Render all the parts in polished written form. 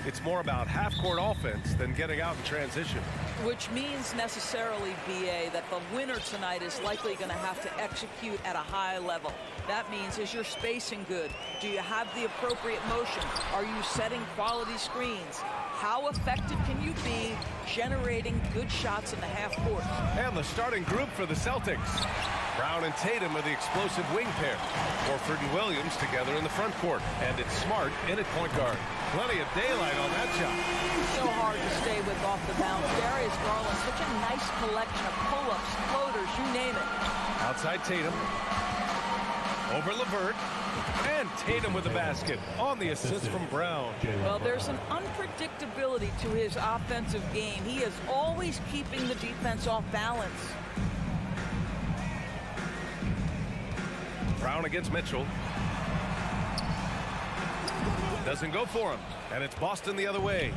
It's more about half-court offense than getting out in transition. Which means necessarily, BA, that the winner tonight is likely going to have to execute at a high level. That means, is your spacing good? Do you have the appropriate motion? Are you setting quality screens? How effective can you be generating good shots in the half court? And the starting group for the Celtics. Brown and Tatum are the explosive wing pair. Horford and Williams together in the front court. And it's Smart in at point guard. Plenty of daylight on that shot. So hard to stay with off the bounce. Darius Garland, such a nice collection of pull-ups, floaters, you name it. Outside Tatum. Over LeVert. And Tatum with the basket on the assist from Brown. Well, there's an unpredictability to his offensive game. He is always keeping the defense off balance. Brown against Mitchell. Doesn't go for him. And it's Boston the other way.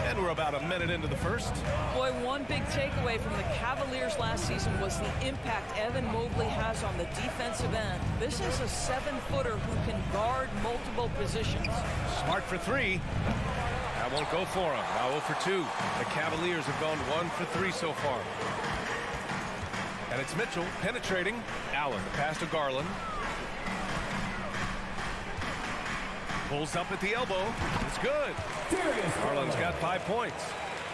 And we're about a minute into the first. Boy, one big takeaway from the Cavaliers last season was the impact Evan Mobley has on the defensive end. This is a 7-footer who can guard multiple positions. Smart for three. That won't go for him. Now 0 for 2. The Cavaliers have gone 1 for 3 so far. And it's Mitchell penetrating. Allen, the pass to Garland. Pulls up at the elbow. It's good. Garland's got 5 points.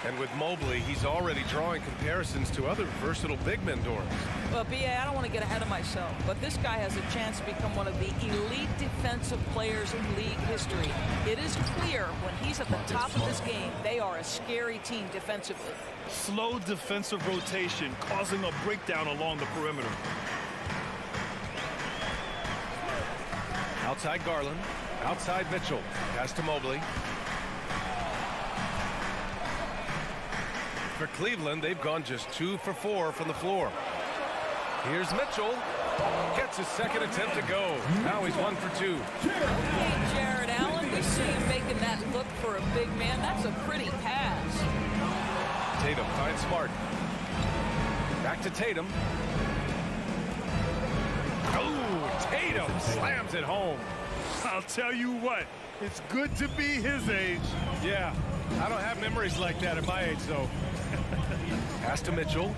And with Mobley, he's already drawing comparisons to other versatile big men, Doris. Well, B.A., I don't want to get ahead of myself, but this guy has a chance to become one of the elite defensive players in league history. It is clear when he's at the top of his game, they are a scary team defensively. Slow defensive rotation causing a breakdown along the perimeter. Outside Garland. Outside Mitchell. Pass to Mobley. For Cleveland, they've gone just 2 for 4 from the floor. Here's Mitchell. Gets his second attempt to go. Now he's 1 for 2. Okay, Jared Allen, we see him making that look for a big man. That's a pretty pass. Tatum finds Smart. Back to Tatum. Oh, Tatum slams it home. I'll tell you what, it's good to be his age. Yeah, I don't have memories like that at my age, though. Pass to Mitchell.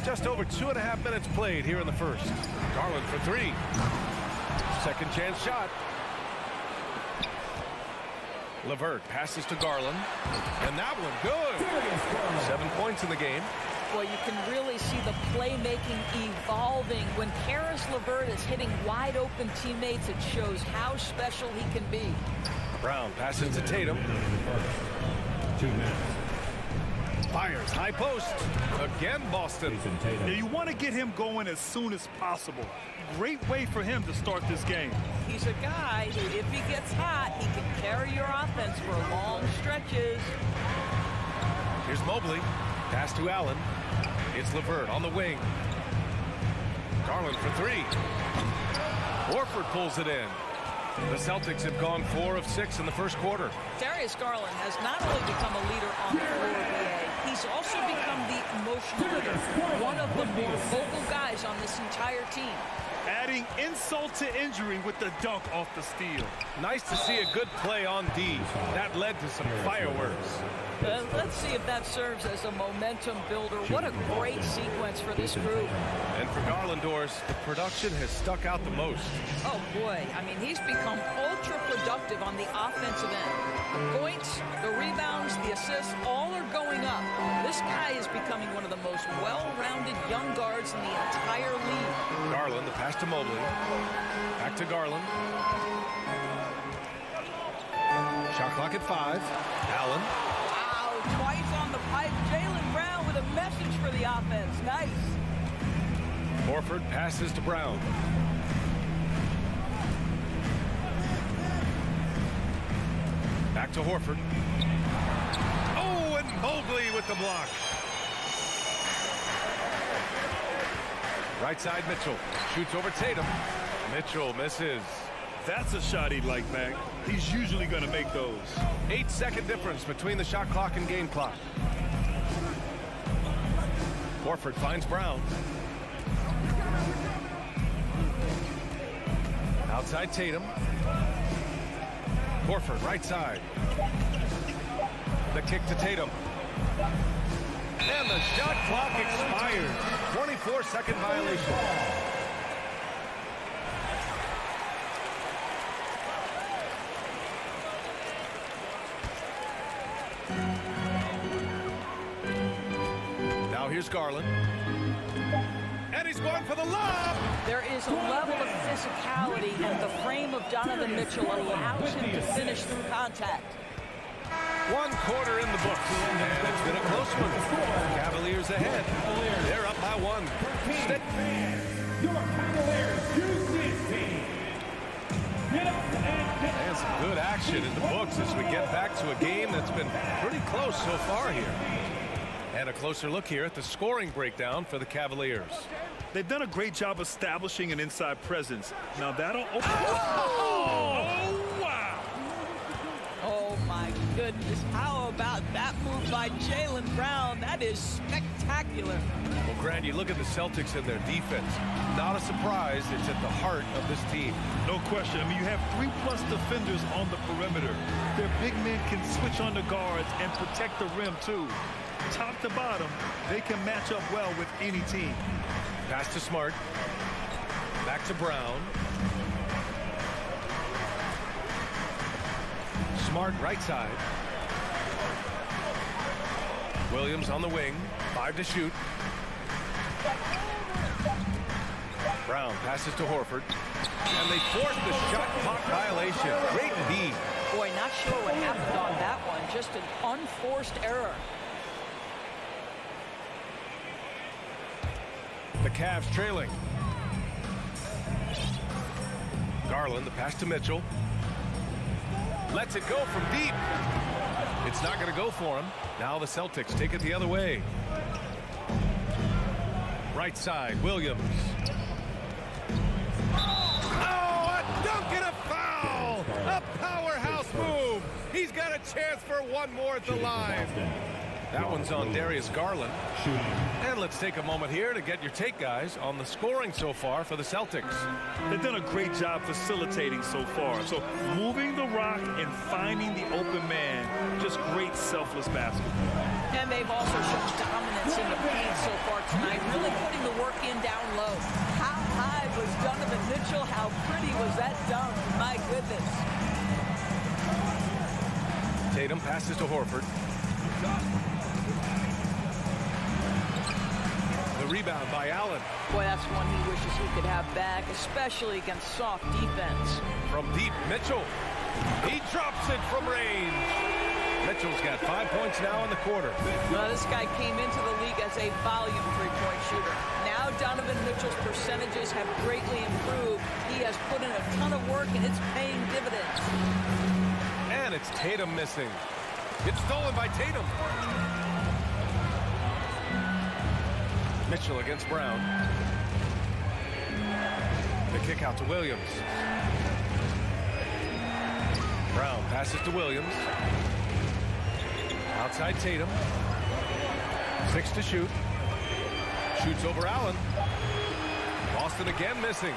Just over 2.5 minutes played here in the first. Garland for 3. Second chance shot. LeVert passes to Garland. And that one good. 7 points in the game. Well, you can really see the playmaking evolving. When Karis LeVert is hitting wide open teammates, it shows how special he can be. Brown passes to Tatum. 2 minutes. Fires high post. Again, Boston. Now you want to get him going as soon as possible. Great way for him to start this game. He's a guy who, if he gets hot, he can carry your offense for long stretches. Here's Mobley. Pass to Allen. It's LeVert on the wing. Garland for 3. Horford pulls it in. The Celtics have gone 4 of 6 in the first quarter. Darius Garland has not only become a leader on the floor, BA, he's also become the emotional leader, one of the more vocal guys on this entire team. Adding insult to injury with the dunk off the steal. Nice to see a good play on D. That led to some fireworks. Let's see if that serves as a momentum builder. What a great sequence for this group. And for Garland, Doris, the production has stuck out the most. Oh, boy. I mean, he's become ultra-productive on the offensive end. The points, the rebounds, the assists, all are going up. This guy is becoming one of the most well-rounded young guards in the entire league. Garland, the pass to Mobley. Back to Garland. Shot clock at 5. Allen. Twice on the pipe. Jaylen Brown with a message for the offense. Nice. Horford passes to Brown. Back to Horford. Oh, and Mobley with the block. Right side Mitchell. Shoots over Tatum. Mitchell misses. That's a shot he'd like back. He's usually going to make those. 8-second difference between the shot clock and game clock. Horford finds Brown. Outside Tatum. Horford, right side. The kick to Tatum. And the shot clock expires. 24-second violation. Now here's Garland. And he's going for the lob. There is a level of physicality, and the frame of Donovan Mitchell allows him to finish through contact. 1 quarter in the books, and it's been a close one. Cavaliers ahead. They're up by 1. Your Cavaliers use this team. Get up And some good action in the books as we get back to a game that's been pretty close so far here. And a closer look here at the scoring breakdown for the Cavaliers. They've done a great job establishing an inside presence. Now that'll open. Oh, wow. Oh, my goodness. How about that move by Jaylen Brown? That is spectacular. Well, Grant, you look at the Celtics and their defense. Not a surprise. It's at the heart of this team. No question. I mean, you have 3+ defenders on the perimeter. Their big men can switch on the guards and protect the rim, too. Top to bottom, they can match up well with any team. Pass to Smart. Back to Brown. Smart right side. Williams on the wing. 5 to shoot. Brown passes to Horford. And they force the shot clock violation. Great D. Boy, not sure what happened on that one. Just an unforced error. The Cavs trailing. Garland, the pass to Mitchell. Lets it go from deep. It's not going to go for him. Now the Celtics take it the other way. Right side, Williams. Oh, a dunk and a foul! A powerhouse move. He's got a chance for one more at the line. That one's on Darius Garland. And let's take a moment here to get your take, guys, on the scoring so far for the Celtics. They've done a great job facilitating so far. So moving the rock and finding the open man, just great selfless basketball. And they've also shown dominance in the paint so far tonight, really putting the work in down low. How high was Donovan Mitchell? How pretty was that dunk? My goodness. Tatum passes to Horford. Rebound by Allen. Boy, that's one he wishes he could have back, especially against soft defense. From deep, Mitchell. He drops it from range. Mitchell's got 5 points now in the quarter. Well, this guy came into the league as a volume three-point shooter. Now Donovan Mitchell's percentages have greatly improved. He has put in a ton of work, and it's paying dividends. And it's Tatum missing. It's stolen by Tatum. Mitchell against Brown. The kick out to Williams. Brown passes to Williams. Outside Tatum. 6 to shoot. Shoots over Allen. Boston again missing.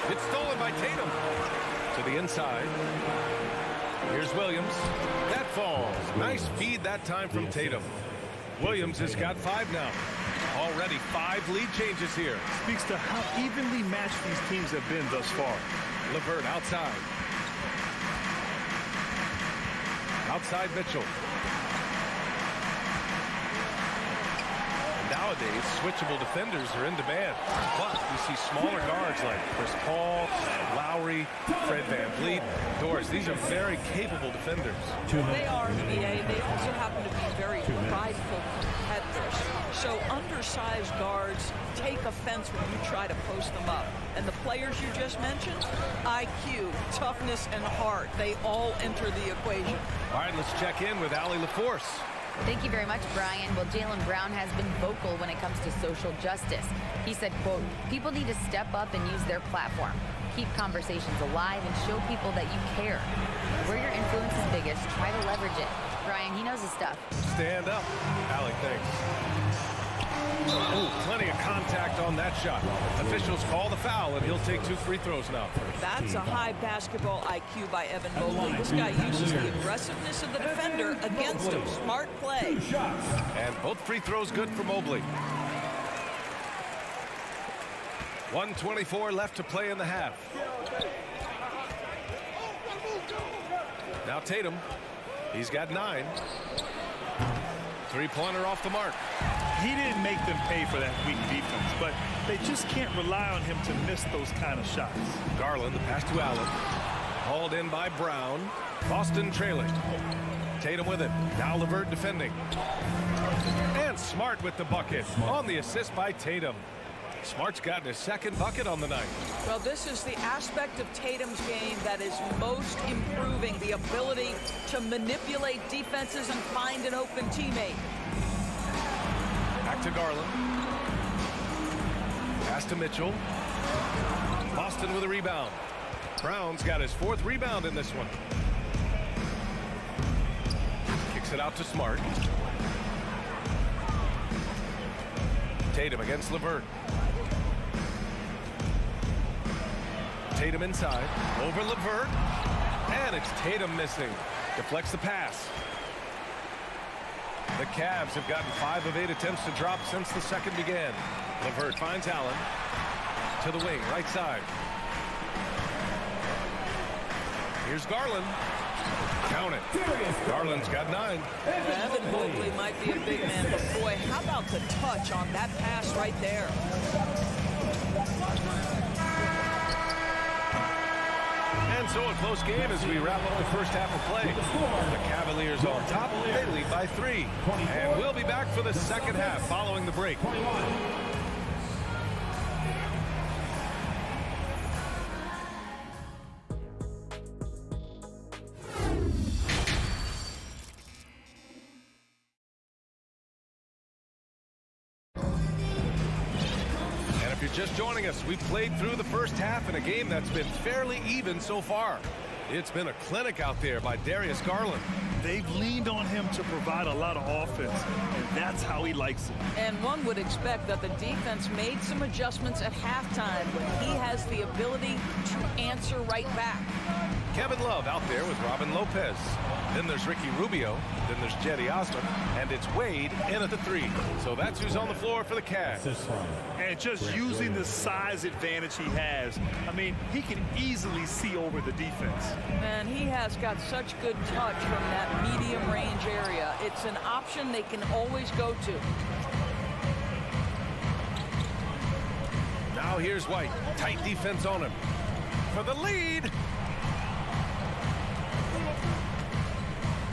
It's stolen by Tatum. To the inside. Here's Williams. That falls. Nice feed that time from Tatum. Williams has got 5 now. Already 5 lead changes here. Speaks to how evenly matched these teams have been thus far. LeVert outside. Outside Mitchell. Nowadays, switchable defenders are in demand. But we see smaller guards like Chris Paul, Lowry, Fred VanVleet. Doris, these are very capable defenders. They are, BA. They also happen to be very prideful competitors. So undersized guards take offense when you try to post them up. And the players you just mentioned, IQ, toughness, and heart, they all enter the equation. All right, let's check in with Allie LaForce. Thank you very much, Brian. Well, Jaylen Brown has been vocal when it comes to social justice. He said, quote, "People need to step up and use their platform. Keep conversations alive and show people that you care. Where your influence is biggest, try to leverage it." Brian, he knows his stuff. Stand up. Allie, thanks. Oh, plenty of contact on that shot. Officials call the foul, and he'll take 2 free throws now. That's a high basketball IQ by Evan Mobley. This guy uses the aggressiveness of the defender against him. Smart play. And both free throws good for Mobley. 1:24 left to play in the half. Now Tatum. He's got 9. Three-pointer off the mark. He didn't make them pay for that weak defense, but they just can't rely on him to miss those kind of shots. Garland, the pass to Allen. Hauled in by Brown. Boston trailing. Tatum with it. Now LeVert defending. And Smart with the bucket on the assist by Tatum. Smart's gotten his 2nd bucket on the night. Well, this is the aspect of Tatum's game that is most improving, the ability to manipulate defenses and find an open teammate. Back to Garland. Pass to Mitchell. Boston with a rebound. Brown's got his 4th rebound in this one. Kicks it out to Smart. Tatum against LeVert. Tatum inside. Over LeVert. And it's Tatum missing. Deflects the pass. The Cavs have gotten 5 of 8 attempts to drop since the second began. LeVert finds Allen. To the wing, right side. Here's Garland. Count it. Garland's got 9. Evan Mobley might be a big man, but boy, how about the touch on that pass right there? And so a close game as we wrap up the first half of play. The Cavaliers on top. They lead by 3. And we'll be back for the second half following the break. Just joining us, we played through the first half in a game that's been fairly even so far. It's been a clinic out there by Darius Garland. They've leaned on him to provide a lot of offense, and that's how he likes it. And one would expect that the defense made some adjustments at halftime when he has the ability to answer right back. Kevin Love out there with Robin Lopez. Then there's Ricky Rubio. Then there's Jetty Osman. And it's Wade in at the 3. So that's who's on the floor for the Cavs. And just using the size advantage he has, I mean, he can easily see over the defense. And he has got such good touch from that medium range area. It's an option they can always go to. Now here's White. Tight defense on him. For the lead.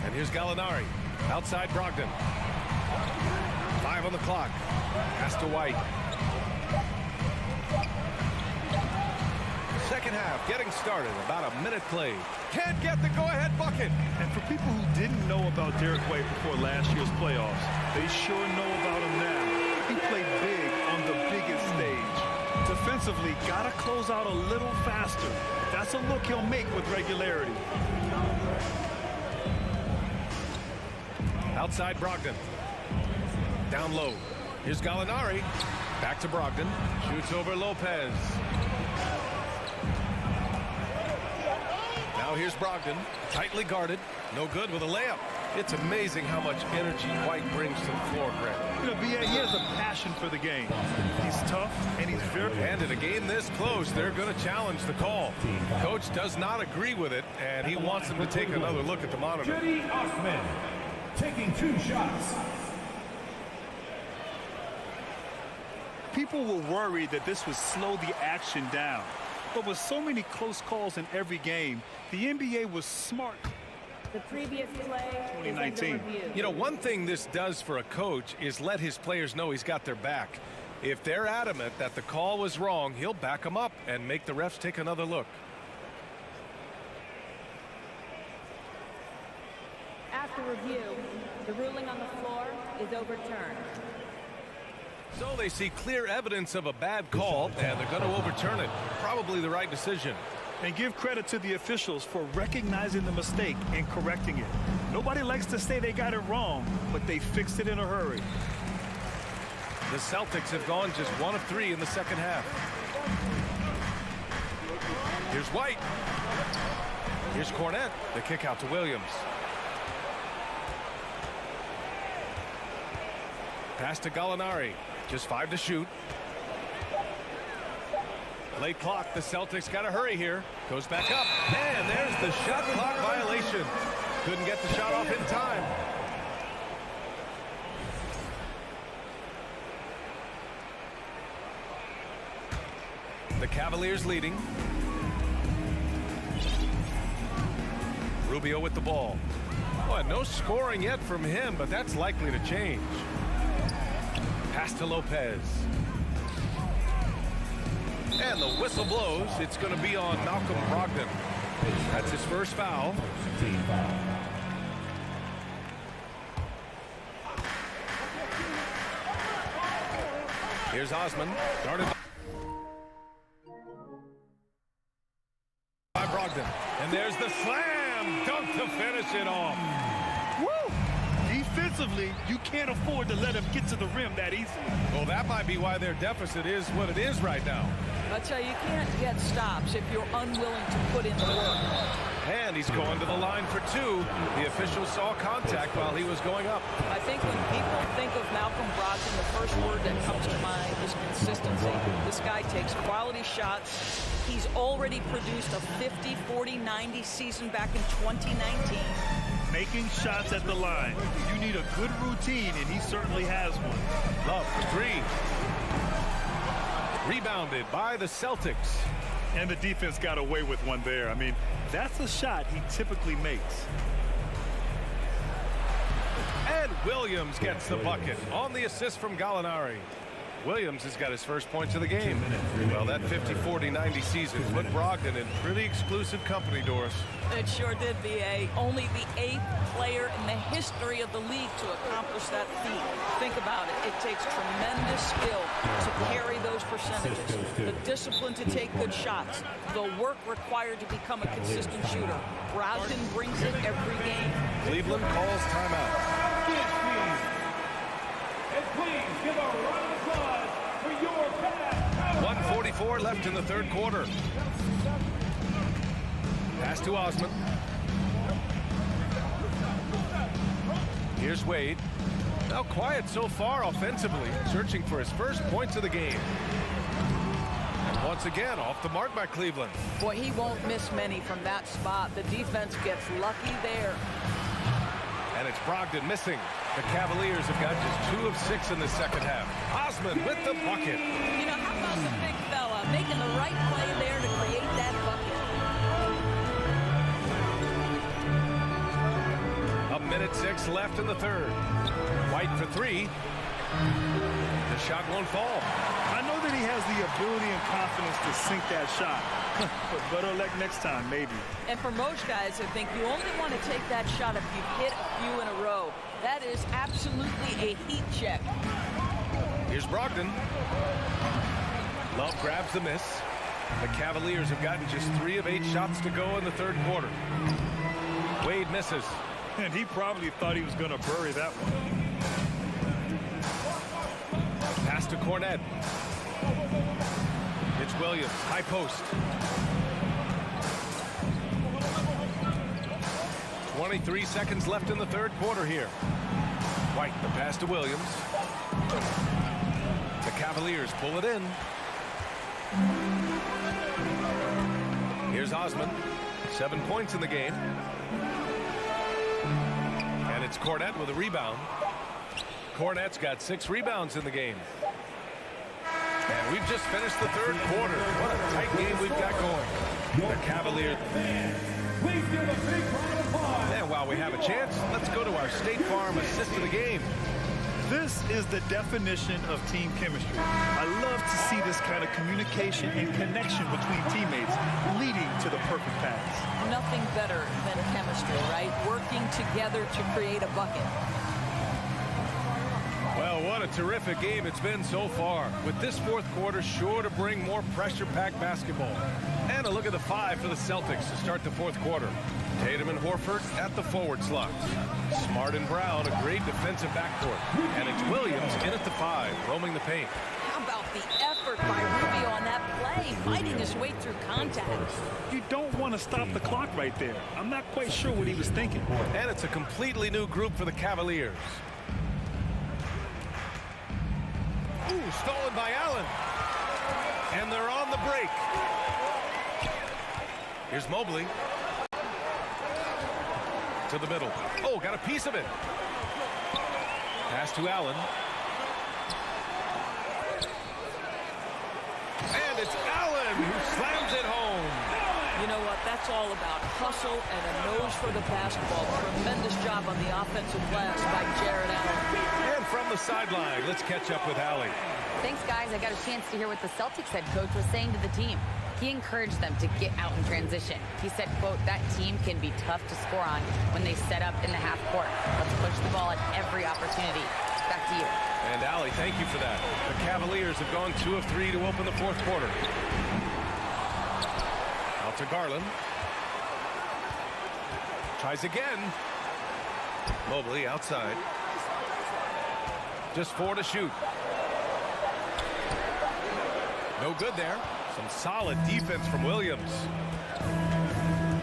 And here's Gallinari. Outside Brogdon. 5 on the clock. Pass to White. Second half getting started. About a minute played. Can't get the go-ahead bucket. And for people who didn't know about Derek White before last year's playoffs, they sure know about him now. He played big on the biggest stage. Defensively, gotta close out a little faster. That's a look he'll make with regularity. Outside Brogdon. Down low. Here's Gallinari. Back to Brogdon. Shoots over Lopez. Now here's Brogdon. Tightly guarded. No good with a layup. It's amazing how much energy White brings to the floor, Greg. You know, B.A., he has a passion for the game. He's tough, and he's very... And in a game this close, they're going to challenge the call. Coach does not agree with it, and he wants them to take another look at the monitor. Jetty Osman taking 2 shots. People were worried that this would slow the action down. But with so many close calls in every game, the NBA was smart. The previous play 2019. is under review. You know, one thing this does for a coach is let his players know he's got their back. If they're adamant that the call was wrong, he'll back them up and make the refs take another look. After review, the ruling on the floor is overturned. So they see clear evidence of a bad call, and they're going to overturn it. Probably the right decision. And give credit to the officials for recognizing the mistake and correcting it. Nobody likes to say they got it wrong, but they fixed it in a hurry. The Celtics have gone just 1 of 3 in the second half. Here's White. Here's Cornette. The kick out to Williams. Pass to Gallinari. Just 5 to shoot. Late clock. The Celtics got to hurry here. Goes back up. And there's the shot clock violation. Couldn't get the shot off in time. The Cavaliers leading. Rubio with the ball. Well, no scoring yet from him, but that's likely to change. Pass to Lopez. And the whistle blows. It's going to be on Malcolm Brogdon. That's his first foul. Here's Osman. Guarded by Brogdon. And there's the slam dunk to finish it off. Woo! Defensively, you can't afford to let him get to the rim that easily. Well, that might be why their deficit is what it is right now. I tell you, you can't get stops if you're unwilling to put in the work. And he's going to the line for 2. The official saw contact while he was going up. I think when people think of Malcolm Brogdon, the first word that comes to mind is consistency. This guy takes quality shots. He's already produced a 50, 40, 90 season back in 2019. Making shots at the line. You need a good routine, and he certainly has one. Love for 3. Rebounded by the Celtics. And the defense got away with one there. I mean, that's a shot he typically makes. And Williams gets the bucket on the assist from Gallinari. Williams has got his first points of the game. Well, that 50, 40, 90 season put Brogdon in pretty exclusive company, Doris. It sure did, B.A. Only the 8th player in the history of the league to accomplish that feat. Think about it. It takes tremendous skill to carry those percentages, the discipline to take good shots, the work required to become a consistent shooter. Brogdon brings it every game. Cleveland calls timeout. And please give a round of applause for your Cavs. 1:44 left in the third quarter. Pass to Osman. Here's Wade. Now quiet so far offensively, searching for his first points of the game. And once again, off the mark by Cleveland. Boy, he won't miss many from that spot. The defense gets lucky there. And it's Brogdon missing. The Cavaliers have got just 2 of 6 in the second half. Osman with the bucket. You know, how about the big fella making the right play there to create that bucket? A minute 6 left in the third. White for 3. The shot won't fall. I know that he has the ability and confidence to sink that shot. But better luck next time, maybe. And for most guys, I think you only want to take that shot if you hit a few in a row. That is absolutely a heat check. Here's Brogdon. Love grabs the miss. The Cavaliers have gotten just 3 of 8 shots to go in the third quarter. Wade misses. And he probably thought he was going to bury that one. Pass to Cornette. It's Williams, high post. 23 seconds left in the third quarter here. White, the pass to Williams. The Cavaliers pull it in. Here's Osman. 7 points in the game. And it's Cornette with a rebound. Cornette's got 6 rebounds in the game. And we've just finished the third quarter. What a tight game we've got going. The Cavaliers. Please give a big round of applause. And while we have a chance, let's go to our State Farm assist of the game. This is the definition of team chemistry. I love to see this kind of communication and connection between teammates leading to the perfect pass. Nothing better than chemistry, right? Working together to create a bucket. Well, what a terrific game it's been so far. With this fourth quarter sure to bring more pressure-packed basketball. And a look at the 5 for the Celtics to start the fourth quarter. Tatum and Horford at the forward slots. Smart and Brown, a great defensive backcourt. And it's Williams in at the 5, roaming the paint. How about the effort by Rubio on that play, fighting his way through contact? You don't want to stop the clock right there. I'm not quite sure what he was thinking. And it's a completely new group for the Cavaliers. Ooh, stolen by Allen. And they're on the break. Here's Mobley. To the middle. Oh, got a piece of it. Pass to Allen. And it's Allen who slams it home. You know what? That's all about hustle and a nose for the basketball. Tremendous job on the offensive glass by Jared Allen. And from the sideline, let's catch up with Allie. Thanks, guys. I got a chance to hear what the Celtics head coach was saying to the team. He encouraged them to get out in transition. He said, quote, that team can be tough to score on when they set up in the half court. Let's push the ball at every opportunity. Back to you. And Allie, thank you for that. The Cavaliers have gone 2 of 3 to open the fourth quarter. Out to Garland. Tries again. Mobley outside. Just 4 to shoot. No good there. Some solid defense from Williams.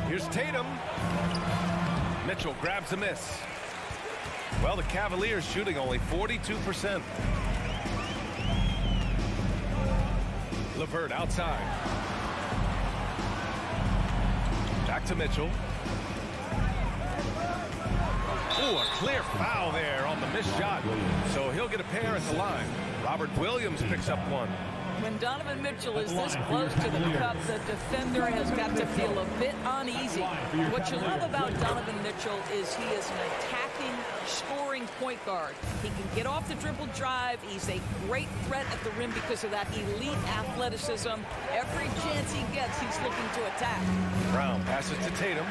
Here's Tatum. Mitchell grabs a miss. Well, the Cavaliers shooting only 42%. LeVert outside. Back to Mitchell. Ooh, a clear foul there on the missed shot. So he'll get a pair at the line. Robert Williams picks up one. When Donovan Mitchell is this close to the cup, the defender has got to feel a bit uneasy. What you love about Donovan Mitchell is he is an attacking, scoring point guard. He can get off the dribble drive. He's a great threat at the rim because of that elite athleticism. Every chance he gets, he's looking to attack. Brown passes to Tatum.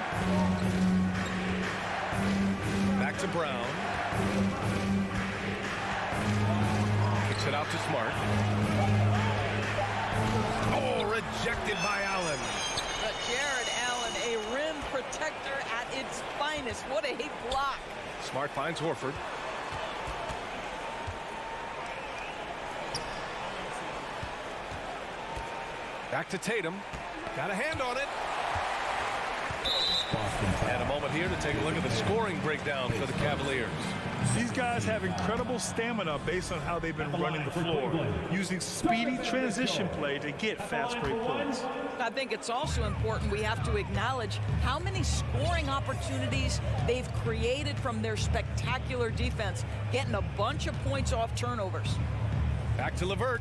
Back to Brown. Kicks it out to Smart. Oh, rejected by Allen. But Jared Allen, a rim protector at its finest. What a block. Smart finds Horford. Back to Tatum. Got a hand on it. And a moment here to take a look at the scoring breakdown for the Cavaliers. These guys have incredible stamina based on how they've been running the floor, using speedy transition play to get fast break points. I think it's also important we have to acknowledge how many scoring opportunities they've created from their spectacular defense, getting a bunch of points off turnovers. Back to LeVert.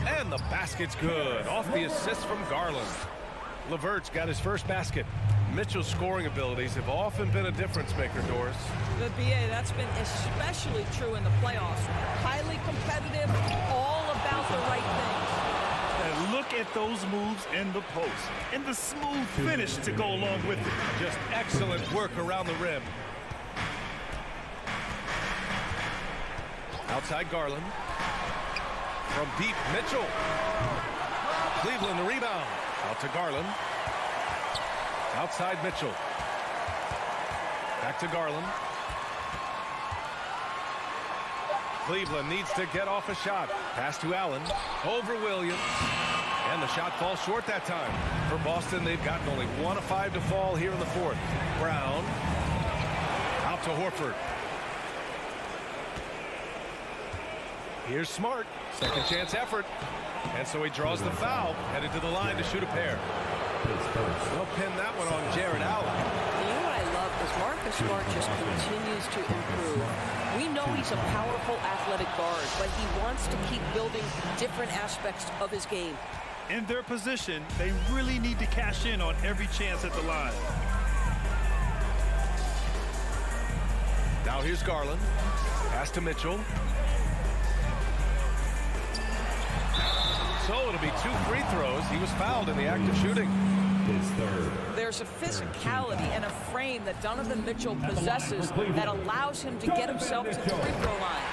And the basket's good. Off the assist from Garland. LeVert's got his first basket. Mitchell's scoring abilities have often been a difference maker, Doris. The BA, that's been especially true in the playoffs. Highly competitive, all about the right things. And look at those moves in the post. And the smooth finish to go along with it. Just excellent work around the rim. Outside Garland. From deep, Mitchell. Cleveland the rebound. Out to Garland. Outside Mitchell. Back to Garland. Cleveland needs to get off a shot. Pass to Allen. Over Williams. And the shot falls short that time. For Boston, they've gotten only 1 of 5 to fall here in the fourth. Brown. Out to Horford. Here's Smart. Second chance effort. And so he draws the foul. Headed to the line to shoot a pair. They'll pin that one on Jared Allen. You know what I love is Marcus Smart just continues to improve. We know he's a powerful athletic guard, but he wants to keep building different aspects of his game. In their position, they really need to cash in on every chance at the line. Now here's Garland. Pass to Mitchell. So it'll be 2 free throws. He was fouled in the act of shooting. There's a physicality and a frame that Donovan Mitchell possesses that allows him to get himself to the free throw line.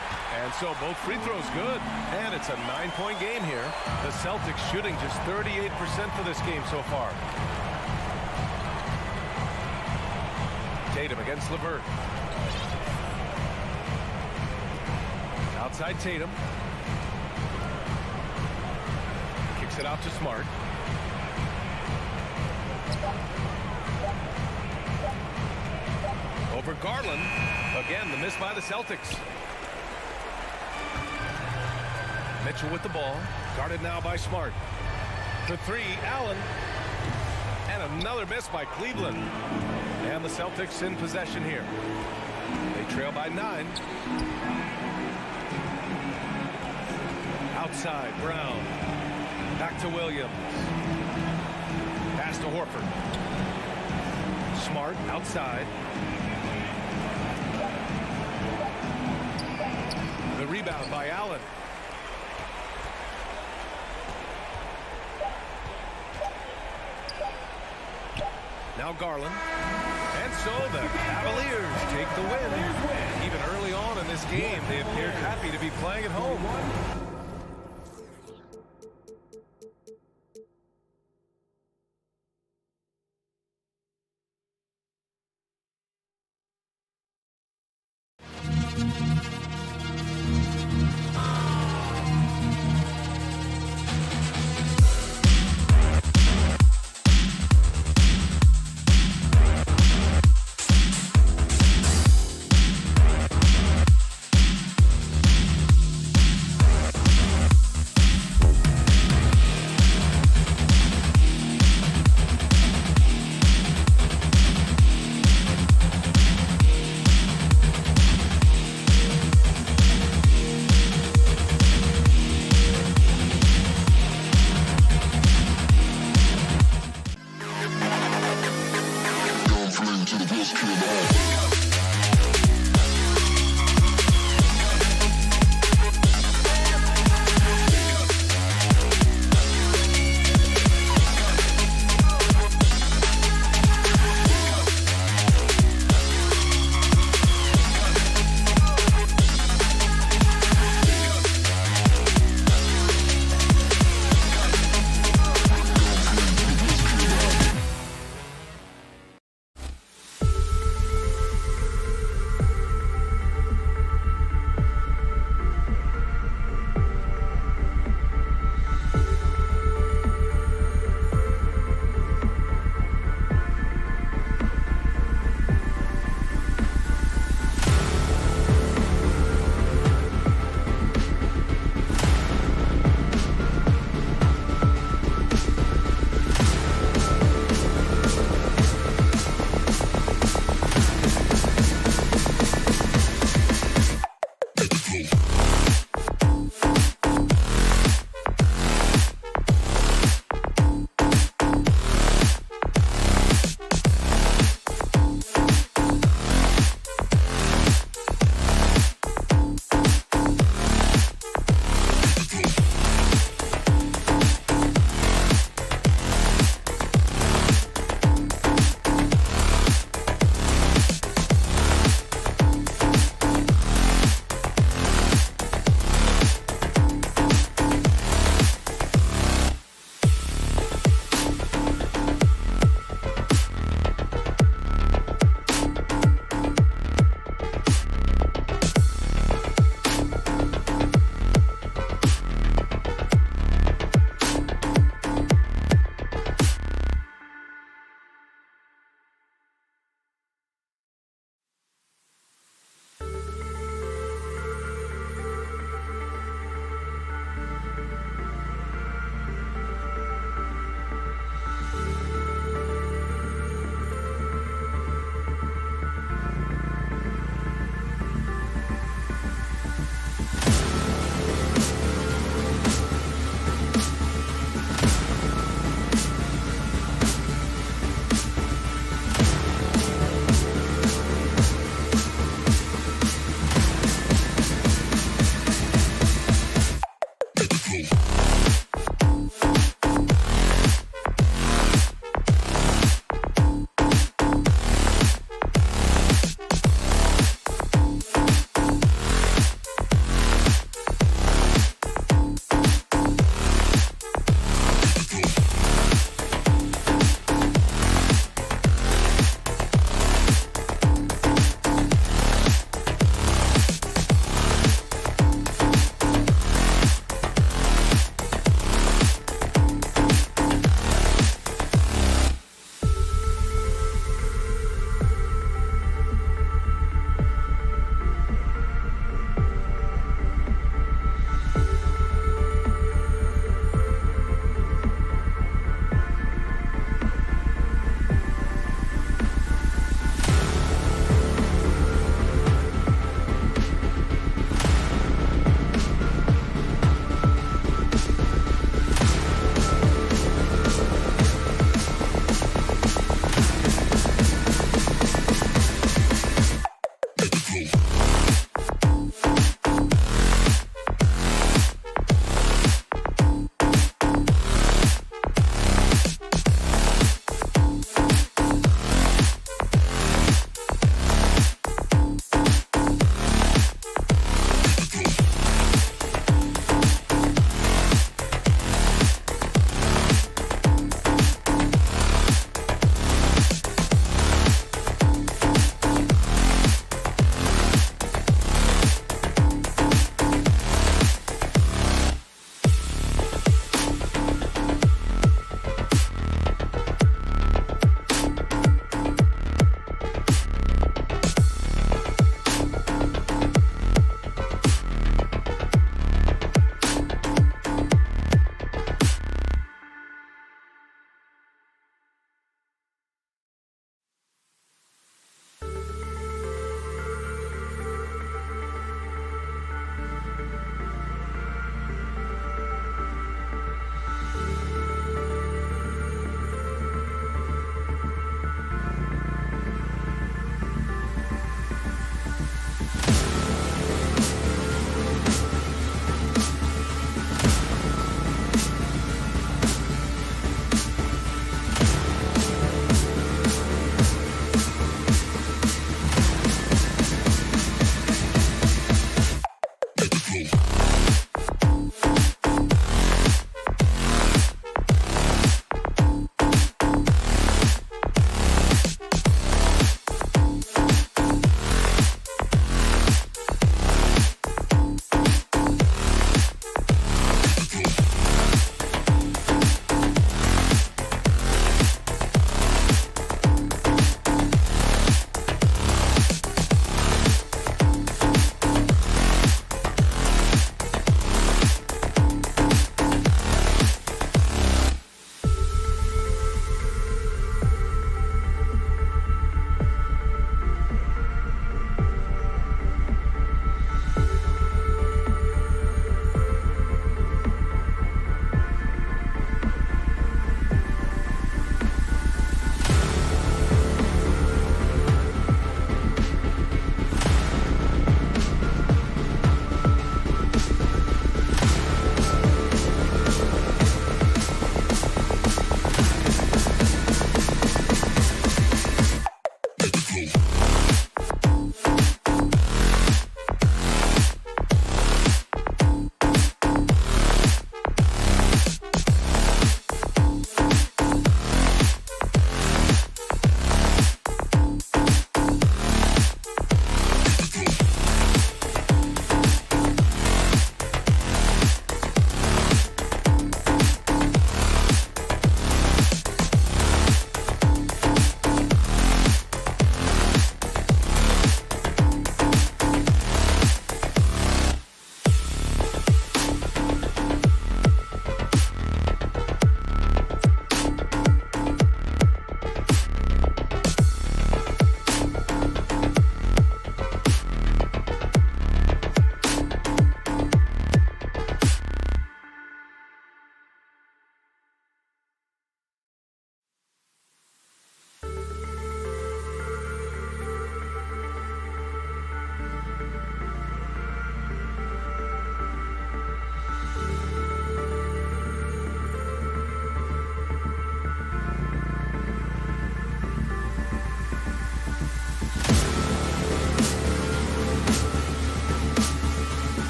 And so both free throws good. And it's a 9-point game here. The Celtics shooting just 38% for this game so far. Tatum against LeVert. Outside Tatum. Kicks it out to Smart. Over Garland. Again, the miss by the Celtics. Mitchell with the ball. Guarded now by Smart. For three, Allen. And another miss by Cleveland. And the Celtics in possession here. They trail by 9. Outside, Brown. Back to Williams. Pass to Horford. Smart outside. The rebound by Allen. Now Garland. And so the Cavaliers take the win. Even early on in this game, they appeared happy to be playing at home.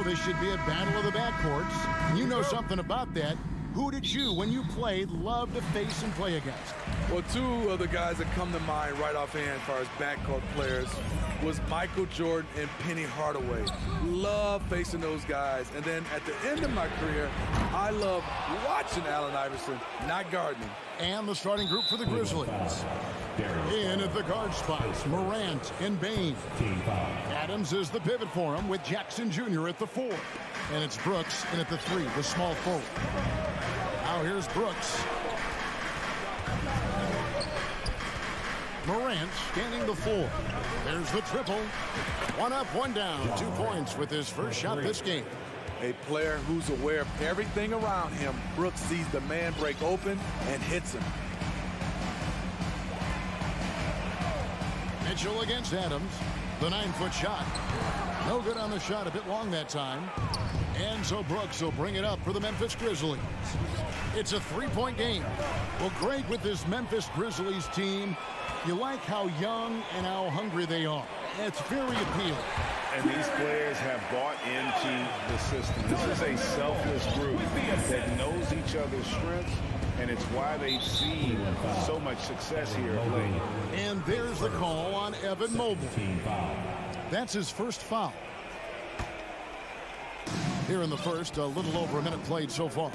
this should be a battle of the backcourts. You know something about that. Who did you, when you played, love to face and play against? Well, two of the guys that come to mind right offhand as far as backcourt players was Michael Jordan and Penny Hardaway. Love facing those guys. And then at the end of my career, I love watching Allen Iverson, not guarding him. And the starting group for the Grizzlies. In at the guard spots, Morant and Bain. Adams is the pivot for him with Jackson Jr. at the 4. And it's Brooks in at the 3, the small forward. Now here's Brooks. Morant scanning the floor. There's the triple. One up, one down. 2 points with his first shot this game. A player who's aware of everything around him. Brooks sees the man break open and hits him. Mitchell against Adams. The 9-foot shot. No good on the shot, a bit long that time. And so Brooks will bring it up for the Memphis Grizzlies. It's a 3-point game. Well, Greg, with this Memphis Grizzlies team, you like how young and how hungry they are. It's very appealing. And these players have bought into the system. This is a selfless group that knows each other's strengths, and it's why they've seen so much success here of late. And there's the call on Evan Mobley. That's his first foul. Here in the first, a little over a minute played so far.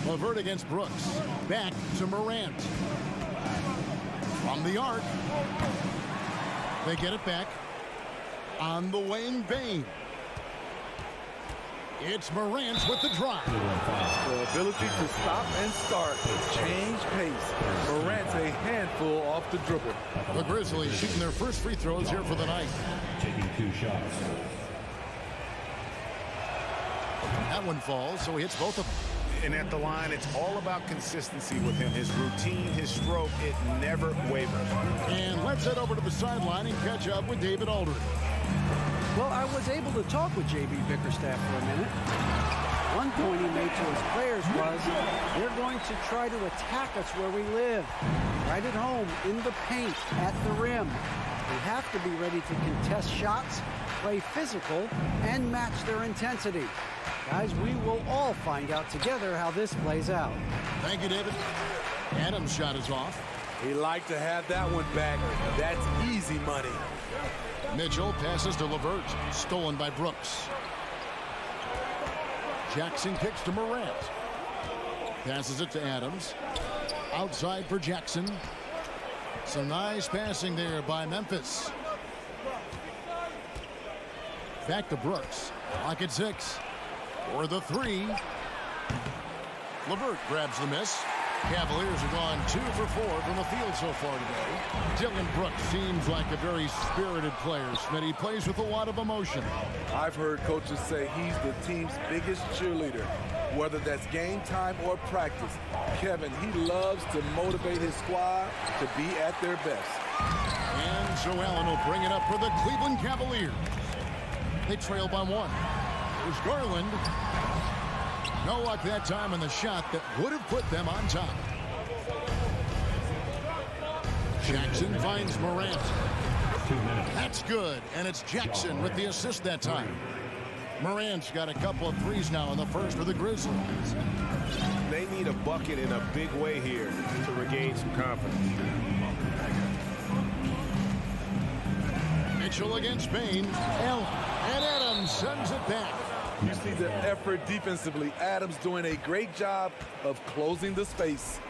LeVert against Brooks. Back to Morant. From the arc. They get it back. On the wing, Bain. It's Morant with the drive. The ability to stop and start, change pace. Morant's a handful off the dribble. The Grizzlies shooting their first free throws here for the night. Taking 2 shots. That one falls, so he hits both of them. And at the line, it's all about consistency with him. His routine, his stroke, it never wavers. And let's head over to the sideline and catch up with David Aldridge. Well, I was able to talk with J.B. Bickerstaff for a minute. One point he made to his players was, they're going to try to attack us where we live. Right at home, in the paint, at the rim. They have to be ready to contest shots, play physical, and match their intensity. Guys, we will all find out together how this plays out. Thank you, David. Adams' shot is off. He liked to have that one back. That's easy money. Mitchell passes to LeVert. Stolen by Brooks. Jackson kicks to Morant. Passes it to Adams. Outside for Jackson. Some nice passing there by Memphis. Back to Brooks. Clock at 6. For the 3. LeVert grabs the miss. Cavaliers have gone 2 for 4 from the field so far today. Dillon Brooks seems like a very spirited player. Smitty, he plays with a lot of emotion. I've heard coaches say he's the team's biggest cheerleader, whether that's game time or practice. Kevin, he loves to motivate his squad to be at their best. And so Allen will bring it up for the Cleveland Cavaliers. They trail by 1. There's Garland. No luck that time in the shot that would have put them on top. Jackson finds Morant. That's good, and it's Jackson with the assist that time. Morant's got a couple of threes now in the first for the Grizzlies. They need a bucket in a big way here to regain some confidence. Mitchell against Bain. Allen, and Adams sends it back. You see the effort defensively. Adams doing a great job of closing the space.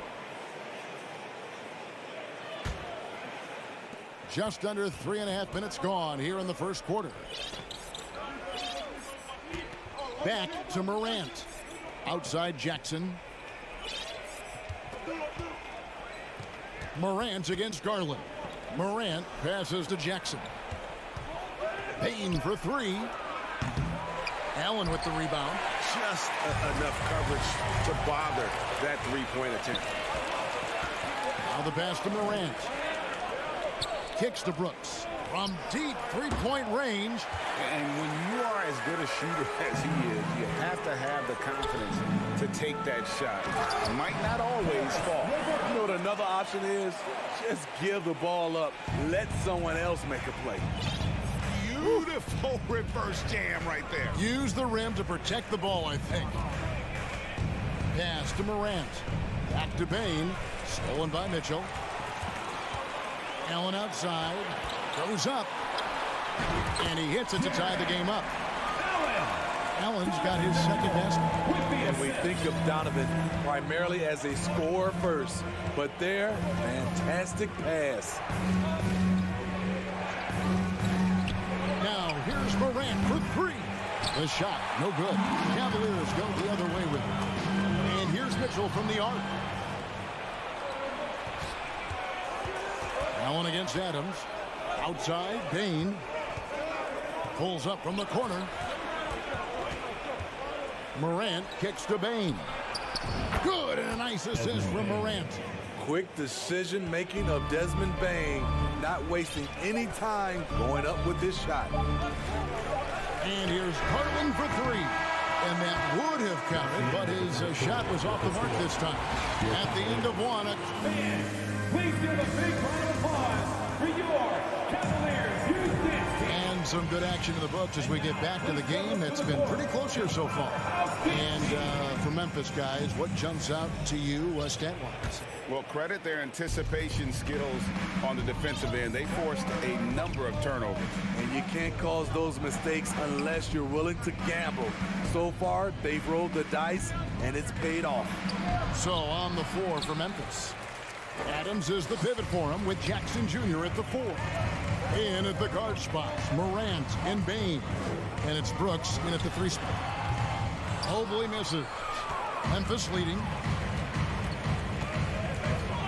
Just under 3.5 minutes gone here in the first quarter. Back to Morant. Outside Jackson. Morant against Garland. Morant passes to Jackson. Bain for 3. Allen with the rebound. Just enough coverage to bother that three-point attempt. Now the pass to Morant. Kicks to Brooks. From deep three-point range. And when you are as good a shooter as he is, you have to have the confidence to take that shot. It might not always fall. You know what another option is? Just give the ball up. Let someone else make a play. Beautiful reverse jam right there. Use the rim to protect the ball, I think. Pass to Morant. Back to Bain. Stolen by Mitchell. Allen outside. Goes up. And he hits it to tie the game up. Allen's got his second basket. And we think of Donovan primarily as a scorer first. But there, fantastic pass. Now here's Morant for three. The shot, no good. Cavaliers go the other way with it. And here's Mitchell from the arc. Allen against Adams. Outside, Bain. Pulls up from the corner. Morant kicks to Bain. Good, and a nice assist from Morant. Quick decision-making of Desmond Bain, not wasting any time going up with his shot. And here's Garland for three. And that would have counted, but his shot was off the mark this time. At the end of one. Please give a big round of applause for your Cavaliers, Houston. And some good action in the books as we get back to the game. It's been pretty close here so far. And for Memphis, guys, what jumps out to you stat-wise? Well, credit their anticipation skills on the defensive end. They forced a number of turnovers. And you can't cause those mistakes unless you're willing to gamble. So far, they've rolled the dice, and it's paid off. So on the floor for Memphis. Adams is the pivot for him with Jackson Jr. at the 4. In at the guard spots, Morant and Bain. And it's Brooks in at the 3 spot. Mobley misses. Memphis leading.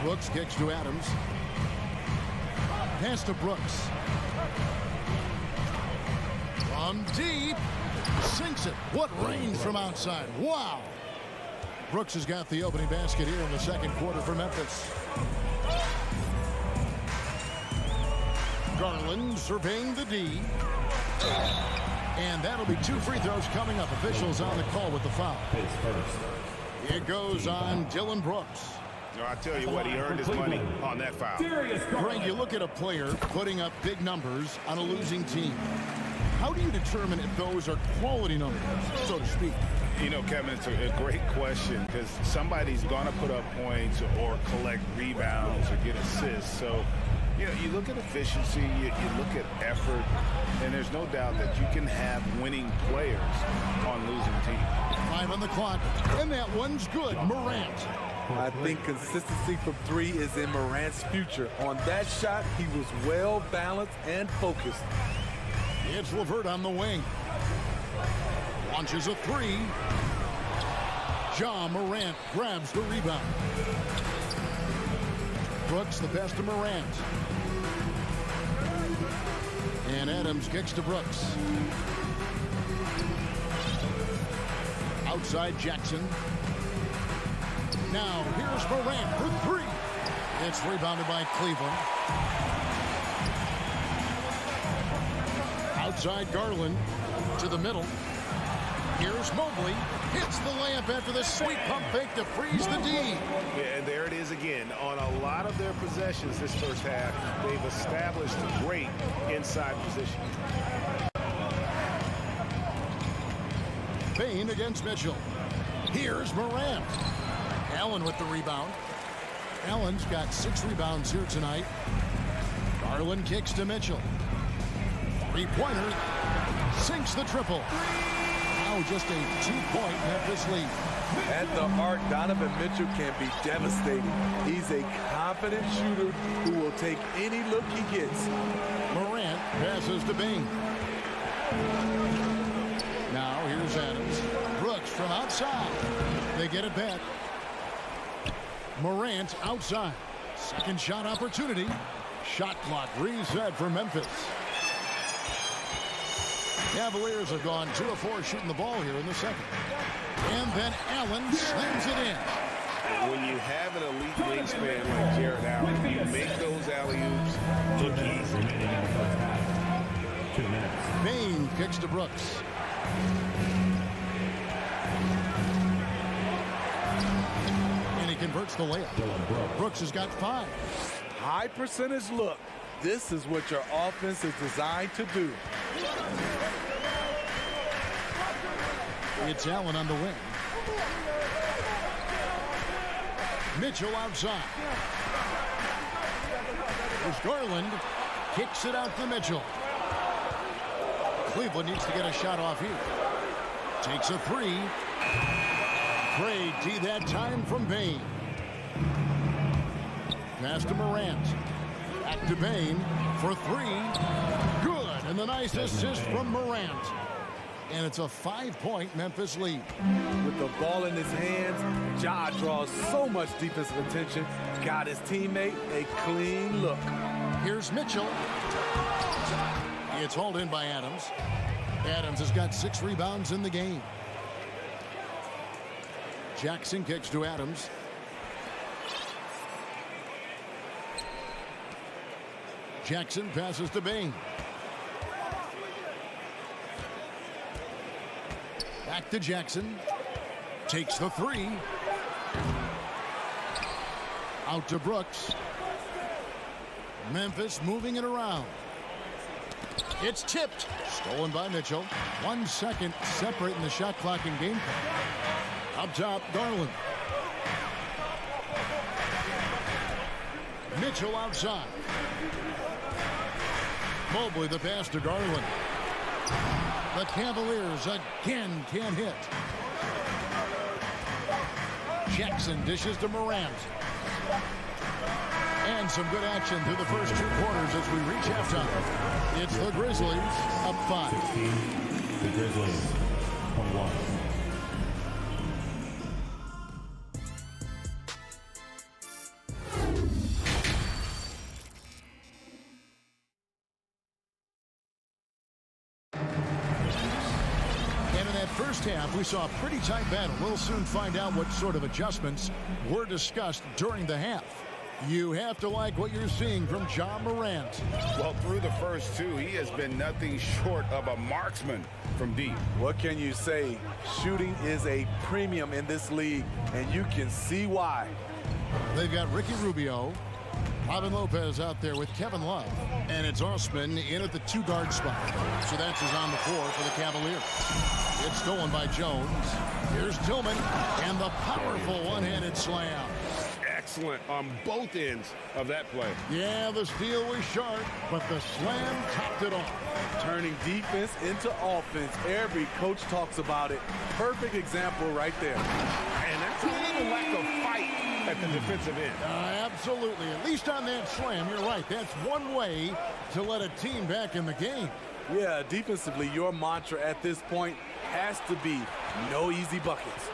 Brooks kicks to Adams. Pass to Brooks. From deep. Sinks it. What range from outside. Wow. Brooks has got the opening basket here in the second quarter for Memphis. Garland surveying the D. And that'll be 2 free throws coming up. Officials on the call with the foul. It goes on Dylan Brooks. No, I tell you what, he earned his money on that foul. Greg, you look at a player putting up big numbers on a losing team. How do you determine if those are quality numbers, so to speak? You know, Kevin, it's a great question because somebody's going to put up points or collect rebounds or get assists. So, you know, you look at efficiency, you look at effort, and there's no doubt that you can have winning players on losing teams. 5 on the clock, and that one's good. Morant. I think consistency from 3 is in Morant's future. On that shot, he was well balanced and focused. It's LeVert on the wing. Launches a 3. Ja Morant grabs the rebound. Brooks the best to Morant. And Adams kicks to Brooks. Outside Jackson. Now here's Morant for 3. It's rebounded by Cleveland. Outside Garland to the middle. Here's Mobley. Hits the layup after the sweet pump fake to freeze the D. Yeah, and there it is again. On a lot of their possessions this first half, they've established great inside position. Bain against Mitchell. Here's Morant. Allen with the rebound. Allen's got 6 rebounds here tonight. Garland kicks to Mitchell. 3-pointer. Sinks the triple. Now just a 2-point Memphis lead. At the arc, Donovan Mitchell can be devastating. He's a confident shooter who will take any look he gets. Morant passes to Bain. Now here's Adams. Brooks from outside. They get it back. Morant outside. Second shot opportunity. Shot clock reset for Memphis. Cavaliers have gone 2 of 4 shooting the ball here in the second. And then Allen slams it in. When you have an elite wingspan like Jared Allen, you make those alley-oops look easy. Bain kicks to Brooks. And he converts the layup. Brooks has got 5. High percentage look. This is what your offense is designed to do. It's Allen on the wing. Mitchell outside. There's Garland. Kicks it out to Mitchell. Cleveland needs to get a shot off here. Takes a 3. Great D that time from Bain. Pass to Morant. Back to Bain for 3. Good. And the nice assist from Morant. And it's a 5-point Memphis lead. With the ball in his hands, Ja draws so much defensive attention. Got his teammate a clean look. Here's Mitchell. It's hauled in by Adams. Adams has got 6 rebounds in the game. Jackson kicks to Adams. Jackson passes to Bain. Back to Jackson. Takes the 3. Out to Brooks. Memphis moving it around. It's tipped. Stolen by Mitchell. 1 second separating the shot clock and game clock. Up top, Garland. Mitchell outside. Mobley the pass to Garland. The Cavaliers again can't hit. Jackson dishes to Morant. And some good action through the first 2 quarters as we reach halftime. It's the Grizzlies up 5. 16, the Grizzlies, 21. First half, we saw a pretty tight battle. We'll soon find out what sort of adjustments were discussed during the half. You have to like what you're seeing from Ja Morant. Well, through the first 2, he has been nothing short of a marksman from deep. What can you say? Shooting is a premium in this league, and you can see why. They've got Ricky Rubio, Robin Lopez out there with Kevin Love, and it's Osman in at the 2-guard spot. So that's his on the floor for the Cavaliers. It's stolen by Jones. Here's Tillman, and the powerful one-handed slam. Excellent on both ends of that play. Yeah, the steal was sharp, but the slam topped it off. Turning defense into offense. Every coach talks about it. Perfect example right there. And that's a little lack of fight at the defensive end. Absolutely. At least on that slam, you're right. That's one way to let a team back in the game. Yeah, defensively, your mantra at this point has to be no easy buckets.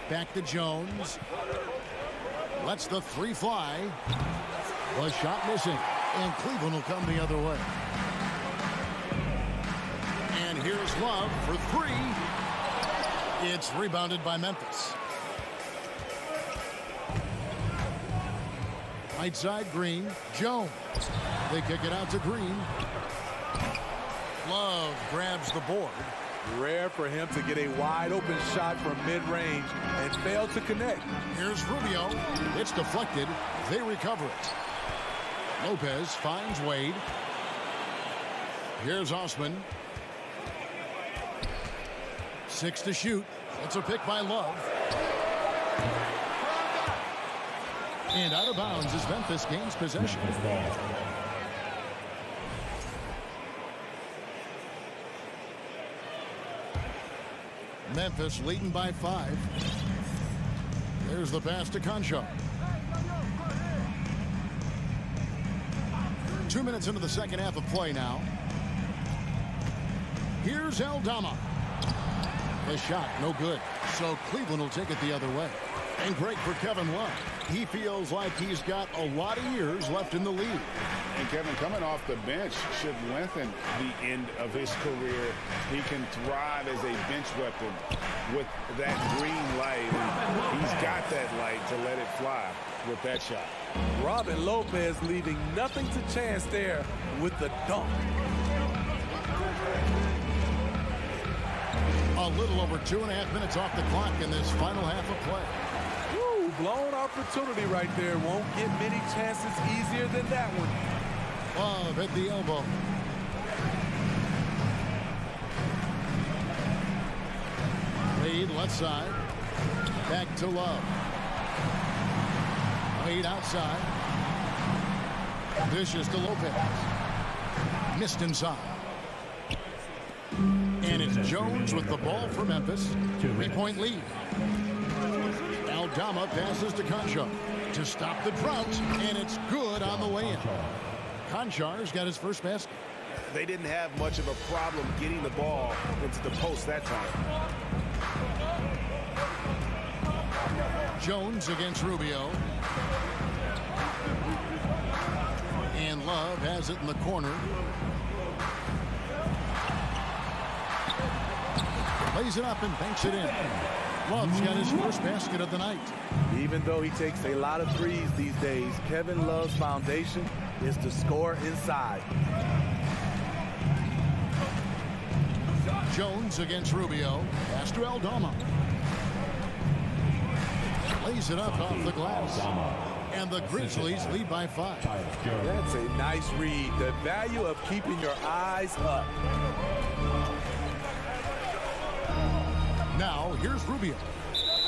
Back to Jones. Lets the 3 fly. The shot missing. And Cleveland will come the other way. And here's Love for 3. It's rebounded by Memphis. Right side, Green. Jones. They kick it out to Green. Love grabs the board. Rare for him to get a wide open shot from mid-range and fail to connect. Here's Rubio. It's deflected. They recover it. Lopez finds Wade. Here's Osman. 6 to shoot. It's a pick by Love. And out of bounds as Memphis gains possession. Memphis leading by 5. There's the pass to Concho. 2 minutes into the second half of play now. Here's Aldama. The shot, no good. So Cleveland will take it the other way. And great for Kevin Love. He feels like he's got a lot of years left in the league. And Kevin, coming off the bench should lengthen the end of his career. He can thrive as a bench weapon with that green light. And he's got that light to let it fly with that shot. Robin Lopez leaving nothing to chance there with the dunk. A little over 2.5 minutes off the clock in this final half of play. Woo, blown opportunity right there. Won't get many chances easier than that one. Love at the elbow. Wade left side. Back to Love. Wade outside. Vicious to Lopez. Missed inside. And it's Jones with the ball for Memphis. 3-point lead. Aldama passes to Conchar to stop the drought, and it's good on the way in. Conchar's got his first basket. They didn't have much of a problem getting the ball into the post that time. Jones against Rubio. And Love has it in the corner. Plays it up and banks it in. Love's got his first basket of the night. Even though he takes a lot of threes these days, Kevin Love's foundation is to score inside. Jones against Rubio. Pass to Aldama. Lays it up off the glass. And the Grizzlies lead by 5. That's a nice read. The value of keeping your eyes up. Now, here's Rubio.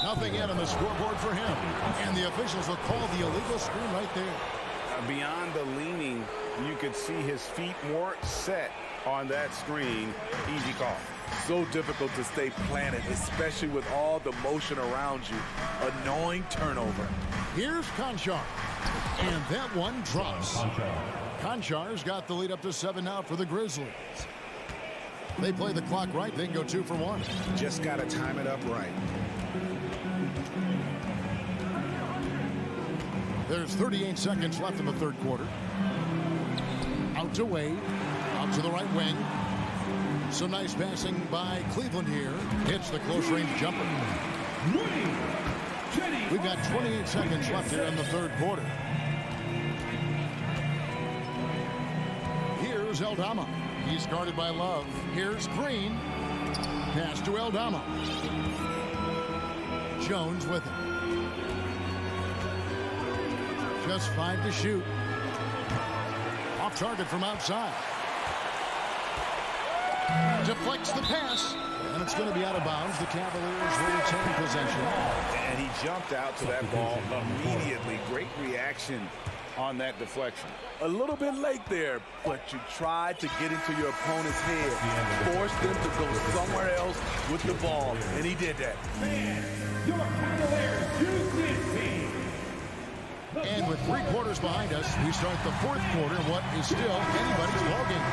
Nothing yet on the scoreboard for him. And the officials will call the illegal screen right there. Beyond the leaning, you could see his feet more set on that screen. Easy call. So difficult to stay planted, especially with all the motion around you. Annoying turnover. Here's Conchar. And that one drops. Conchar's got the lead up to 7 now for the Grizzlies. They play the clock right, they can go 2 for 1. Just got to time it up right. There's 38 seconds left in the third quarter. Out to Wade. Out to the right wing. Some nice passing by Cleveland here. Hits the close-range jumper. We've got 28 seconds left here in the third quarter. Here's Aldama. He's guarded by Love. Here's Green. Pass to Aldama. Jones with it. Just 5 to shoot. Off target from outside. Deflects the pass. And it's going to be out of bounds. The Cavaliers will retain possession. And he jumped out to that ball immediately. Great reaction on that deflection. A little bit late there, but you tried to get into your opponent's head. Forced them to go somewhere else with the ball, and he did that. Your Cavaliers use this team. And with 3 quarters behind us, we start the fourth quarter, what is still anybody's ballgame.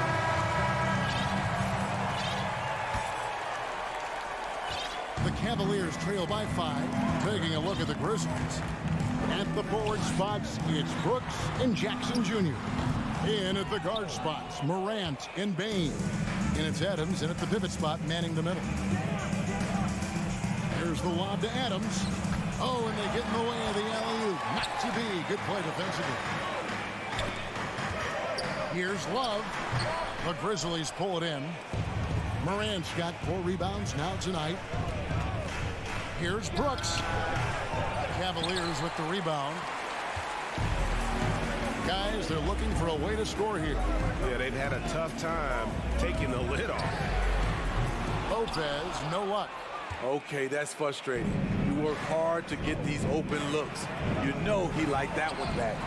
The Cavaliers trail by 5. Taking a look at the Grizzlies. At the forward spots, it's Brooks and Jackson Jr. In at the guard spots, Morant and Bain. And it's Adams in at the pivot spot, manning the middle. There's the lob to Adams. Oh, and they get in the way of the alley-oop. Not to be. Good play defensively. Here's Love. The Grizzlies pull it in. Morant's got 4 rebounds now tonight. Here's Brooks. Cavaliers with the rebound. Guys, they're looking for a way to score here. Yeah, they've had a tough time taking the lid off. Lopez, no luck. Okay, that's frustrating. You work hard to get these open looks. You know he liked that one back.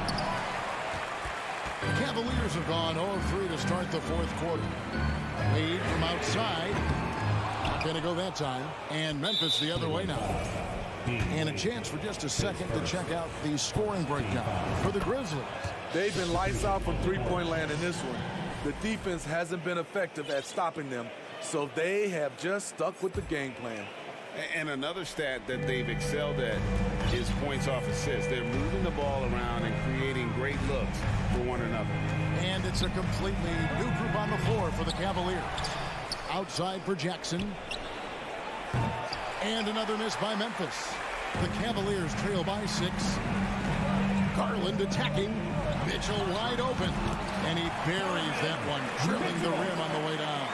The Cavaliers have gone 0-3 to start the fourth quarter. Wade from outside. Not going to go that time. And Memphis the other way now. And a chance for just a second to check out the scoring breakdown for the Grizzlies. They've been lights out from three-point land in this one. The defense hasn't been effective at stopping them, so they have just stuck with the game plan. And another stat that they've excelled at is points off assists. They're moving the ball around and creating great looks for one another. And it's a completely new group on the floor for the Cavaliers. Outside for Jackson. And another miss by Memphis. The Cavaliers trail by 6. Garland attacking. Mitchell wide open. And he buries that one, drilling the rim on the way down.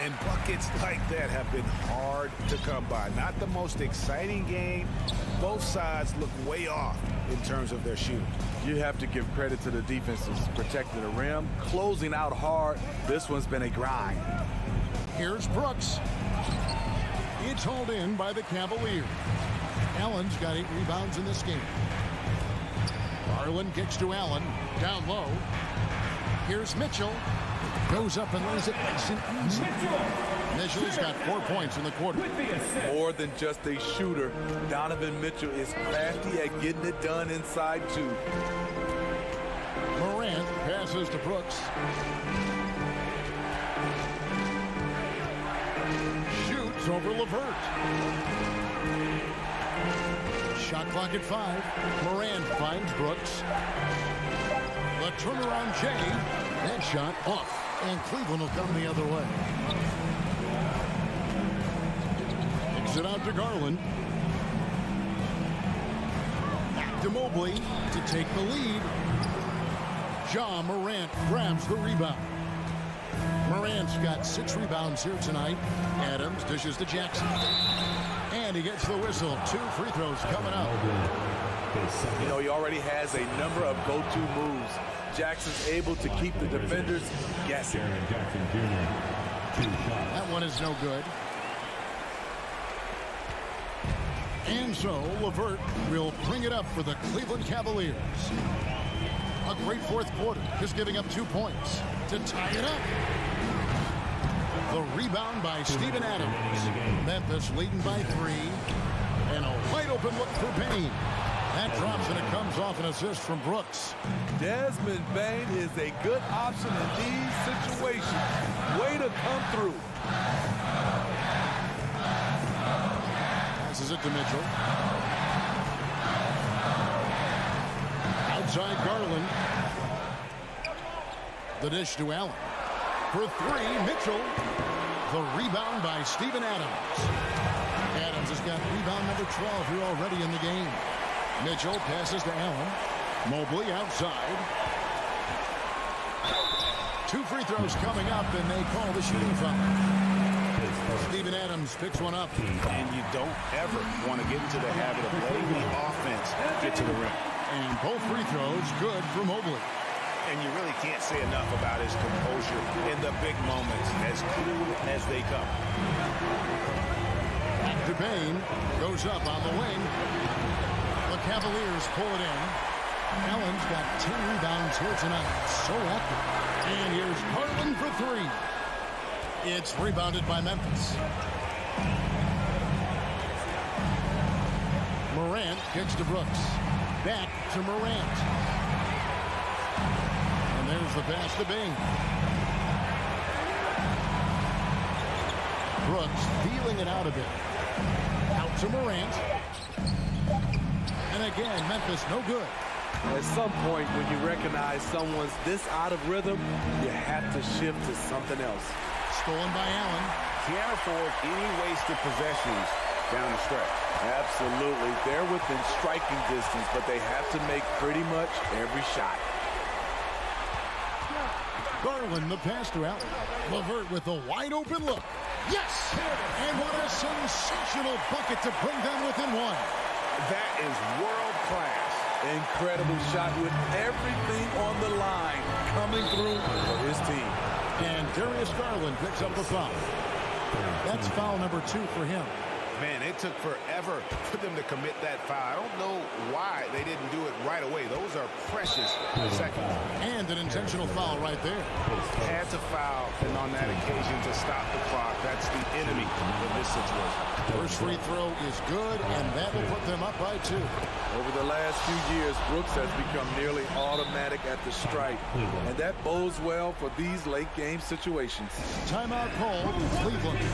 And buckets like that have been hard to come by. Not the most exciting game. Both sides look way off in terms of their shooting. You have to give credit to the defenses protecting the rim, closing out hard. This one's been a grind. Here's Brooks. It's hauled in by the Cavaliers. Allen's got 8 rebounds in this game. Garland kicks to Allen. Down low. Here's Mitchell. Goes up and lays it nice and easy. Mitchell's got 4 points in the quarter. More than just a shooter, Donovan Mitchell is crafty at getting it done inside too. Morant passes to Brooks. Shoots over LeVert. Shot clock at 5. Morant finds Brooks. The turnaround Jay. That shot off. And Cleveland will come the other way. Kicks it out to Garland. Back to Mobley to take the lead. Ja Morant grabs the rebound. Morant's got 6 rebounds here tonight. Adams dishes to Jackson. And he gets the whistle. 2 free throws coming up. You know, he already has a number of go-to moves. Jackson's able to keep the defenders guessing. That one is no good. And so LeVert will bring it up for the Cleveland Cavaliers. A great fourth quarter, just giving up 2 points to tie it up. The rebound by Steven Adams. Memphis leading by 3. And a wide open look for Payne. That drops and it comes off an assist from Brooks. Desmond Bane is a good option in these situations. Way to come through. Passes it to Mitchell. Outside Garland. The dish to Allen. For 3, Mitchell. The rebound by Steven Adams. Adams has got rebound number 12 here already in the game. Mitchell passes to Allen. Mobley outside. 2 free throws coming up, and they call the shooting foul. Steven Adams picks one up. And you don't ever want to get into the habit of letting the offense get to the rim. And both free throws good for Mobley. And you really can't say enough about his composure in the big moments, as cool as they come. Back to Payne. Goes up on the wing. The Cavaliers pull it in. Allen's got 10 rebounds here tonight. So active. And here's Garland for 3. It's rebounded by Memphis. Morant kicks to Brooks. Back to Morant. And there's the pass to Bing. Brooks feeling it out a bit. Out to Morant. And again, Memphis no good. At some point, when you recognize someone's this out of rhythm, you have to shift to something else. Stolen by Allen. Can't afford any wasted possessions down the stretch. Absolutely. They're within striking distance, but they have to make pretty much every shot. Garland, the pass to Allen. LeVert with a wide open look. Yes! And what a sensational bucket to bring them within 1. That is world class. Incredible shot with everything on the line coming through for his team. And Darius Garland picks up the foul. That's foul number 2 for him. Man, it took forever for them to commit that foul. I don't know why they didn't do it right away. Those are precious seconds. And an intentional foul right there. Had to foul, and on that occasion to stop the clock. That's the enemy in this situation. First free throw is good, and that will put them up by 2. Over the last few years, Brooks has become nearly automatic at the stripe, and that bodes well for these late-game situations. Timeout called Cleveland.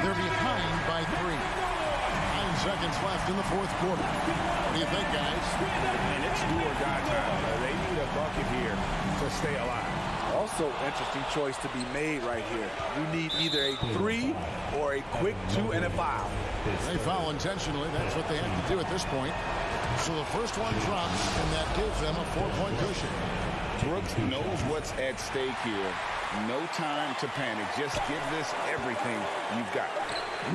They're behind by 3. 9 seconds left in the fourth quarter. What do you think, guys? And it's do or die time. They need a bucket here to stay alive. Also, interesting choice to be made right here. You need either a 3 or a quick 2 and a foul. They foul intentionally. That's what they have to do at this point. So the first one drops, and that gives them a 4-point cushion. Brooks knows what's at stake here. No time to panic. Just give this everything you've got.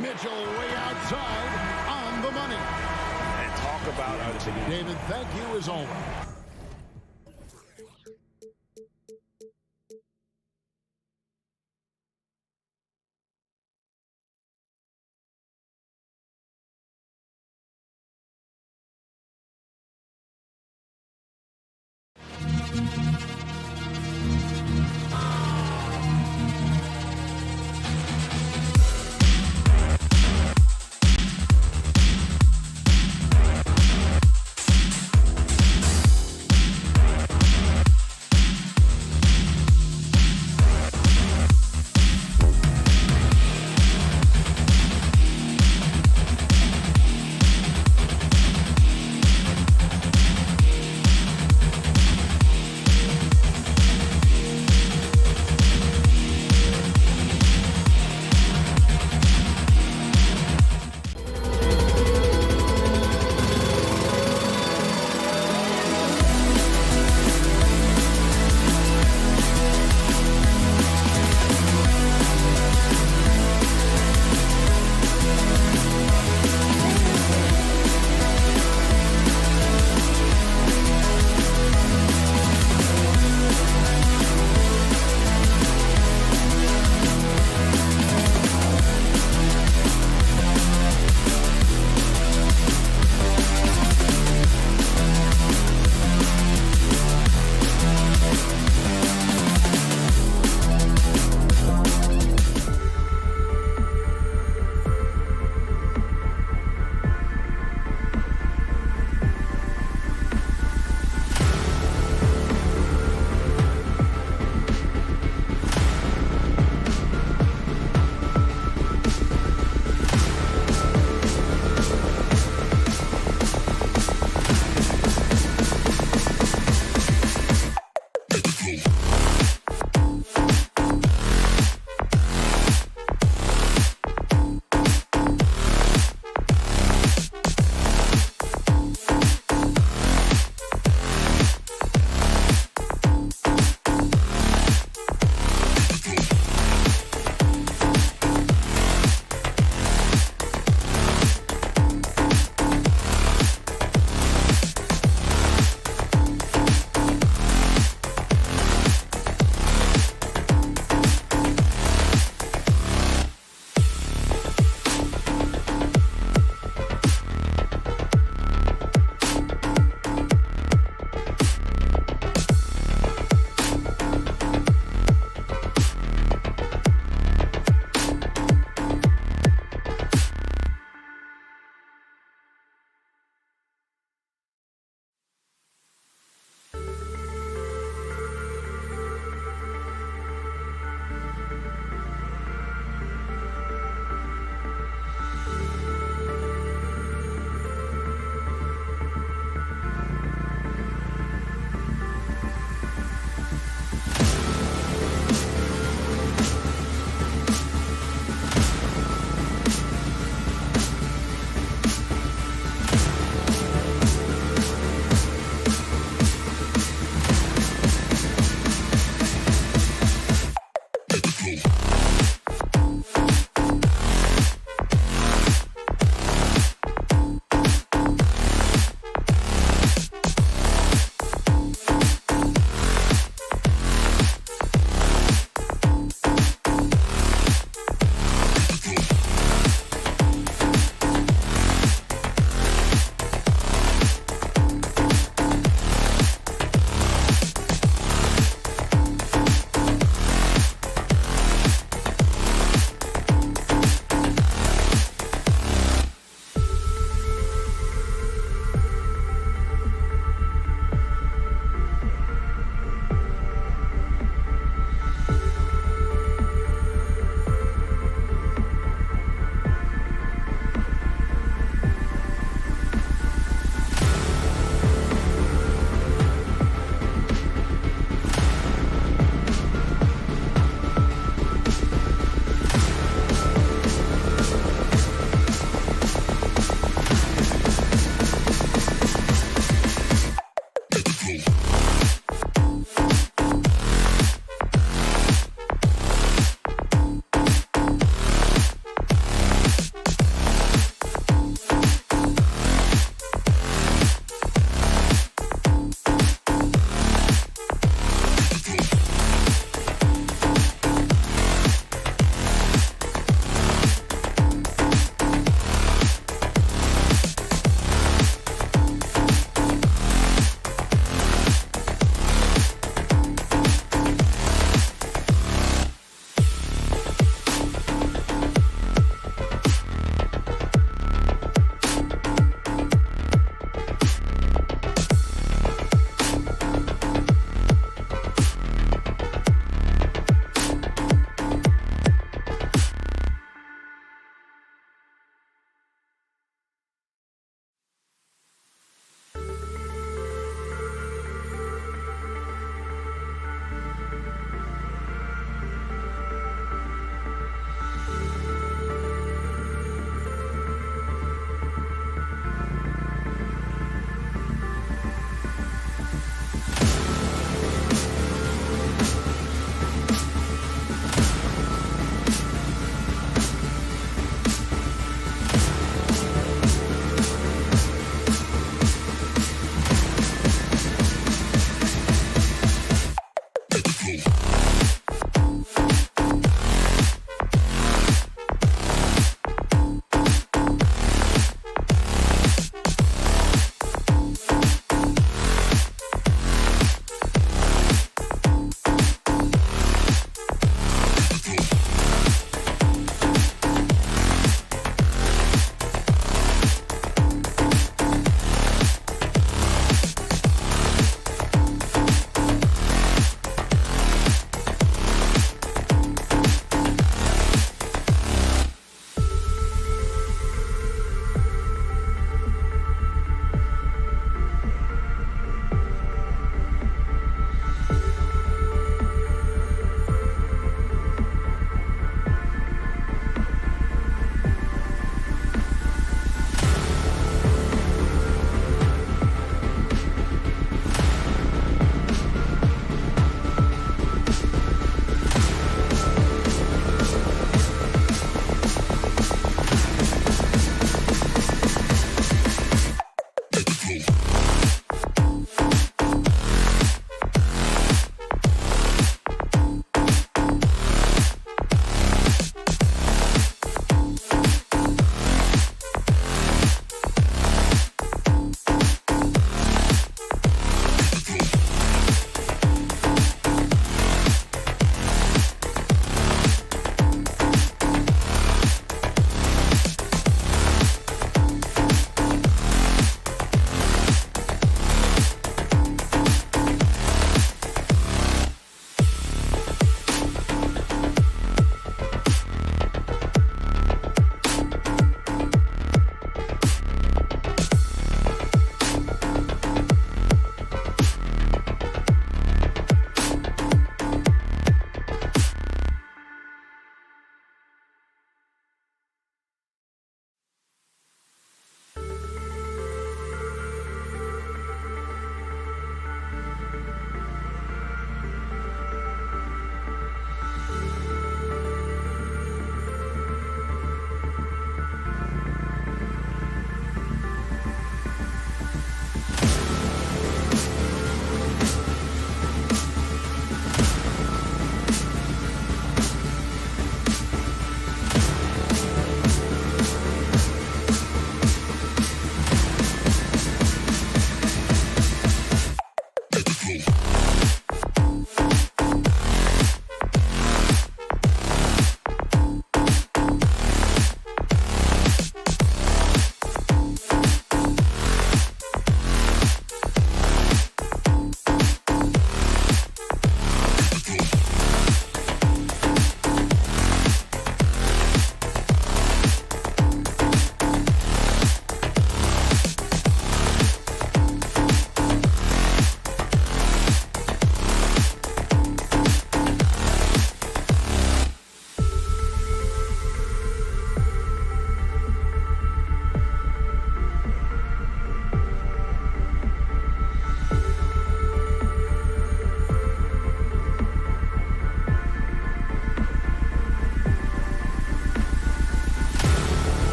Mitchell way outside on the money. And talk about David, thank you as always.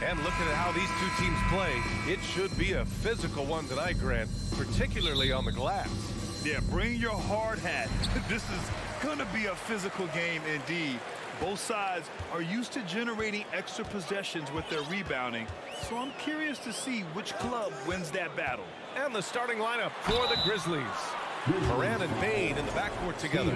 And looking at how these two teams play, it should be a physical one tonight, Grant, particularly on the glass. Yeah, bring your hard hat. This is going to be a physical game indeed. Both sides are used to generating extra possessions with their rebounding, so I'm curious to see which club wins that battle. And the starting lineup for the Grizzlies. Moran and Bade in the backcourt together.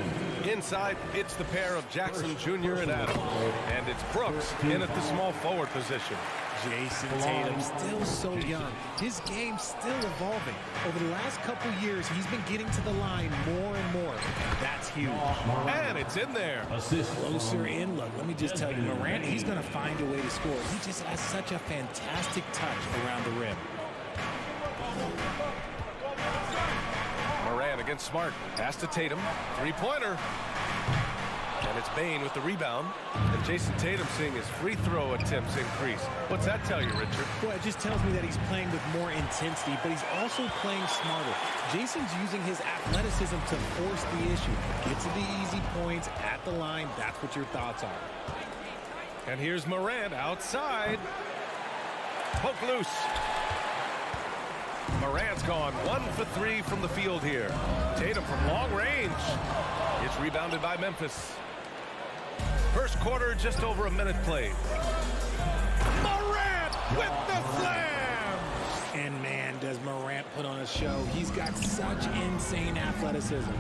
Inside, it's the pair of Jackson Jr. and Adams. And it's Brooks in at the small forward position. Jason Tatum, still so young. His game's still evolving. Over the last couple years, he's been getting to the line more and more. And that's huge. And it's in there. Closer in. Look, let me just tell you, Morant, he's going to find a way to score. He just has such a fantastic touch around the rim. Morant against Smart. Pass to Tatum. Three-pointer. And it's Bane with the rebound. And Jason Tatum seeing his free throw attempts increase. What's that tell you, Richard? Well, it just tells me that he's playing with more intensity, but he's also playing smarter. Jason's using his athleticism to force the issue. Get to the easy points at the line. That's what your thoughts are. And here's Morant outside. Poke loose. Morant's gone 1 for 3 from the field here. Tatum from long range. It's rebounded by Memphis. First quarter, just over a minute played. Morant with the slam! And man, does Morant put on a show. He's got such insane athleticism.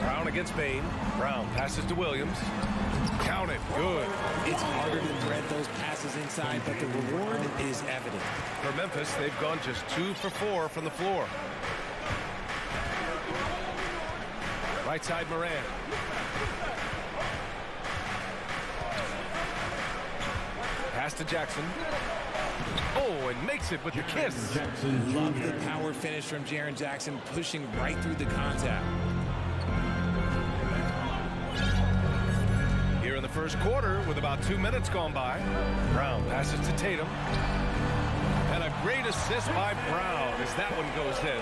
Brown against Bane. Brown passes to Williams. Count it. Good. It's harder to thread those passes inside, but the reward is evident. For Memphis, they've gone just 2 for 4 from the floor. Right side, Morant. Pass to Jackson. Oh, and makes it with the kiss. Love the power finish from Jaren Jackson, pushing right through the contact. Here in the first quarter, with about 2 minutes gone by, Brown passes to Tatum. And a great assist by Brown as that one goes in.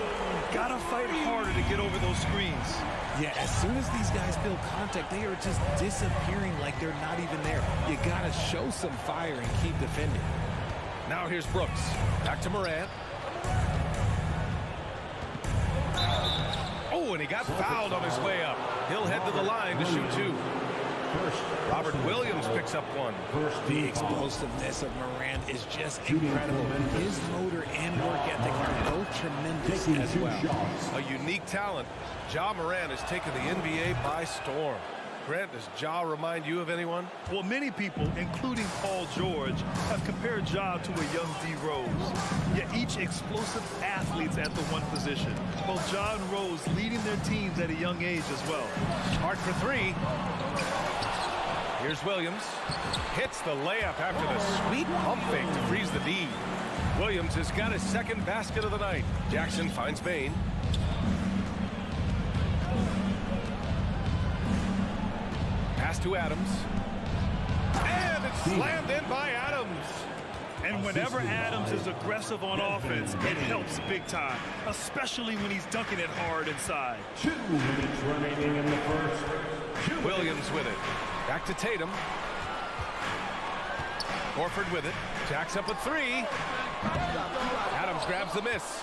Gotta fight harder to get over those screens. Yeah, as soon as these guys feel contact, they are just disappearing like they're not even there. You gotta show some fire and keep defending. Now here's Brooks. Back to Morant. Oh, and he got fouled on his way up. He'll head to the line to shoot 2. Robert Williams picks up 1. The explosiveness of Morant is just incredible. His motor and work ethic are both tremendous as well. A unique talent. Ja Morant has taken the NBA by storm. Grant, does Ja remind you of anyone? Well, many people, including Paul George, have compared Ja to a young D. Rose. Yet each explosive athlete's at the one position. Both Ja and Rose leading their teams at a young age as well. Smart for 3. Here's Williams. Hits the layup after the sweet pump fake to freeze the D. Williams has got his second basket of the night. Jackson finds Bane. Pass to Adams. And it's slammed in by Adams. And whenever Adams is aggressive on offense, it helps big time, especially when he's dunking it hard inside. 2 minutes remaining in the first. Williams with it. Back to Tatum. Horford with it. Jacks up at 3. Adams grabs the miss.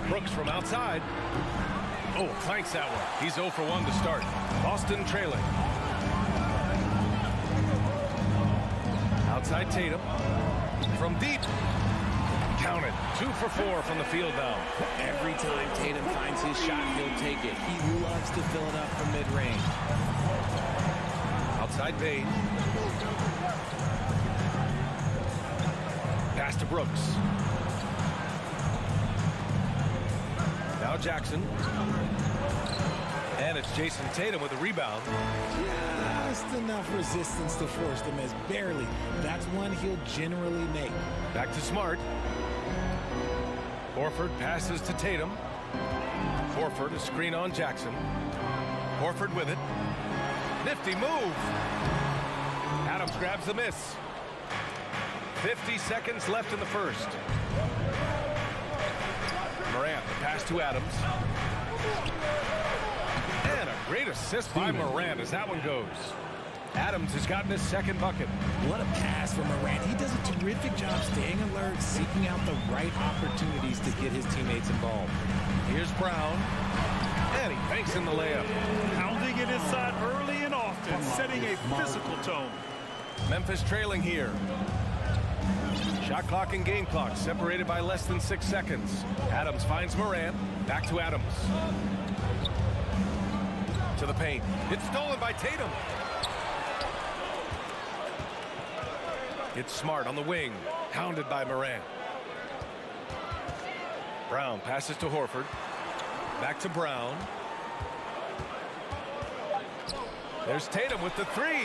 Brooks from outside. Oh, clanks that one. He's 0 for 1 to start. Boston trailing. Outside Tatum. From deep. Count it. 2 for 4 from the field now. Every time Tatum finds his shot, he'll take it. He loves to fill it up from mid-range. Outside Bane. Pass to Brooks. Now Jackson. And it's Jason Tatum with a rebound. Just enough resistance to force the miss. Barely. That's one he'll generally make. Back to Smart. Horford passes to Tatum. Horford, a screen on Jackson. Horford with it. Nifty move. Adams grabs the miss. 50 seconds left in the first. Morant, the pass to Adams. And a great assist by Morant as that one goes. Adams has gotten his second bucket. What a pass from Morant. He does a terrific job staying alert, seeking out the right opportunities to get his teammates involved. Here's Brown. And he banks in the layup. Pounding it inside early and often, setting a physical tone. Memphis trailing here. Shot clock and game clock separated by less than 6 seconds. Adams finds Morant. Back to Adams. To the paint. It's stolen by Tatum. It's Smart on the wing. Hounded by Morant. Brown passes to Horford. Back to Brown. There's Tatum with the three.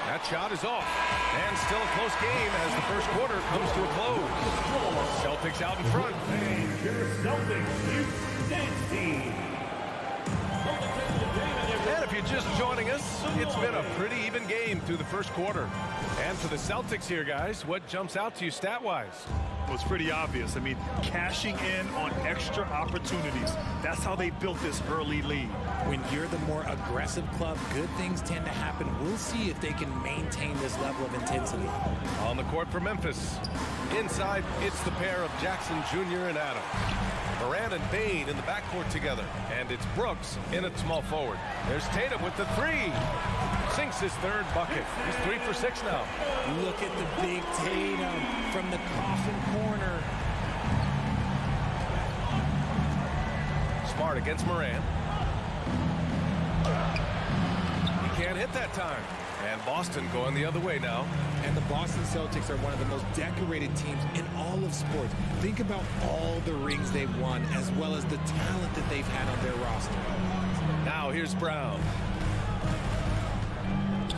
That shot is off. And still a close game as the first quarter comes to a close. Celtics out in front. And your Celtics Youth Dance Team. And if you're just joining us, it's been a pretty even game through the first quarter. And for the Celtics here, guys, what jumps out to you stat-wise? Well, it's pretty obvious. I mean, cashing in on extra opportunities. That's how they built this early lead. When you're the more aggressive club, good things tend to happen. We'll see if they can maintain this level of intensity. On the court for Memphis. Inside, it's the pair of Jackson Jr. and Adams. Morant and Bane in the backcourt together. And it's Brooks in at small forward. There's Tatum with the three. Sinks his third bucket. He's 3 for 6 now. Look at the big Tatum from the coffin corner. Smart against Morant. He can't hit that time. And Boston going the other way now. And the Boston Celtics are one of the most decorated teams in all of sports. Think about all the rings they've won, as well as the talent that they've had on their roster. Now here's Brown.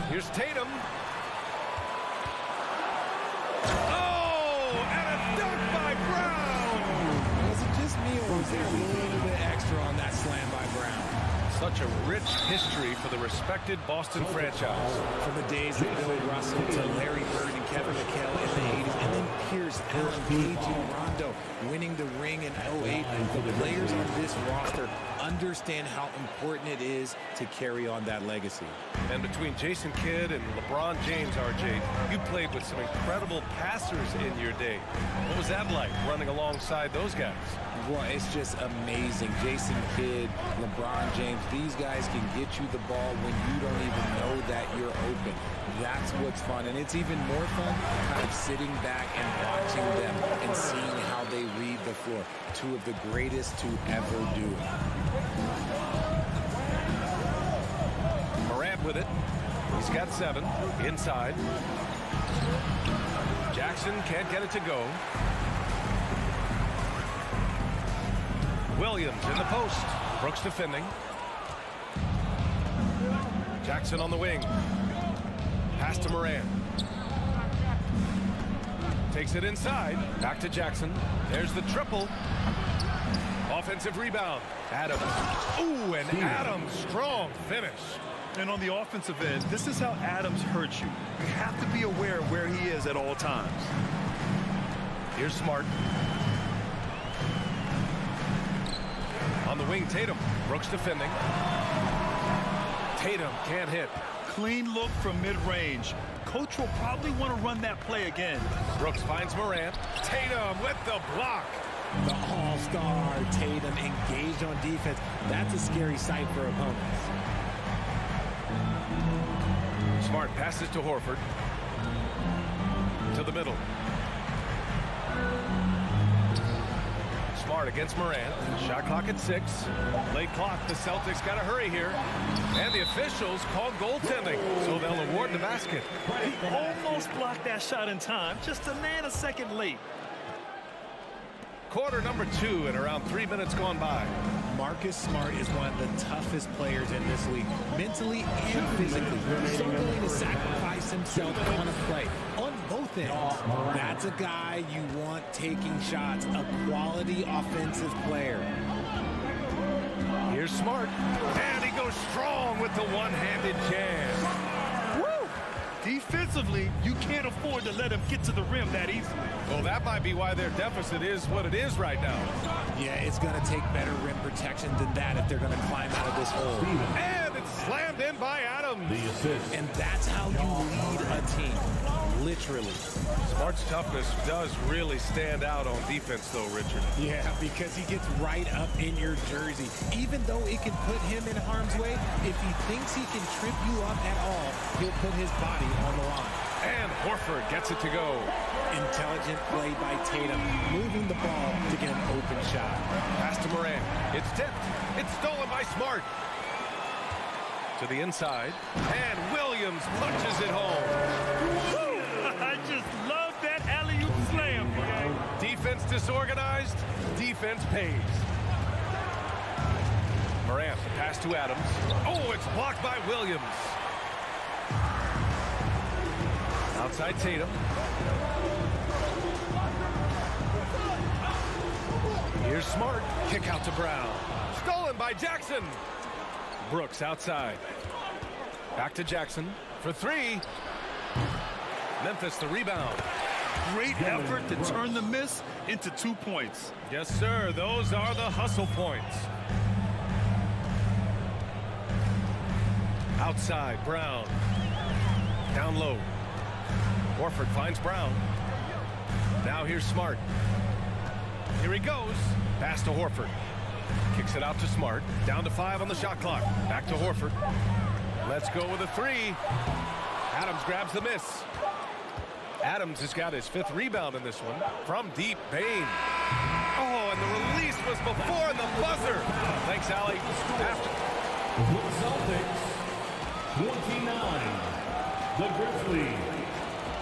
Here's Tatum. Oh, and a dunk by Brown. Was it just me, or was there a little bit extra on that slam by Brown? Such a rich history for the respected Boston franchise. From the days of Bill Russell to Larry Bird and Kevin McHale in the 80s, and then Pierce, Allen Page, and Rondo winning the ring in 08. The players on this roster understand how important it is to carry on that legacy. And between Jason Kidd and LeBron James, RJ, you played with some incredible passers in your day. What was that like, running alongside those guys? Well, it's just amazing. Jason Kidd, LeBron James, these guys can get you the ball when you don't even know that you're open. That's what's fun. And it's even more fun kind of sitting back and watching them and seeing how they read the floor. Two of the greatest to ever do it. Morant with it. He's got 7. Inside. Jackson can't get it to go. Williams in the post. Brooks defending. Jackson on the wing. Pass to Morant. Takes it inside. Back to Jackson. There's the triple. Offensive rebound. Adams. Ooh, and Adams. Strong finish. And on the offensive end, this is how Adams hurts you. You have to be aware of where he is at all times. Here's Smart. On the wing, Tatum. Brooks defending. Tatum can't hit. Clean look from mid-range. Coach will probably want to run that play again. Brooks finds Morant. Tatum with the block. The all-star Tatum engaged on defense. That's a scary sight for opponents. Smart passes to Horford. To the middle. Smart against Morant. Shot clock at 6. Late clock. The Celtics got to hurry here. And the officials call goaltending, so they'll award the basket. He almost blocked that shot in time, just a nanosecond late. Quarter number 2 and around 3 minutes gone by. Marcus Smart is one of the toughest players in this league, mentally and physically. So willing to sacrifice himself on a play, on both ends. That's a guy you want taking shots, a quality offensive player. Here's Smart, and he goes strong with the one-handed jam. Woo! Defensively, you can't afford to let him get to the rim that easily. Well, that might be why their deficit is what it is right now. Yeah, it's going to take better rim protection than that if they're going to climb out of this hole. And it's slammed in by Adams. The assist. And that's how you lead a team, literally. Smart's toughness does really stand out on defense, though, Richard. Yeah, because he gets right up in your jersey. Even though it can put him in harm's way, if he thinks he can trip you up at all, he'll put his body on the line. And Horford gets it to go. Intelligent play by Tatum, moving the ball to get an open shot. Pass to Morant. It's tipped. It's stolen by Smart. To the inside. And Williams punches it home. I just love that alley-oop slam. Defense disorganized. Defense pays. Morant, the pass to Adams. Oh, it's blocked by Williams. Outside Tatum. Here's Smart. Kick out to Brown. Stolen by Jackson. Brooks outside. Back to Jackson for three. Memphis the rebound. Great effort to turn the miss into 2 points. Yes, sir. Those are the hustle points. Outside, Brown. Down low. Horford finds Brown. Now here's Smart. Here he goes. Pass to Horford. Kicks it out to Smart. Down to 5 on the shot clock. Back to Horford. Let's go with a three. Adams grabs the miss. Adams has got his 5th rebound in this one. From deep, Bain. Oh, and the release was before the buzzer. Thanks, Allie. After. The Celtics, 29. The Grizzlies,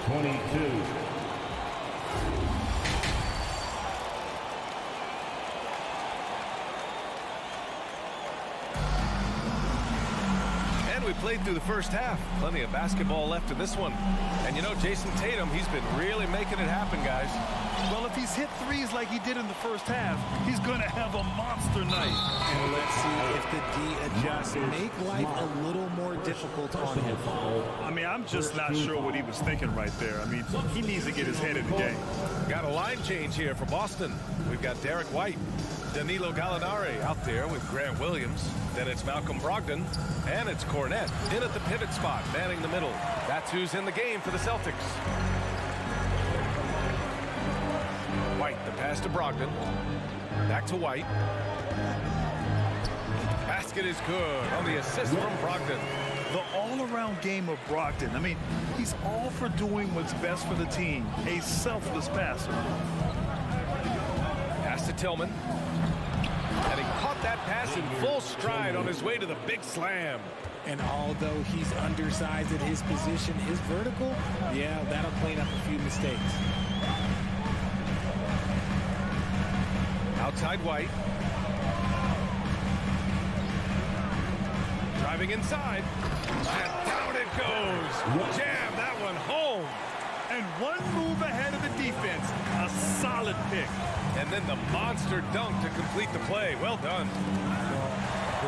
22. We played through the first half. Plenty of basketball left in this one. And you know, Jason Tatum, he's been really making it happen, guys. Well, if he's hit threes like he did in the first half, he's going to have a monster night. And let's see if the D adjusts. Make life a little more difficult on him. I mean, I'm just not sure what he was thinking right there. I mean, he needs to get his head in the game. Got a line change here for Boston. We've got Derek White, Danilo Gallinari out there with Grant Williams. Then it's Malcolm Brogdon, and it's Cornette in at the pivot spot, manning the middle. That's who's in the game for the Celtics. White, the pass to Brogdon. Back to White. Basket is good on the assist from Brogdon. The all-around game of Brogdon. I mean, he's all for doing what's best for the team. A selfless passer. Pass to Tillman. And he caught that pass in full stride on his way to the big slam. And although he's undersized at his position, his vertical, yeah, that'll clean up a few mistakes. Outside White. Driving inside. And down it goes. Jam that one home. And one move ahead of the defense. A solid pick. And then the monster dunk to complete the play. Well done.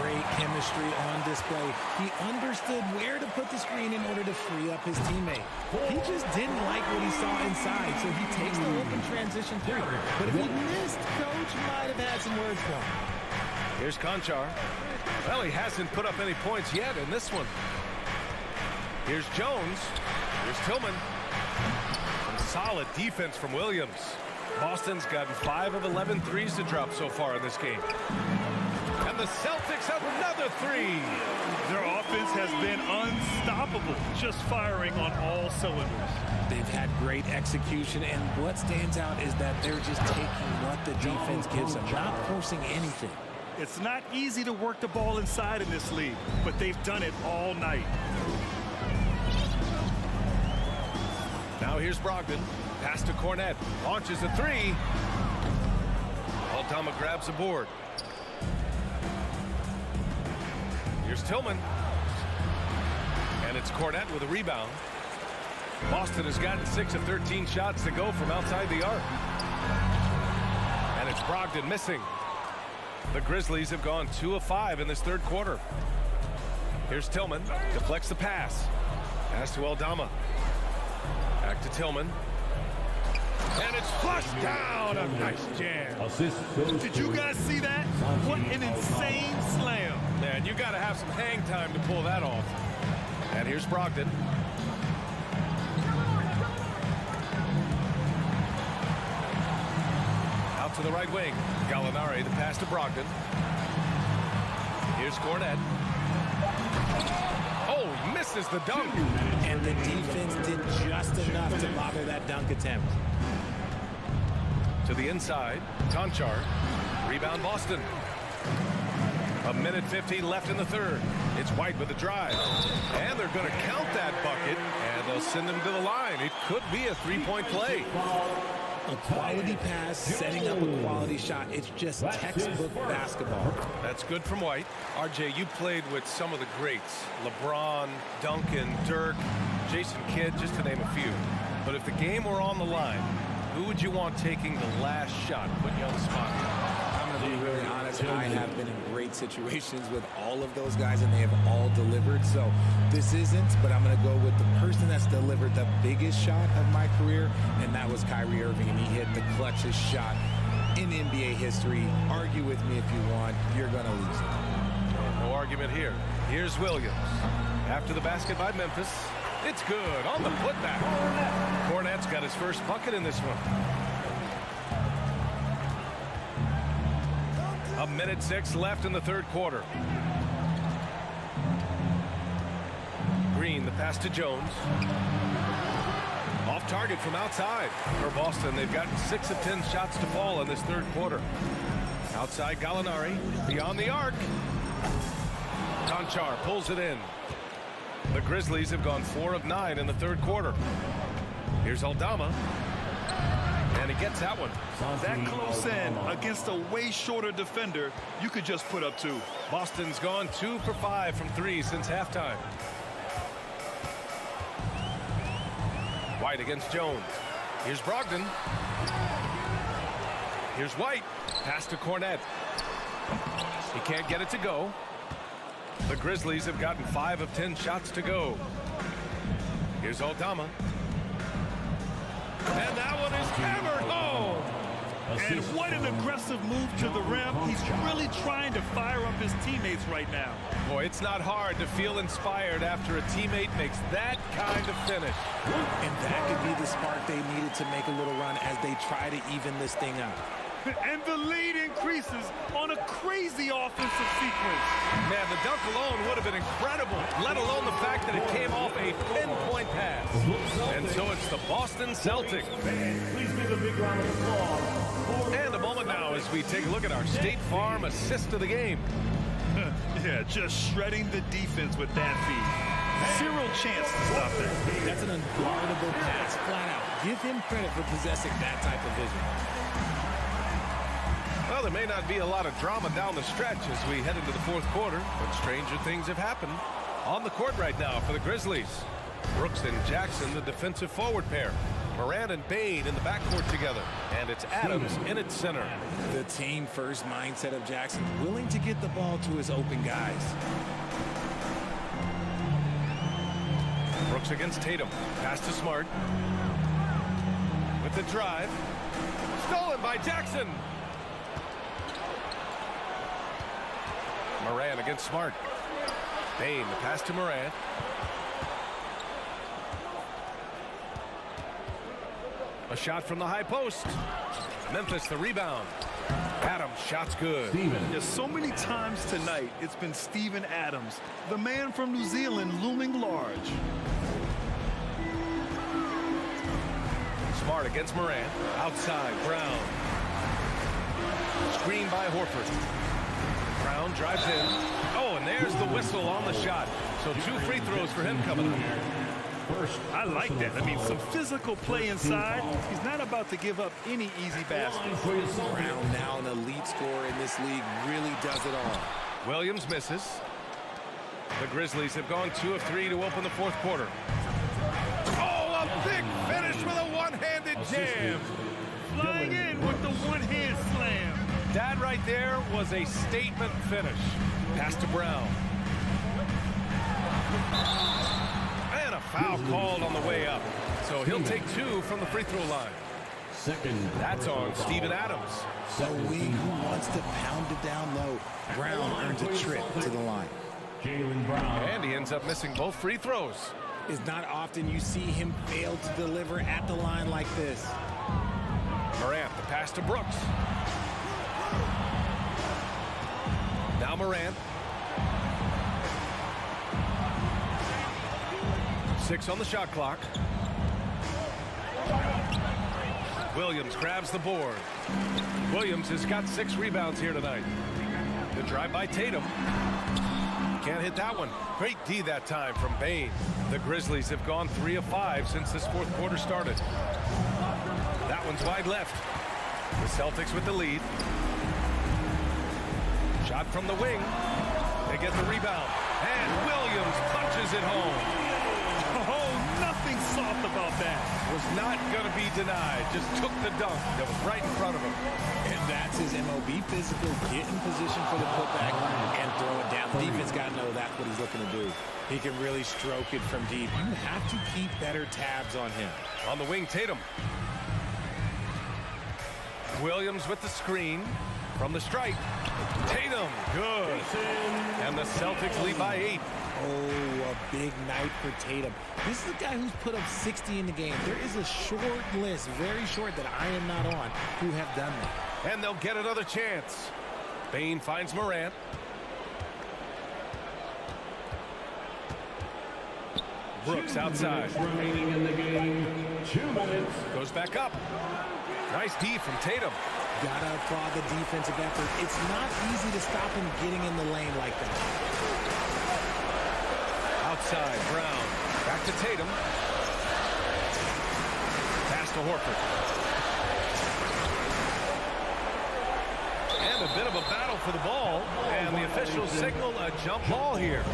Great chemistry on display. He understood where to put the screen in order to free up his teammate. He just didn't like what he saw inside, so he takes the open transition three. But if he missed, Coach might have had some words for him. Here's Conchar. Well, he hasn't put up any points yet in this one. Here's Jones. Here's Tillman. Some solid defense from Williams. Boston's gotten 5 of 11 threes to drop so far in this game. And the Celtics have another three. Their offense has been unstoppable, just firing on all cylinders. They've had great execution, and what stands out is that they're just taking what the defense gives them, not forcing anything. It's not easy to work the ball inside in this league, but they've done it all night. Now here's Brogdon. Pass to Cornette. Launches a three. Aldama grabs a board. Here's Tillman. And it's Cornette with a rebound. Boston has gotten 6 of 13 shots to go from outside the arc. And it's Brogdon missing. The Grizzlies have gone 2 of 5 in this third quarter. Here's Tillman. Deflects the pass. Pass to Aldama. Back to Tillman. And it's flushed down. A nice jam. Did you guys see that? What an insane slam. Man, you got to have some hang time to pull that off. And here's Brogdon. Out to the right wing. Gallinari, the pass to Brogdon. Here's Cornette. Oh, misses the dunk. And the defense did just enough to bother that dunk attempt. To the inside. Conchar. Rebound Boston. A minute 15 left in the third. It's White with the drive. And they're going to count that bucket, and they'll send him to the line. It could be a three-point play. A quality pass, setting up a quality shot. It's just textbook basketball. That's good from White. RJ, you played with some of the greats. LeBron, Duncan, Dirk, Jason Kidd, just to name a few. But if the game were on the line, who would you want taking the last shot, putting you on the spot? I'm going to be really honest. I have been in great situations with all of those guys, and they have all delivered. So this isn't, but I'm going to go with the person that's delivered the biggest shot of my career, and that was Kyrie Irving, and he hit the clutchest shot in NBA history. Argue with me if you want. You're going to lose it. No argument here. Here's Williams. After the basket by Memphis. It's good on the putback. Cornette's got his first bucket in this one. A minute 6 left in the third quarter. Green, the pass to Jones. Off target from outside. For Boston, they've gotten 6 of 10 shots to fall in this third quarter. Outside Gallinari, beyond the arc. Conchar pulls it in. The Grizzlies have gone 4 of 9 in the third quarter. Here's Aldama. And he gets that one. That close in against a way shorter defender, you could just put up 2. Boston's gone 2 for 5 from 3 since halftime. White against Jones. Here's Brogdon. Here's White. Pass to Cornette. He can't get it to go. The Grizzlies have gotten 5 of 10 shots to go. Here's Aldama. And that one is hammered home. And what an aggressive move to the rim. He's really trying to fire up his teammates right now. Boy, it's not hard to feel inspired after a teammate makes that kind of finish. And that could be the spark they needed to make a little run as they try to even this thing up. And the lead increases on a crazy offensive sequence. Man, the dunk alone would have been incredible, let alone the fact that it came off a pinpoint pass. And so it's the Boston Celtics. Please give a big round of applause. And a moment now as we take a look at our State Farm assist of the game. Yeah, just shredding the defense with that feed. Zero chance to stop that. That's an unguardable pass, flat out. Give him credit for possessing that type of vision. Well, there may not be a lot of drama down the stretch as we head into the fourth quarter, but stranger things have happened. On the court right now for the Grizzlies. Brooks and Jackson, the defensive forward pair. Moran and Bain in the backcourt together. And it's Adams in its center. The team-first mindset of Jackson, willing to get the ball to his open guys. Brooks against Tatum. Pass to Smart. With the drive. Stolen by Jackson. Moran against Smart. Bain, the pass to Moran. A shot from the high post. Memphis the rebound. Adams, shot's good. There's so many times tonight it's been Steven Adams, the man from New Zealand, looming large. Smart against Moran. Outside, Brown. Screen by Horford. Brown drives in. Oh, and there's the whistle on the shot. So 2 free throws for him coming up. I like that. I mean, some physical play inside. He's not about to give up any easy baskets. Brown, now an elite scorer in this league, really does it all. Williams misses. The Grizzlies have gone 2 of 3 to open the fourth quarter. Oh, a big finish with a one-handed jam. Flying in with the one-hand slam. That right there was a statement finish. Pass to Brown. And a foul called on the way up. So he'll take 2 from the free throw line. That's on Steven Adams. The wing who wants to pound it down low. Brown earns a trip to the line. And he ends up missing both free throws. It's not often you see him fail to deliver at the line like this. Morant, the pass to Brooks. Now Morant. 6 on the shot clock. Williams grabs the board. Williams has got 6 rebounds here tonight. The drive by Tatum. Can't hit that one. Great D that time from Bane. The Grizzlies have gone 3 of 5 since this fourth quarter started. That one's wide left. The Celtics with the lead. Shot from the wing. They get the rebound. And Williams punches it home. Oh, nothing soft about that. Was not going to be denied. Just took the dunk that was right in front of him. And that's his MO. Be physical, get in position for the putback, and throw it down. The defense got to know that's what he's looking to do. He can really stroke it from deep. You have to keep better tabs on him. On the wing, Tatum. Williams with the screen from the stripe. Tatum, good. And the Celtics lead by 8. Oh, a big night for Tatum. This is a guy who's put up 60 in the game. There is a short list, very short, that I am not on, who have done that. And they'll get another chance. Bane finds Morant. Brooks outside. Remaining in the game, 2 minutes. Goes back up. Nice D from Tatum. Gotta applaud the defensive effort. It's not easy to stop him getting in the lane like that. Outside, Brown. Back to Tatum. Pass to Horford. And a bit of a battle for the ball. And the officials signal a jump ball here.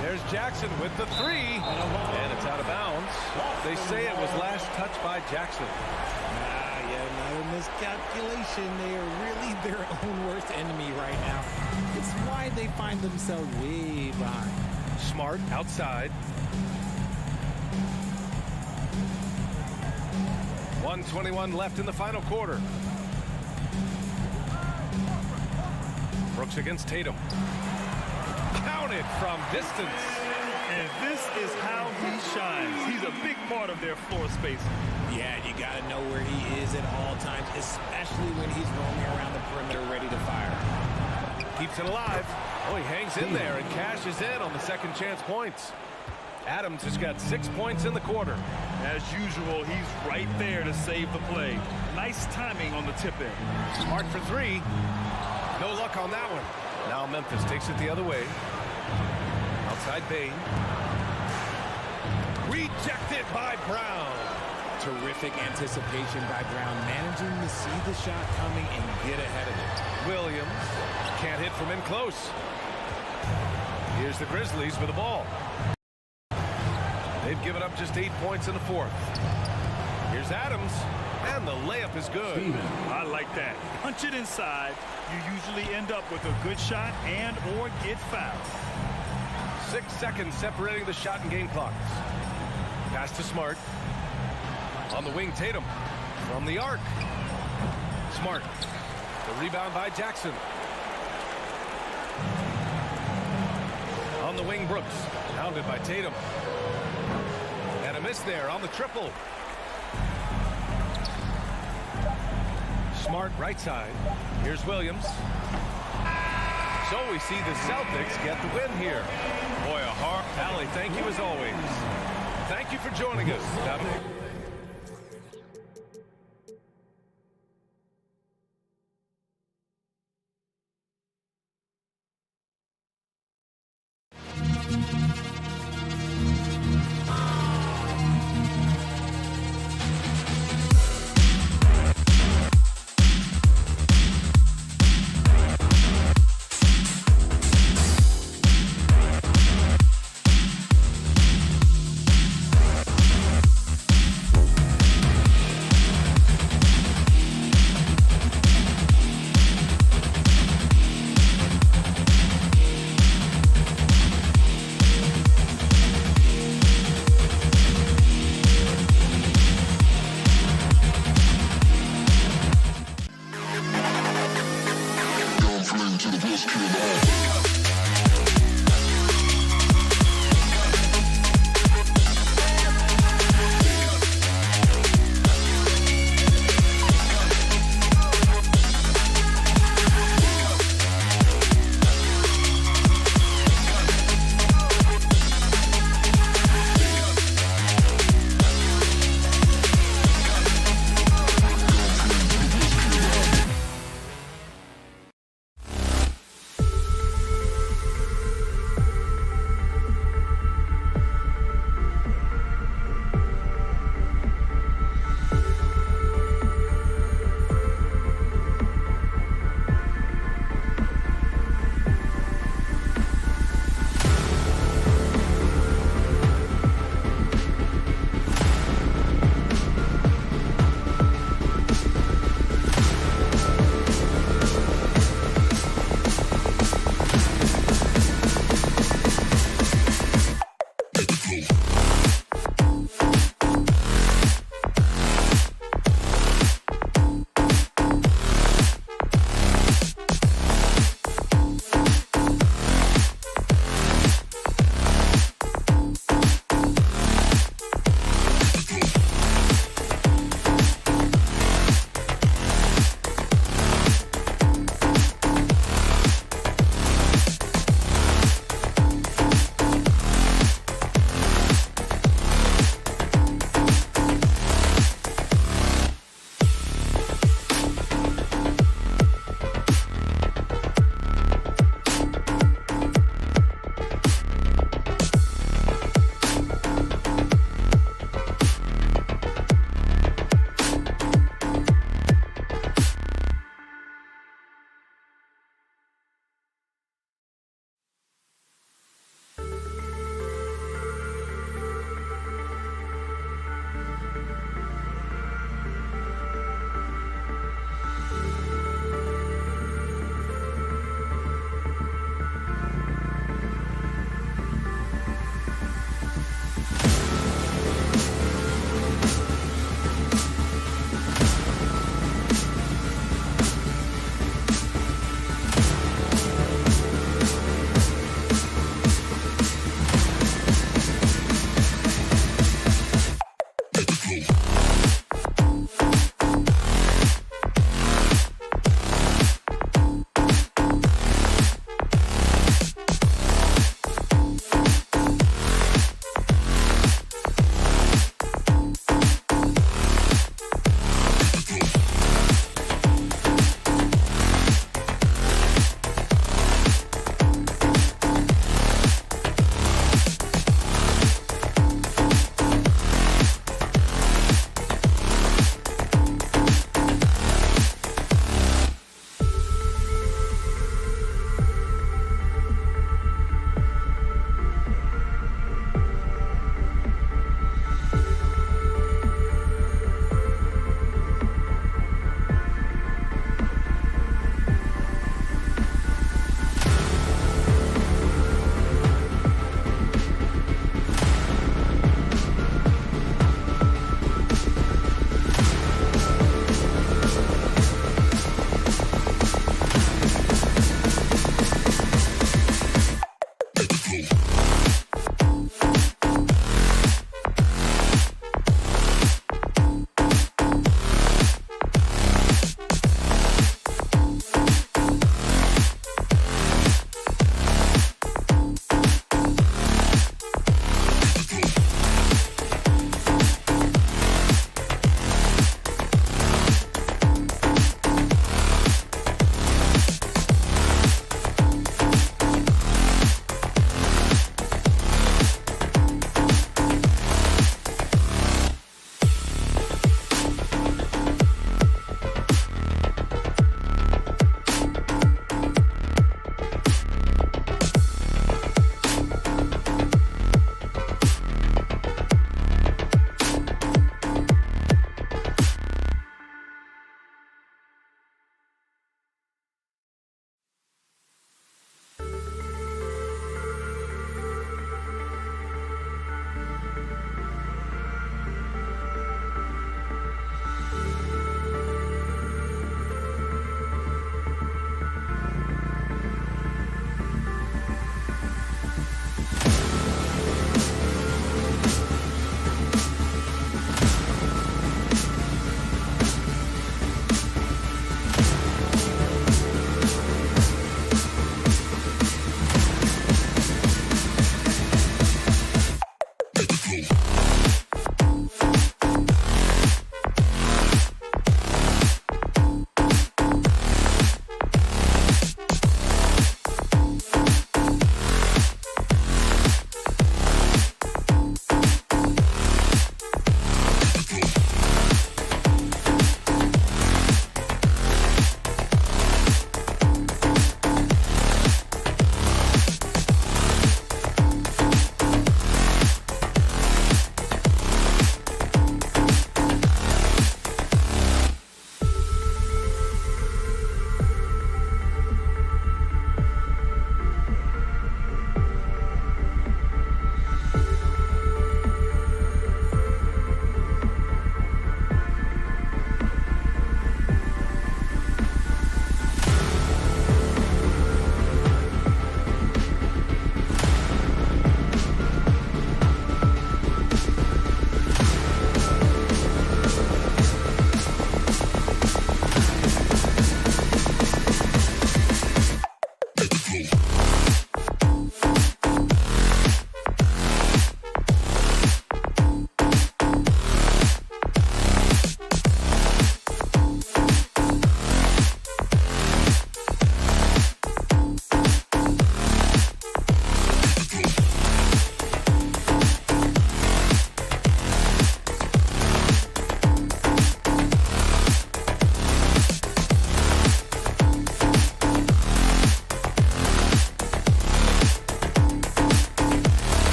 There's Jackson with the 3. And it's out of bounds. They say it was last touched by Jackson. Yeah, another miscalculation. They are really their own worst enemy right now. It's why they find themselves way behind. Smart outside. 1:21 left in the final quarter. Brooks against Tatum. Counted from distance. And this is how he shines. He's a big part of their floor space. Yeah, you got to know where he is at all times, especially when he's roaming around the perimeter ready to fire. Keeps it alive. Oh, he hangs in there and cashes in on the second chance points. Adams has got 6 points in the quarter. As usual, he's right there to save the play. Nice timing on the tip in. Smart for 3. No luck on that one. Now Memphis takes it the other way. Outside Bane. Rejected by Brown. Terrific anticipation by Brown, managing to see the shot coming and get ahead of it. Williams can't hit from in close. Here's the Grizzlies with the ball. They've given up just 8 points in the fourth. Here's Adams, and the layup is good. I like that. Punch it inside. You usually end up with a good shot and or get fouled. 6 seconds separating the shot and game clocks. Pass to Smart. On the wing, Tatum. From the arc. Smart. The rebound by Jackson. On the wing, Brooks. Pounded by Tatum. And a miss there on the triple. Smart right side. Here's Williams. So we see the Celtics get the win here. Boy, a hard. Allie, thank you as always. Thank you for joining us.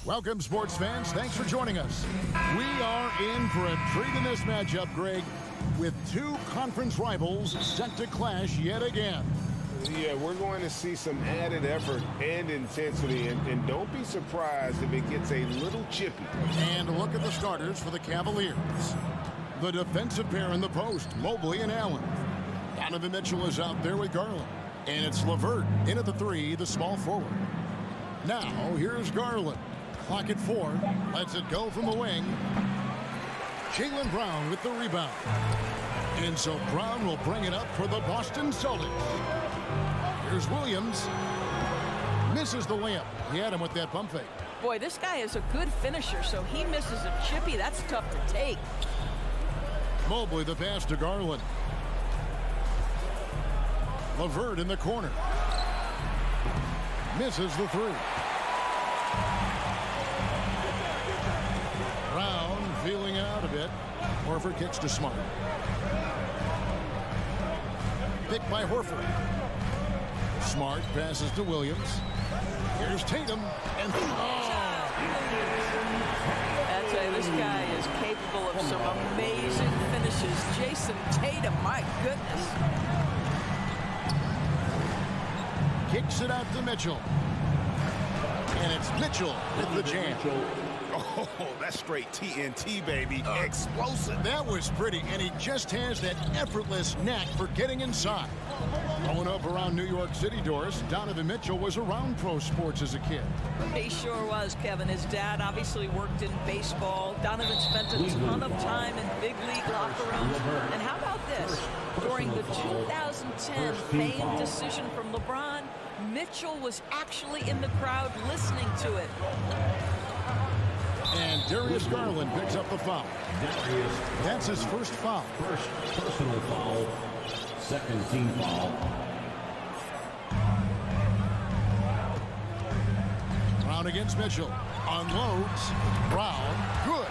Welcome, sports fans. Thanks for joining us. We are in for a treat in this matchup, Greg, with two conference rivals set to clash yet again. Yeah, we're going to see some added effort and intensity, and don't be surprised if it gets a little chippy. And look at the starters for the Cavaliers. The defensive pair in the post, Mobley and Allen. Donovan Mitchell is out there with Garland. And it's LeVert in at the 3, the small forward. Now, here's Garland. Clock at 4. Lets it go from the wing. Jaylen Brown with the rebound. And so Brown will bring it up for the Boston Celtics. Here's Williams. Misses the layup. He had him with that pump fake. Boy, this guy is a good finisher, so he misses a chippy. That's tough to take. Mobley the pass to Garland. LeVert in the corner. Misses the 3. Brown feeling it out a bit. Horford kicks to Smart. Picked by Horford. Smart passes to Williams. Here's Tatum. And I tell you, this guy is capable of some amazing finishes. Jason Tatum, my goodness. Kicks it out to Mitchell. And it's Mitchell with the jam. Oh, that's straight TNT, baby. Explosive. That was pretty, and he just has that effortless knack for getting inside. Growing up around New York City, Doris, Donovan Mitchell was around pro sports as a kid. He sure was, Kevin. His dad obviously worked in baseball. Donovan spent a ton of time in big league locker rooms. And how about this? During the 2010 famed decision from LeBron, Mitchell was actually in the crowd listening to it. And Darius Garland picks up the foul. That's his first foul. First personal foul. Second team foul. Brown against Mitchell. Unloads. Brown. Good.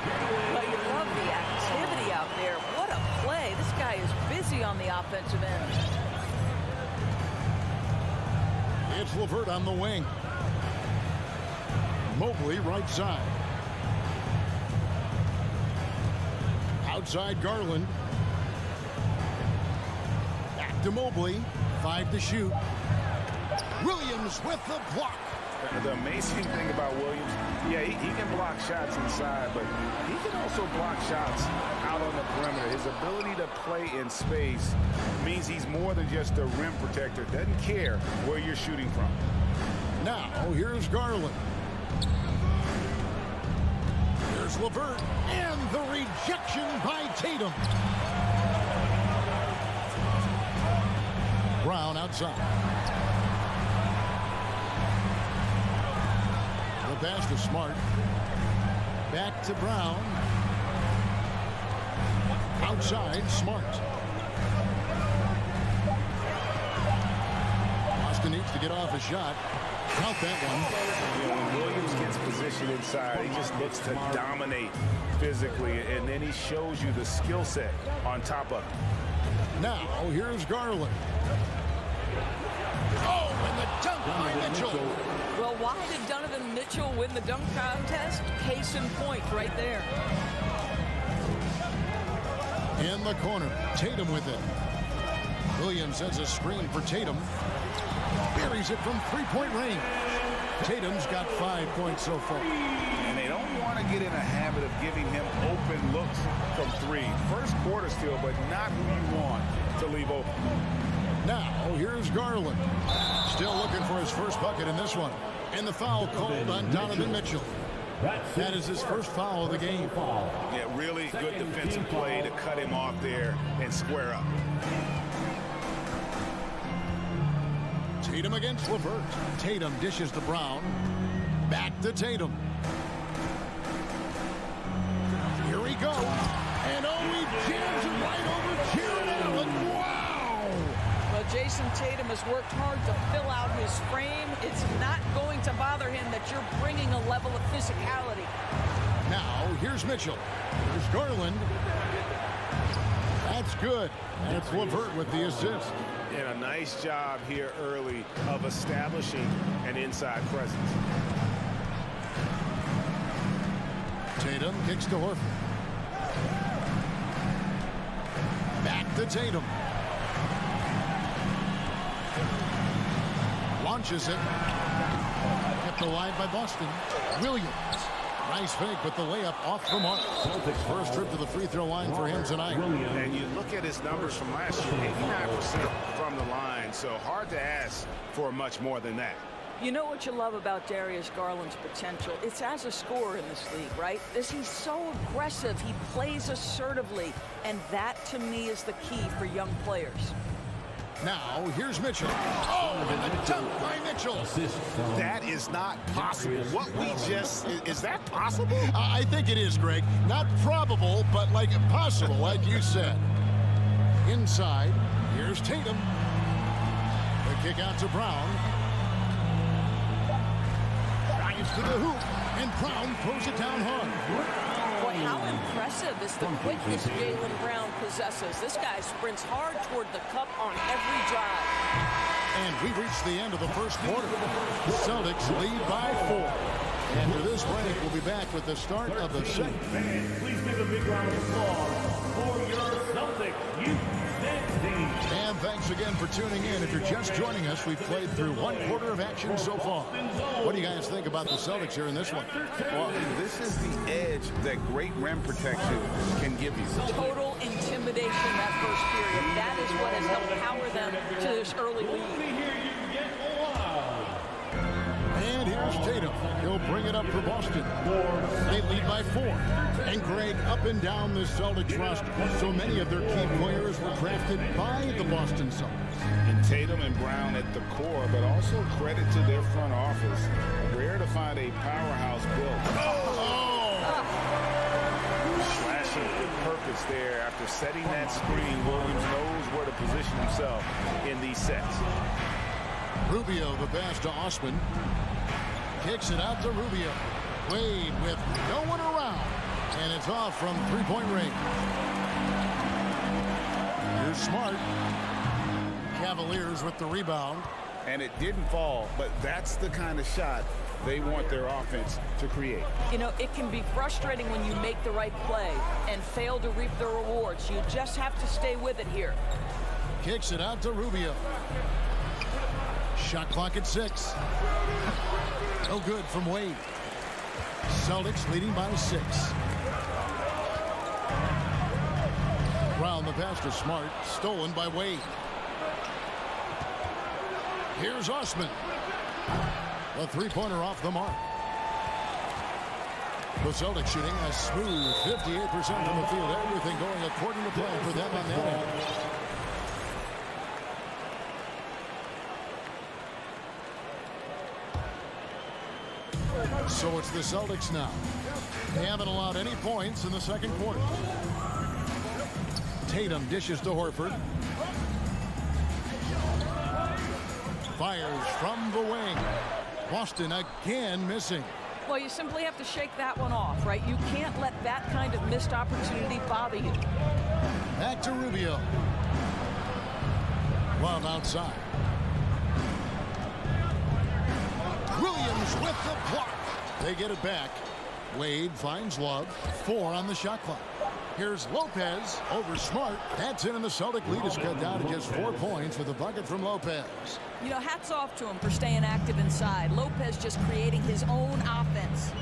But you love the activity out there. What a play. This guy is busy on the offensive end. It's LeVert on the wing. Mobley right side. Outside Garland. Back to Mobley. 5 to shoot. Williams with the block. The amazing thing about Williams, yeah, he can block shots inside, but he can also block shots out on the perimeter. His ability to play in space means he's more than just a rim protector. Doesn't care where you're shooting from. Now, here's Garland. Here's LeVert, and the rejection by Tatum. Brown outside. The pass to Smart. Back to Brown. Outside, Smart. Boston needs to get off a shot. Count that one. You know, when Williams gets positioned inside, he just looks to dominate physically, and then he shows you the skill set on top of it. Now, here's Garland. Oh, and the dunk by Mitchell. Well, why did Donovan Mitchell win the dunk contest? Case in point right there. In the corner, Tatum with it. Williams sends a screen for Tatum. Buries it from three-point range. Tatum's got 5 points so far. And they don't want to get in a habit of giving him open looks from 3. First quarter still, but not who you want to leave open. Now, here's Garland. Still looking for his first bucket in this one. And the foul called on Donovan Mitchell. That is his first foul of the game. Yeah, really good defensive play to cut him off there and square up. Tatum against LeVert. Tatum dishes to Brown. Back to Tatum. Here he goes. And he jams it right over Jared Allen. Wow! Well, Jason Tatum has worked hard to fill out his frame. It's not going to bother him that you're bringing a level of physicality. Now, here's Mitchell. Here's Garland. That's good. And it's LeVert with the assist. And a nice job here early of establishing an inside presence. Tatum kicks to Horford. Back to Tatum. Launches it. Kept alive by Boston. Williams. Nice fake, but the layup off the mark. Celtics first trip to the free throw line for him tonight. And you look at his numbers from last year, 89% from the line, so hard to ask for much more than that. You know what you love about Darius Garland's potential? It's as a scorer in this league, right? He's so aggressive. He plays assertively. And that, to me, is the key for young players. Now, here's Mitchell. Oh, and the dunk by Mitchell. That is not possible. What we just, is that possible? I think it is, Greg. Not probable, but like possible, like you said. Inside, here's Tatum. The kick out to Brown. Drives to the hoop, and Brown throws it down hard. Boy, how impressive is the quickness Jaylen Brown possesses. This guy sprints hard toward the cup on every drive. And we've reached the end of the first quarter. The Celtics lead by 4. After this break, we'll be back with the start of the second. Please give a big round of applause for your Celtics youth team. And thanks again for tuning in. If you're just joining us, we've played through one quarter of action so far. What do you guys think about the Celtics here in this one? Well, this is the edge that great rim protection can give you. Total intimidation that first period. That is what has helped power them to this early lead. And here's Tatum. He'll bring it up for Boston. They lead by 4. And Greg, up and down the Celtics roster, so many of their key players were drafted by the Boston Celtics. And Tatum and Brown at the core, but also credit to their front office. Rare to find a powerhouse built. Slashing with purpose there. After setting that screen, Williams knows where to position himself in these sets. Rubio, the pass to Osman. Kicks it out to Rubio. Wade with no one around. And it's off from three-point range. Here's Smart. Cavaliers with the rebound. And it didn't fall, but that's the kind of shot they want their offense to create. You know, it can be frustrating when you make the right play and fail to reap the rewards. You just have to stay with it here. Kicks it out to Rubio. Shot clock at 6. No good from Wade. Celtics leading by 6. Brown the pass to Smart. Stolen by Wade. Here's Osman. The three-pointer off the mark. The Celtics shooting a smooth 58% from the field. Everything going according to plan for them on that end. So it's the Celtics now. They haven't allowed any points in the second quarter. Tatum dishes to Horford. Fires from the wing. Boston again missing. Well, you simply have to shake that one off, right? You can't let that kind of missed opportunity bother you. Back to Rubio. Love outside. Williams with the block. They get it back. Wade finds Love. 4 on the shot clock. Here's Lopez over Smart. That's in, and the Celtic lead is cut down to just 4 points with a bucket from Lopez. You know, hats off to him for staying active inside. Lopez just creating his own offense.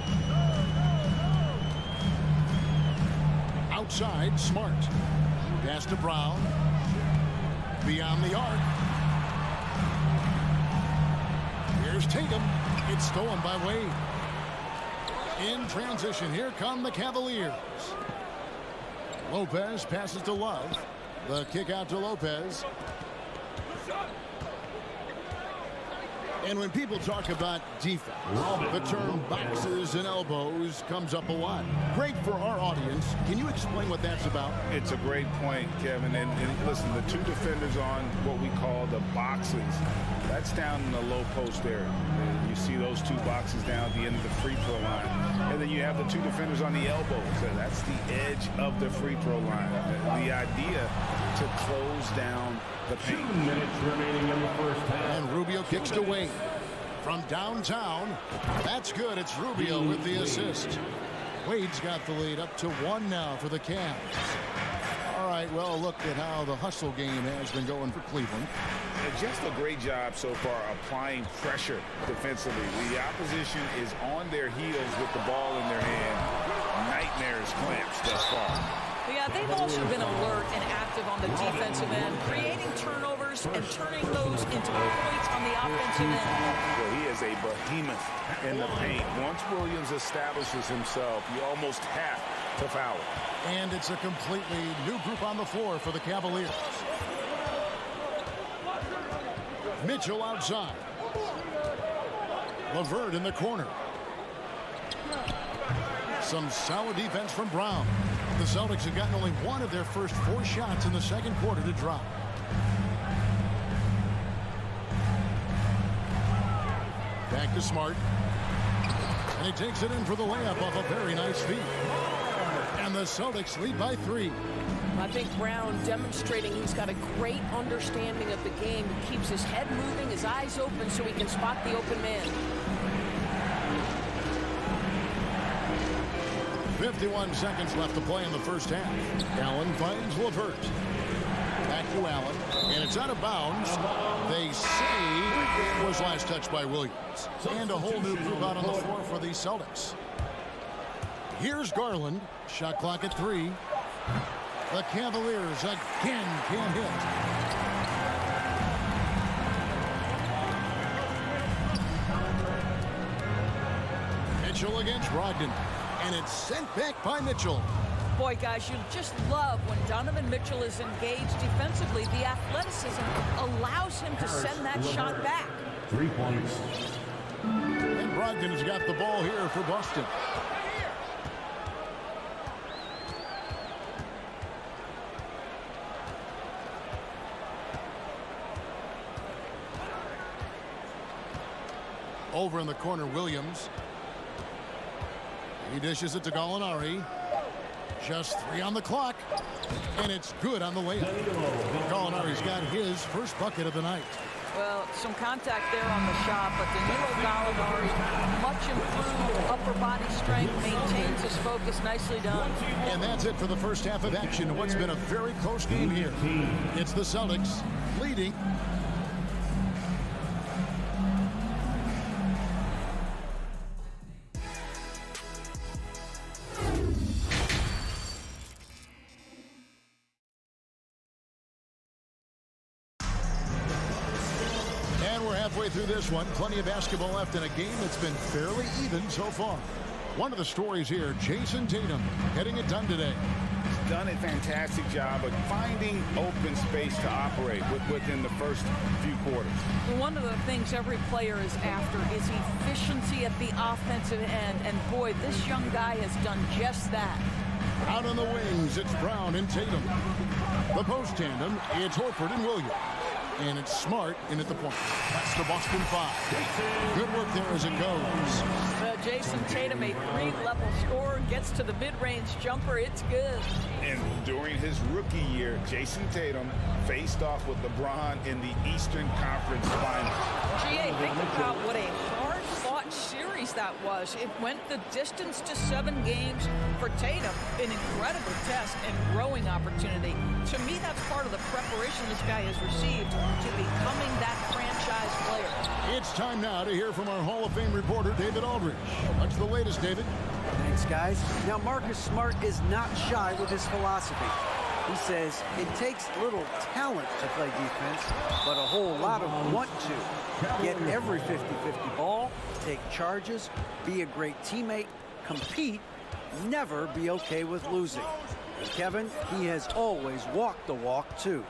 Outside, Smart. Pass to Brown. Beyond the arc. Here's Tatum. It's stolen by Wade. In transition, here come the Cavaliers. Lopez passes to Love. The kick out to Lopez. And when people talk about defense, the term boxes and elbows comes up a lot. Great for our audience. Can you explain what that's about? It's a great point, Kevin. And listen, the 2 defenders on what we call the boxes, that's down in the low post area. And you see those 2 boxes down at the end of the free throw line. And then you have the 2 defenders on the elbows. And that's the edge of the free throw line. The idea to close down the paint. 2 minutes remaining in the first half. And Rubio kicks to Wade. From downtown, that's good. It's Rubio with the assist. Wade's got the lead up to 1 now for the Cavs. All right, well, a look at how the hustle game has been going for Cleveland. Just a great job so far applying pressure defensively. The opposition is on their heels with the ball in their hand. Nightmares clamps thus far. Yeah, they've also been alert and active on the defensive end, creating turnovers and turning those into points on the offensive end. Well, he is a behemoth in the paint. Once Williams establishes himself, you almost have to foul it. And it's a completely new group on the floor for the Cavaliers. Mitchell outside. LeVert in the corner. Some solid defense from Brown. The Celtics have gotten only 1 of their first 4 shots in the second quarter to drop. Back to Smart. And he takes it in for the layup off a very nice feed. And the Celtics lead by 3. I think Brown demonstrating he's got a great understanding of the game. He keeps his head moving, his eyes open so he can spot the open man. 51 seconds left to play in the first half. Allen finds LeVert. Back to Allen. And it's out of bounds. They say it was last touched by Williams. And a whole new group out on the floor for the Celtics. Here's Garland. Shot clock at 3. The Cavaliers again can't hit. Mitchell against Brogdon. And it's sent back by Mitchell. Boy, guys, you just love when Donovan Mitchell is engaged defensively. The athleticism allows him to send that shot back. 3 points. And Brogdon has got the ball here for Boston. Over in the corner, Williams. He dishes it to Gallinari. Just 3 on the clock. And it's good on the layup. Gallinari's got his first bucket of the night. Well, some contact there on the shot, but Danilo Gallinari, much improved upper body strength, maintains his focus. Nicely done. And that's it for the first half of action. What's been a very close game here. It's the Celtics leading. Through this one, plenty of basketball left in a game that's been fairly even so far. One of the stories here, Jason Tatum getting it done today. He's done a fantastic job of finding open space to operate within the first few quarters. One of the things every player is after is efficiency at the offensive end, and boy, this young guy has done just that. Out on the wings, it's Brown and Tatum. The post tandem, it's Horford and Williams. And it's Smart in at the point. That's the Boston 5. Good work there as it goes. Jason Tatum, a 3-level scorer, gets to the mid-range jumper. It's good. And during his rookie year, Jason Tatum faced off with LeBron in the Eastern Conference Finals. GA, think about what a hard-fought series that was. It went the distance to 7 games for Tatum. An incredible test and growing opportunity. To me, that's part of the preparation this guy has received to becoming that franchise player. It's time now to hear from our Hall of Fame reporter, David Aldridge. What's the latest, David? Thanks, guys. Now, Marcus Smart is not shy with his philosophy. He says it takes little talent to play defense, but a whole lot of want to. Get every 50-50 ball, take charges, be a great teammate, compete, never be okay with losing. And Kevin, he has always walked the walk, too.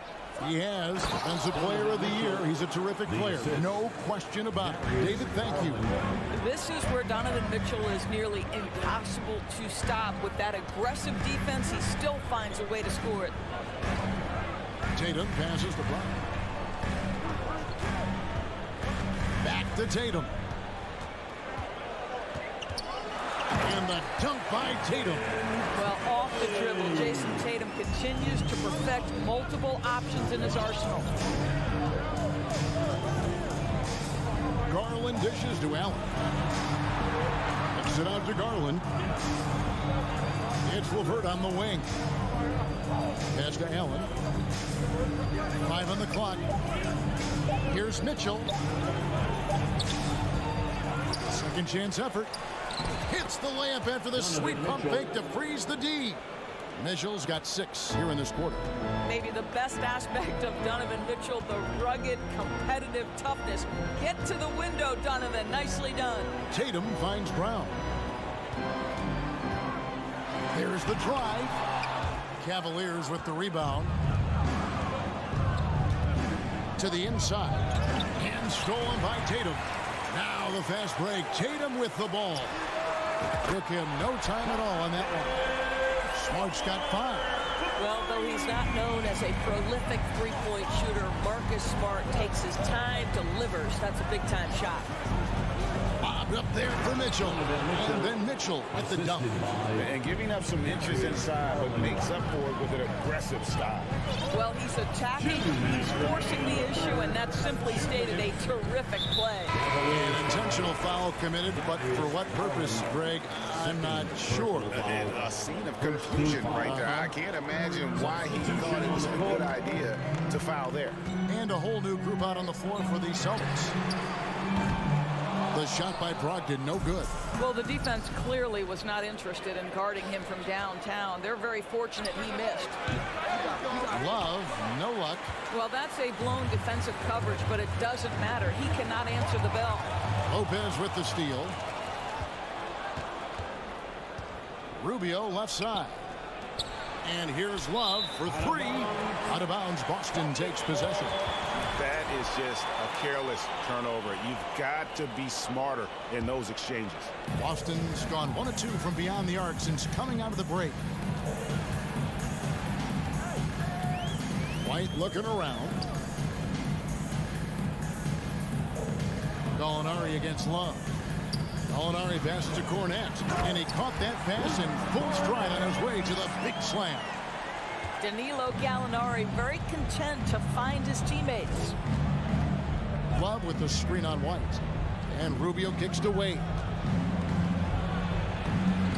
He has. Defensive Player of the Year. He's a terrific player. No question about it. David, thank you. This is where Donovan Mitchell is nearly impossible to stop. With that aggressive defense, he still finds a way to score it. Tatum passes to Brown. Back to Tatum. And the dunk by Tatum. Well, off the dribble, Jason Tatum continues to perfect multiple options in his arsenal. Garland dishes to Allen. Kicks it out to Garland. It's LeVert on the wing. Pass to Allen. 5 on the clock. Here's Mitchell. Second chance effort. Hits the layup after the sweet pump fake to freeze the D. Mitchell's got 6 here in this quarter. Maybe the best aspect of Donovan Mitchell, the rugged, competitive toughness. Get to the window, Donovan. Nicely done. Tatum finds Brown. There's the drive. Cavaliers with the rebound. To the inside. And stolen by Tatum. Now the fast break. Tatum with the ball. Took him no time at all on that one. Smart's got 5. Well, though he's not known as a prolific three-point shooter, Marcus Smart takes his time, delivers. That's a big-time shot. Bobbed up there for Mitchell. And then Mitchell with the dunk. And giving up some inches inside, but makes up for it with an aggressive style. Well, he's attacking, he's forcing the issue, and that's simply stated a terrific play. An intentional foul committed, but for what purpose, Greg, I'm not sure. And a scene of confusion right there. I can't imagine why he thought it was a good idea to foul there. And a whole new group out on the floor for the Celtics. The shot by Brogdon, no good. Well, the defense clearly was not interested in guarding him from downtown. They're very fortunate he missed. Love, no luck. Well, that's a blown defensive coverage, but it doesn't matter. He cannot answer the bell. Lopez with the steal. Rubio left side. And here's Love for 3. Out of bounds, Boston takes possession. That is just a careless turnover. You've got to be smarter in those exchanges. Boston's gone 1 of 2 from beyond the arc since coming out of the break. White looking around. Gallinari against Love. Gallinari passes to Cornet, and he caught that pass in full stride on his way to the big slam. Danilo Gallinari very content to find his teammates. Love with the screen on White, and Rubio kicks to Wade.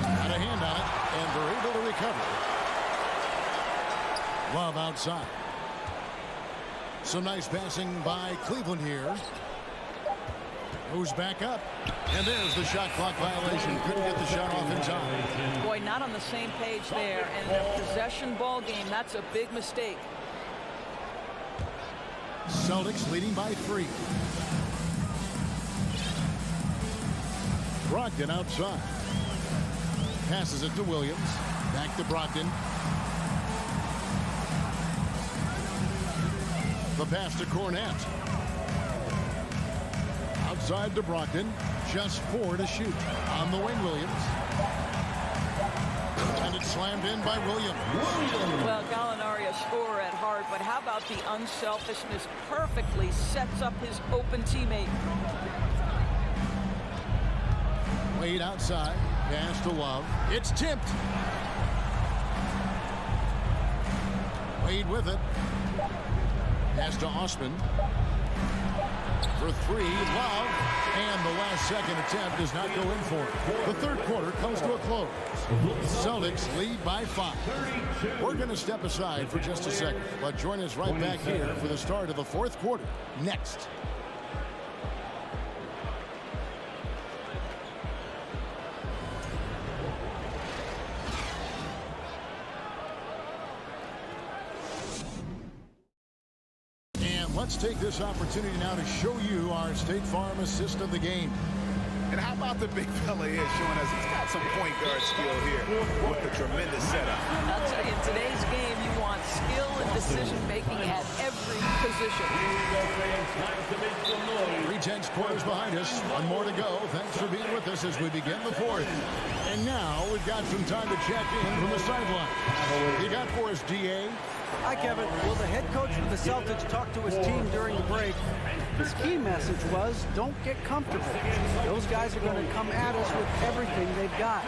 Got a hand on it, and they're able to recover. Love outside. Some nice passing by Cleveland here. Moves back up. And there's the shot clock violation. Couldn't get the shot off in time. Boy, not on the same page there. And a possession ball game, that's a big mistake. Celtics leading by 3. Brogdon outside. Passes it to Williams. Back to Brogdon. The pass to Cornet. Outside to Brogdon. Just 4 to shoot. On the wing, Williams. And it's slammed in by Williams. Well, Gallinari a scorer at heart, but how about the unselfishness? Perfectly sets up his open teammate. Wade outside. Pass to Love. It's tipped. Wade with it. Pass to Osman. For 3, Love. And the last second attempt does not go in for it. The third quarter comes to a close. Celtics lead by 5. We're going to step aside for just a second, but join us right back here for the start of the fourth quarter next. Let's take this opportunity now to show you our State Farm assist of the game. And how about the big fella here showing us he's got some point guard skill here with the tremendous setup. I'll tell you, in today's game, you want skill and decision-making at every position. 3 quarters behind us. 1 more to go. Thanks for being with us as we begin the fourth. And now we've got some time to check in from the sideline. You got for us, DA? Hi, Kevin. Well, the head coach for the Celtics talked to his team during the break. His key message was, don't get comfortable. Those guys are going to come at us with everything they've got.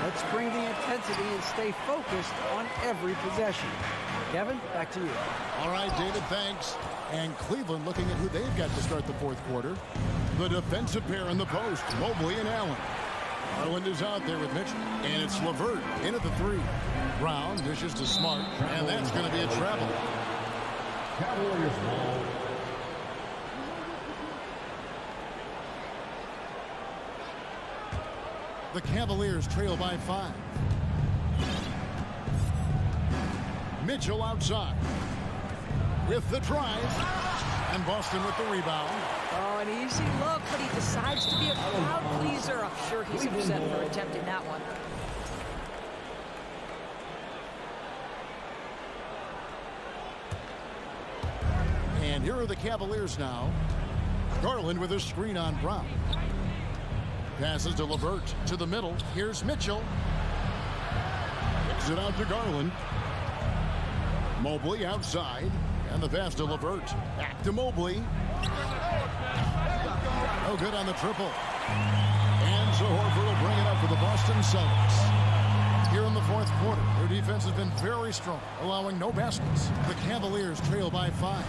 Let's bring the intensity and stay focused on every possession. Kevin, back to you. All right, David, thanks. And Cleveland looking at who they've got to start the fourth quarter. The defensive pair in the post, Mobley and Allen. Garland is out there with Mitchell. And it's LeVert in at the 3. Brown dishes to Smart. And that's going to be a travel. Cavaliers ball. The Cavaliers trail by 5. Mitchell outside with the drive. And Boston with the rebound. Oh, an easy look, but he decides to be a crowd pleaser. I'm sure he's upset for attempting that one. And here are the Cavaliers now. Garland with a screen on Brown. Passes to LeVert to the middle. Here's Mitchell. Kicks it out to Garland. Mobley outside. And the pass to LeVert. Back to Mobley. No good on the triple. And so Horford will bring it up for the Boston Celtics. Here in the fourth quarter, their defense has been very strong, allowing no baskets. The Cavaliers trail by 5.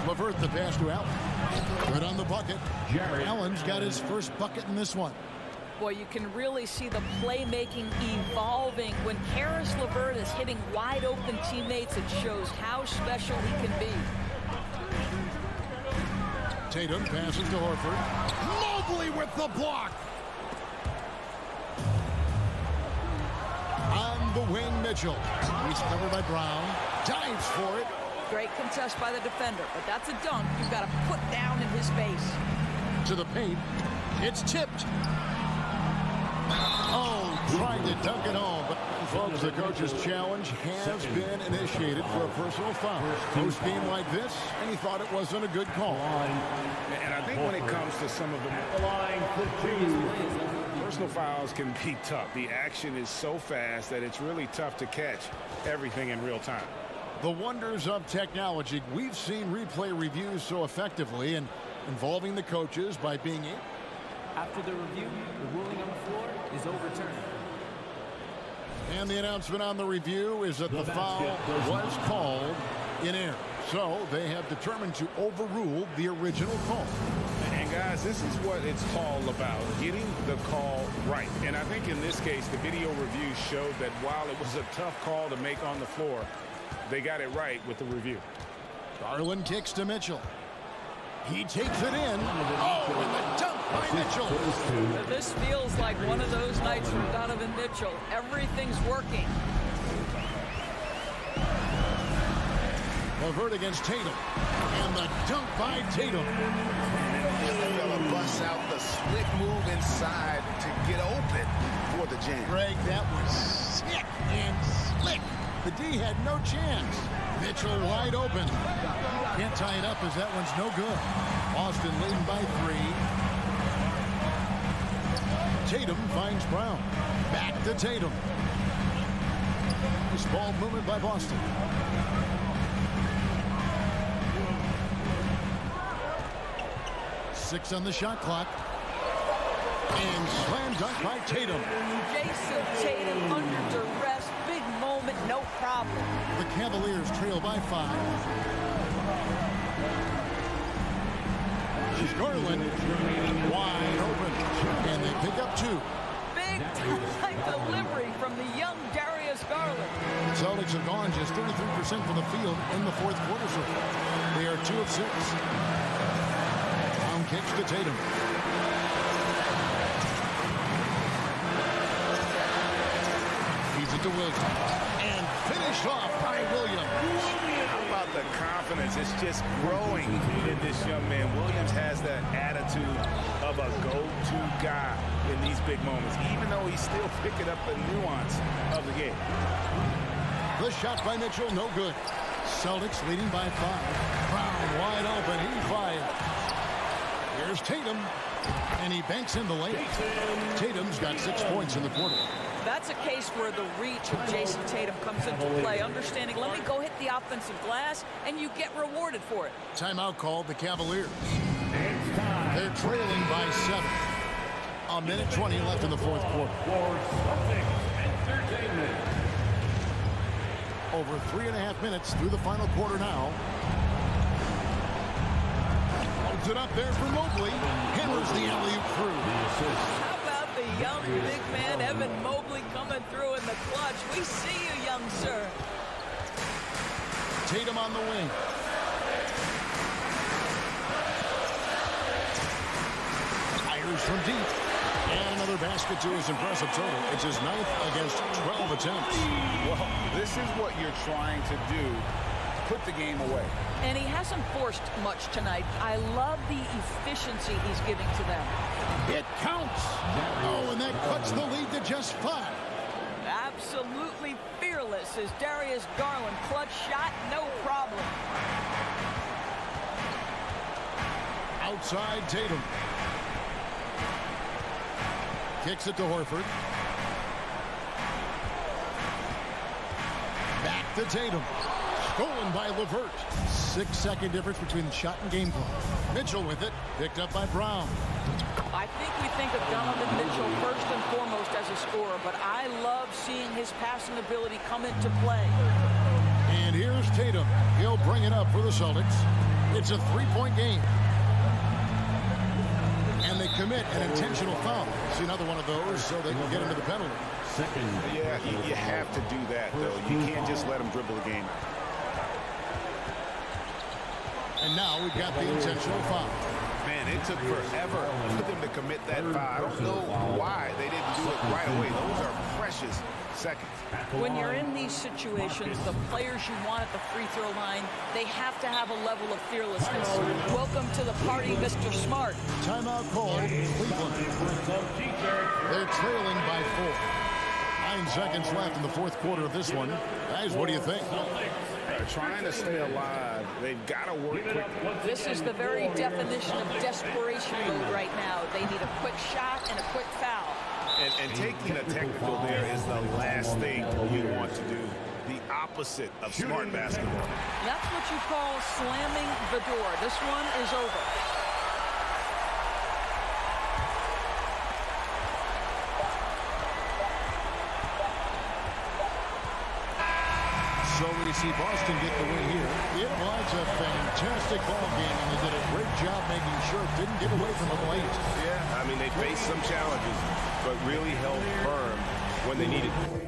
LeVert the pass to Allen. Good on the bucket. Allen's got his first bucket in this one. Boy, you can really see the playmaking evolving. When Karis LeVert is hitting wide open teammates, it shows how special he can be. Tatum passes to Horford. Mobley with the block. On the wing, Mitchell. He's covered by Brown. Dives for it. Great contest by the defender, but that's a dunk you've got to put down in his face. To the paint. It's tipped. Oh, trying to dunk it home. But folks, the coach's challenge has been initiated for a personal foul. Close game like this, and he thought it wasn't a good call. And I think when it comes to some of the personal fouls can be tough. The action is so fast that it's really tough to catch everything in real time. The wonders of technology. We've seen replay reviews so effectively and involving the coaches by being able. After the review, the ruling on the floor is overturned. And the announcement on the review is that the foul was called in error. So they have determined to overrule the original call. And guys, this is what it's all about, getting the call right. And I think in this case, the video review showed that while it was a tough call to make on the floor, they got it right with the review. Garland kicks to Mitchell. He takes it in. Oh, and the dunk by Mitchell. This feels like one of those nights for Donovan Mitchell. Everything's working. LeVert against Tatum. And the dunk by Tatum. Fella busts out the slick move inside to get open for the jam. Greg, that was sick and slick. The D had no chance. Mitchell wide open. Can't tie it up as that one's no good. Boston leading by 3. Tatum finds Brown. Back to Tatum. Nice ball movement by Boston. Six on the shot clock. And slam dunk by Tatum. Jason Tatum under duress. Big moment, no problem. The Cavaliers trail by 5. Garland wide open. And they pick up 2. Big time delivery from the young Darius Garland. The Celtics have gone just 33% from the field in the fourth quarter so far. They are 2 of 6. Brown kicks to Tatum. Feeds it to Williams. And finished off by Williams. How about the confidence? It's just growing in this young man. Williams has that attitude of a go-to guy in these big moments, even though he's still picking up the nuance of the game. The shot by Mitchell, no good. Celtics leading by 5. Brown wide open. He fires. Here's Tatum. And he banks in the lane. Tatum's got 6 points in the quarter. That's a case where the reach of Jason Tatum comes into play. Understanding, let me go hit the offensive glass, and you get rewarded for it. Timeout called the Cavaliers. They're trailing by 7. A minute 20 left in the fourth quarter. Over 3.5 minutes through the final quarter now. Holds it up there for Mobley. Hammers the alley-oop through. young big man Evan Mobley coming through in the clutch. We see you, young sir. Tatum on the wing. Fires from deep. And another basket to his impressive total. It's his 9th against 12 attempts. Well, this is what you're trying to do. Put the game away. And he hasn't forced much tonight. I love the efficiency he's giving to them. It counts. Oh, and that cuts the lead to just 5. Absolutely fearless is Darius Garland. Clutch shot, no problem. Outside Tatum. Kicks it to Horford. Back to Tatum. Stolen by LeVert. 6-second difference between the shot and game clock. Mitchell with it. Picked up by Brown. I think we think of Donovan Mitchell first and foremost as a scorer, but I love seeing his passing ability come into play. And here's Tatum. He'll bring it up for the Celtics. It's a 3-point game. And they commit an intentional foul. See another one of those so they can get into the penalty. Yeah, you have to do that, though. You can't just let them dribble the game. And now we've got the intentional foul. Man, it took forever for them to commit that foul. I don't know why they didn't do it right away. Those are precious seconds. When you're in these situations, the players you want at the free throw line, they have to have a level of fearlessness. Welcome to the party, Mr. Smart. Timeout called Cleveland. They're trailing by 4. 9 seconds left in the fourth quarter of this one. Guys, what do you think? Trying to stay alive. They've got to work quick. This is the very definition of desperation mode right now. They need a quick shot and a quick foul. And taking a technical there is the last thing you want to do. The opposite of smart basketball. That's what you call slamming the door. This one is over. So we see Boston get the win here. It was a fantastic ball game, and they did a great job making sure it didn't get away from them late. Yeah, I mean, they faced some challenges, but really held firm when they needed to.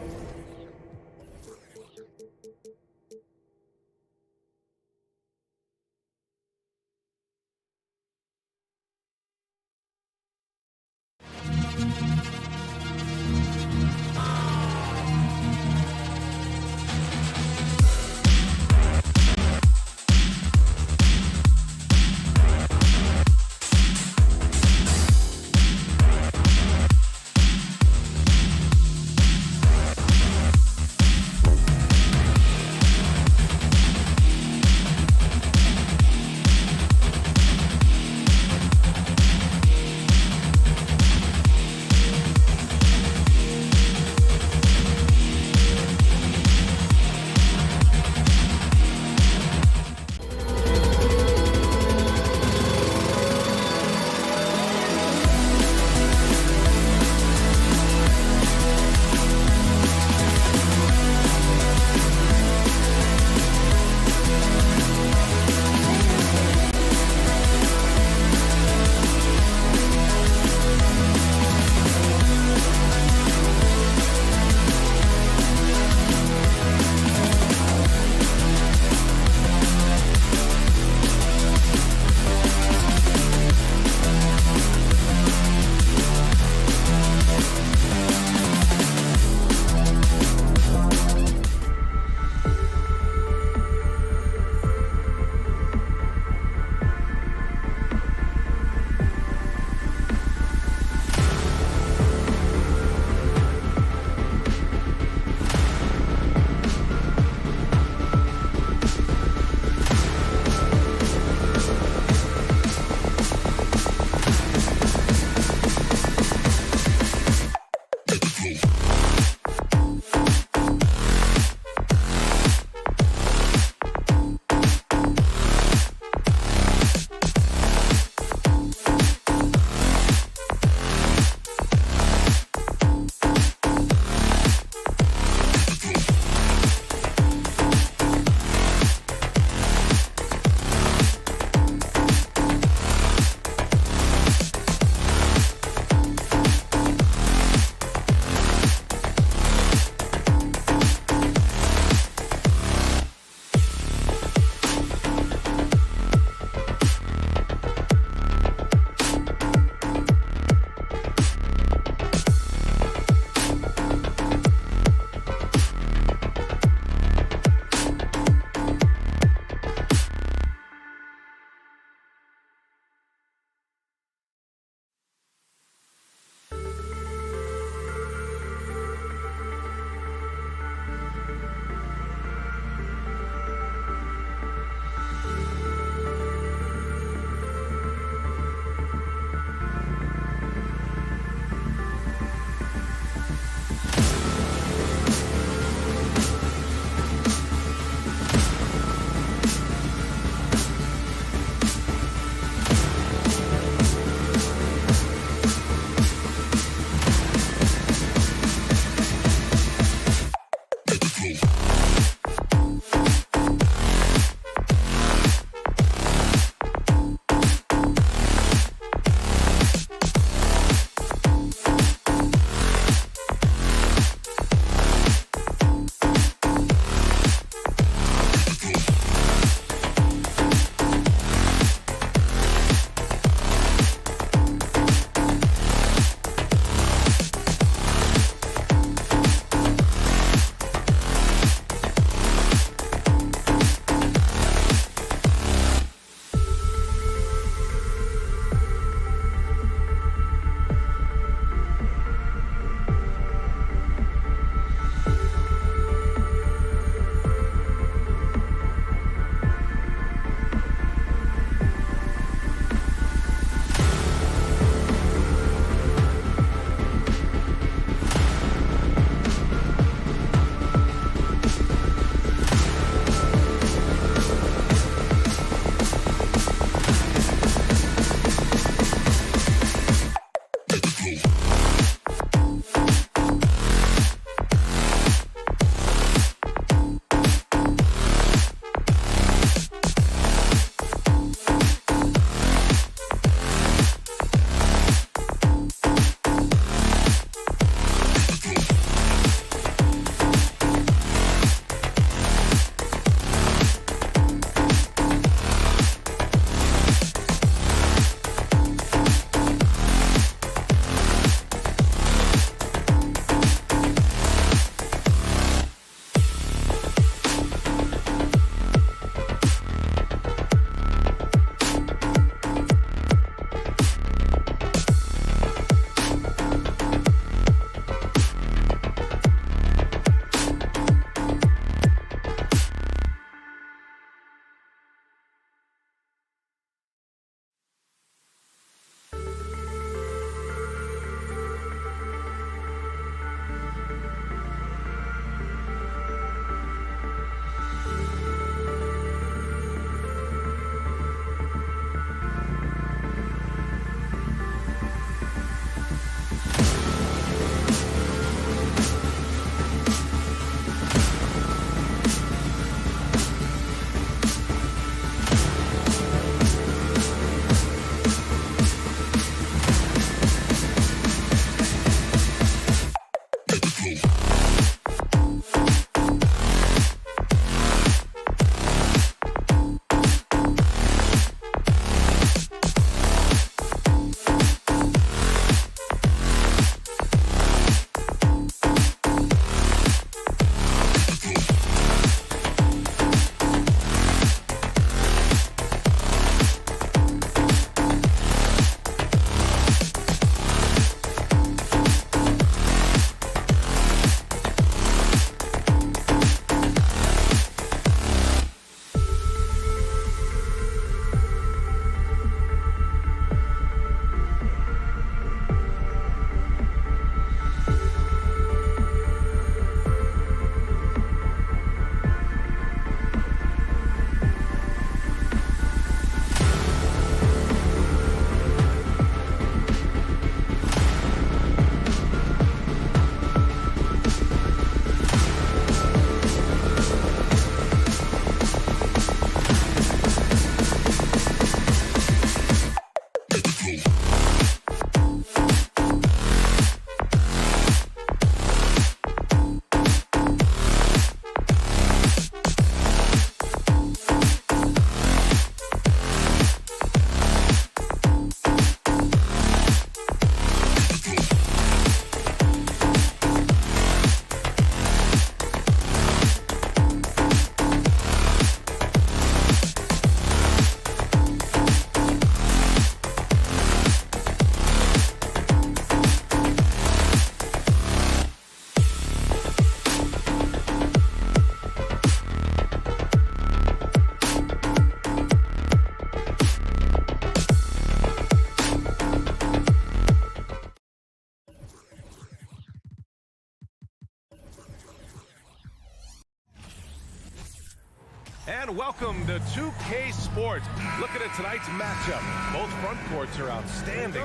And welcome to 2K Sports. Looking at tonight's matchup, both front courts are outstanding.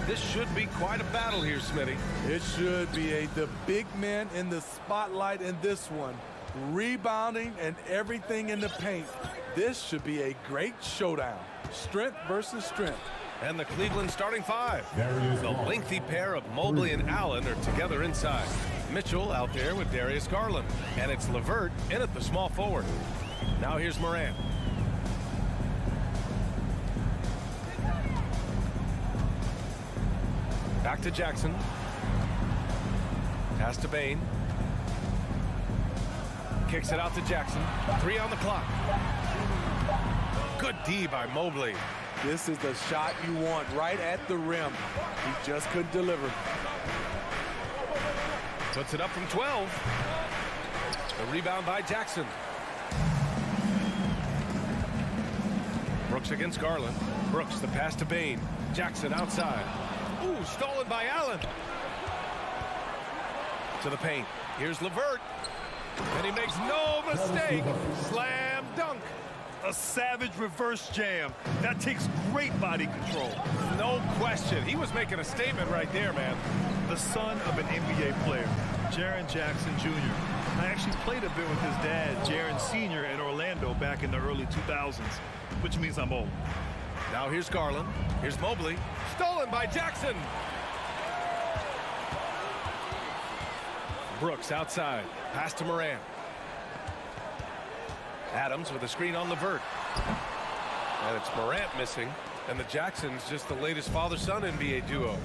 This should be quite a battle here, Smitty. It should be. The big men in the spotlight in this one. Rebounding and everything in the paint. This should be a great showdown. Strength versus strength. And the Cleveland starting five. The lengthy pair of Mobley and Allen are together inside. Mitchell out there with Darius Garland. And it's LeVert in at the small forward. Now here's Morant. Back to Jackson. Pass to Bain. Kicks it out to Jackson. 3 on the clock. Good D by Mobley. This is the shot you want right at the rim. He just couldn't deliver. Puts it up from 12. The rebound by Jackson. Brooks against Garland. Brooks, the pass to Bain. Jackson outside. Ooh, stolen by Allen. To the paint. Here's LeVert. And he makes no mistake. Slam dunk. A savage reverse jam. That takes great body control. No question. He was making a statement right there, man. The son of an NBA player, Jaren Jackson Jr. I actually played a bit with his dad, Jaren Sr. in Orlando back in the early 2000s, which means I'm old. Now here's Garland. Here's Mobley. Stolen by Jackson. Brooks outside. Pass to Morant. Adams with a screen on LeVert. And it's Morant missing. And the Jacksons just the latest father-son NBA duo.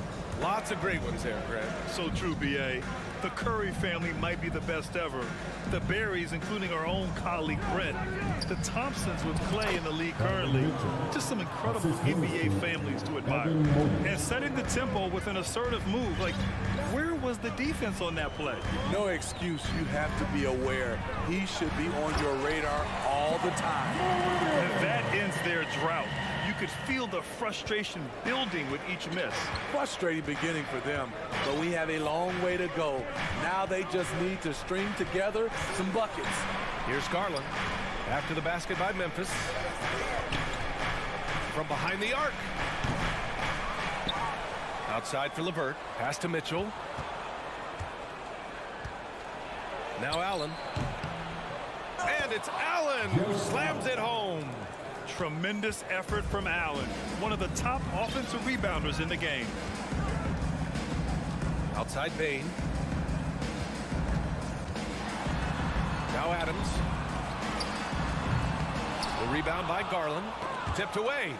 Lots of great ones there, Grant. So true, B.A. The Curry family might be the best ever. The Berries, including our own colleague Brent. The Thompsons with Clay in the league currently. Just some incredible NBA families to admire. And setting the tempo with an assertive move. Like, where was the defense on that play? No excuse. You have to be aware. He should be on your radar all the time. And that ends their drought. You could feel the frustration building with each miss. Frustrating beginning for them, but we have a long way to go. Now they just need to string together some buckets. Here's Garland. After the basket by Memphis. From behind the arc. Outside for LeVert. Pass to Mitchell. Now Allen. And it's Allen who slams it home. Tremendous effort from Allen, one of the top offensive rebounders in the game. Outside Bain. Now Adams. The rebound by Garland. Tipped away.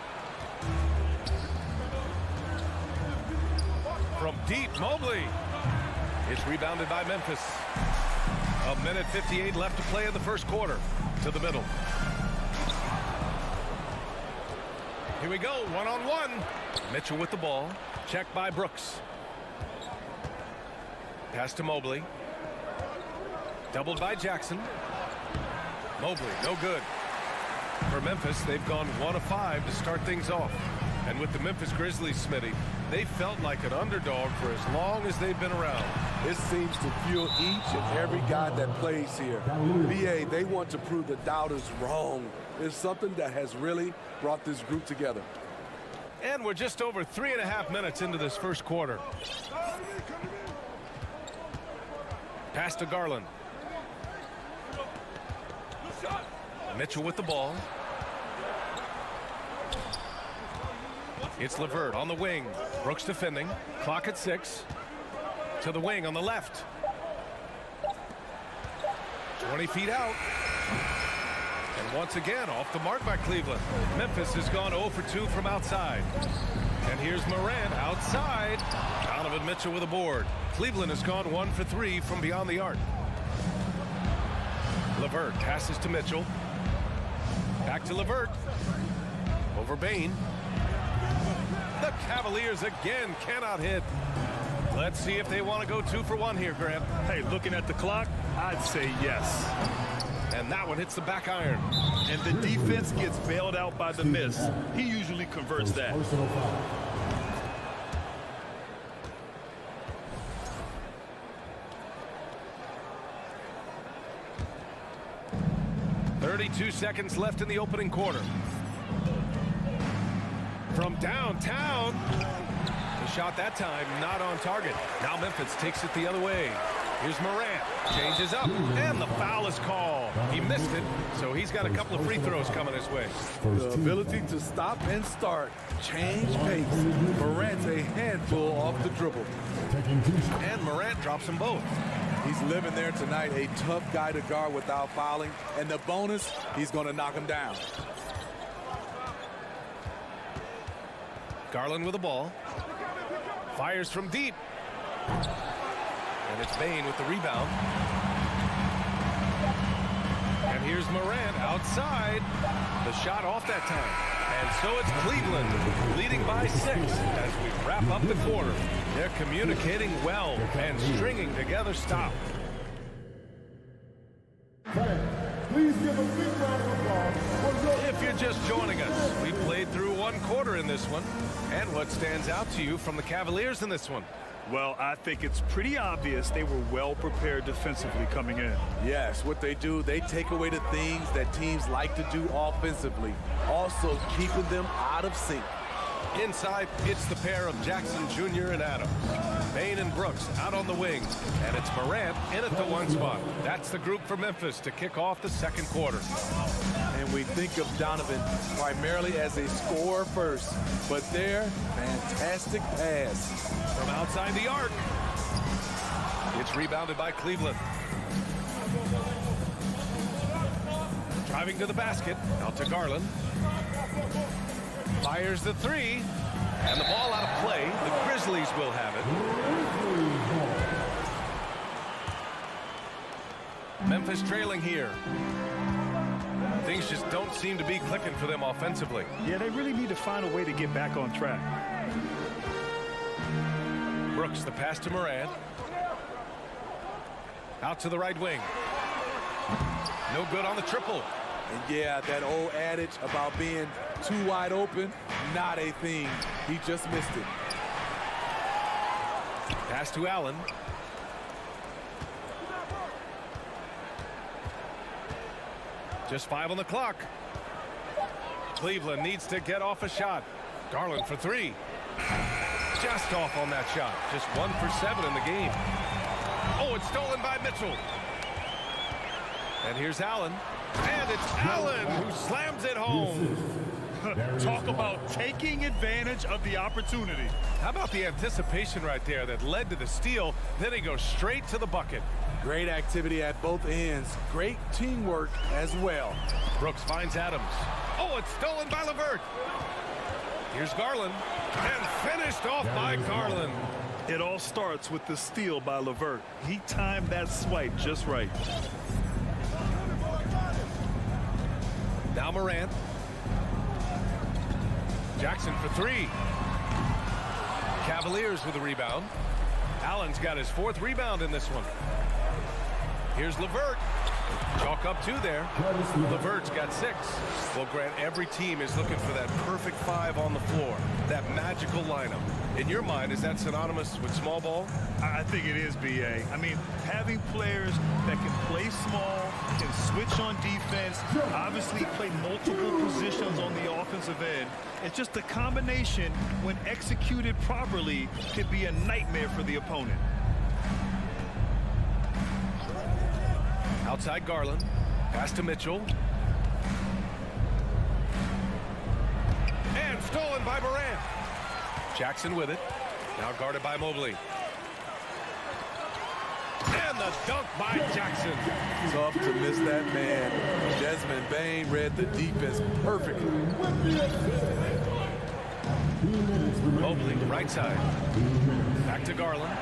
From deep, Mobley. It's rebounded by Memphis. 1:58 left to play in the first quarter. To the middle. Here we go, one-on-one. Mitchell with the ball. Checked by Brooks. Pass to Mobley. Doubled by Jackson. Mobley, no good. For Memphis, they've gone 1 of 5 to start things off. And with the Memphis Grizzlies, Smitty, they felt like an underdog for as long as they've been around. It seems to fuel each and every guy that plays here. BA, they want to prove the doubters wrong. It's something that has really brought this group together. And we're just over 3.5 minutes into this first quarter. Pass to Garland. Mitchell with the ball. It's LeVert on the wing. Brooks defending. Clock at 6. To the wing on the left. 20 feet out. And once again, off the mark by Cleveland. Memphis has gone 0 for 2 from outside. And here's Morant outside. Donovan Mitchell with a board. Cleveland has gone 1 for 3 from beyond the arc. LeVert passes to Mitchell. Back to LeVert. Over Bain. The Cavaliers again cannot hit. Let's see if they want to go 2 for 1 here, Grant. Hey, looking at the clock, I'd say yes. And that one hits the back iron. And the defense gets bailed out by the miss. He usually converts that. .32 seconds left in the opening quarter. From downtown. The shot that time not on target. Now Memphis takes it the other way. Here's Morant. Changes up. And the foul is called. He missed it, so he's got a couple of free throws coming his way. The ability to stop and start. Change pace. Morant's a handful off the dribble. And Morant drops them both. He's living there tonight, a tough guy to guard without fouling. And the bonus, he's going to knock him down. Garland with the ball. Fires from deep. And it's Bain with the rebound. And here's Morant outside. The shot off that time. And so it's Cleveland leading by 6 as we wrap up the quarter. They're communicating well and stringing together stops. Please give a big round of applause. If you're just joining us, we played through 1 quarter in this one. And what stands out to you from the Cavaliers in this one? Well, I think it's pretty obvious they were well prepared defensively coming in. Yes, what they do, they take away the things that teams like to do offensively, also keeping them out of sync. Inside, it's the pair of Jackson Jr. and Adams. Bain and Brooks out on the wings, and it's Morant in at the 1 spot. That's the group for Memphis to kick off the second quarter. And we think of Donovan primarily as a scorer first, but their fantastic pass. From outside the arc. It's rebounded by Cleveland. Driving to the basket. Out to Garland. Fires the 3. And the ball out of play. The Grizzlies will have it. Memphis trailing here. Things just don't seem to be clicking for them offensively. Yeah, they really need to find a way to get back on track. Brooks, the pass to Morant. Out to the right wing. No good on the triple. And yeah, that old adage about being too wide open, not a thing. He just missed it. Pass to Allen. Just 5 on the clock. Cleveland needs to get off a shot. Garland for 3. Just off on that shot. Just 1 for 7 in the game. Oh, it's stolen by Mitchell. And here's Allen. And it's Allen who slams it home. Talk about taking advantage of the opportunity. How about the anticipation right there that led to the steal? Then he goes straight to the bucket. Great activity at both ends. Great teamwork as well. Brooks finds Adams. Oh, it's stolen by LeVert. Here's Garland. And finished off by Garland. It all starts with the steal by LeVert. He timed that swipe just right. Now Morant. Jackson for three. Cavaliers with a rebound. Allen's got his 4th rebound in this one. Here's LeVert. Chalk up 2 there. LeVert's got 6. Well, Grant, every team is looking for that perfect 5 on the floor, that magical lineup. In your mind, is that synonymous with small ball? I think it is, B.A. I mean, having players that can play small, can switch on defense, obviously play multiple positions on the offensive end. It's just a combination, when executed properly, could be a nightmare for the opponent. Outside Garland. Pass to Mitchell. And stolen by Morant. Jackson with it. Now guarded by Mobley. And the dunk by Jackson. Tough to miss that man. Desmond Bane read the defense perfectly. Mobley, right side. Back to Garland.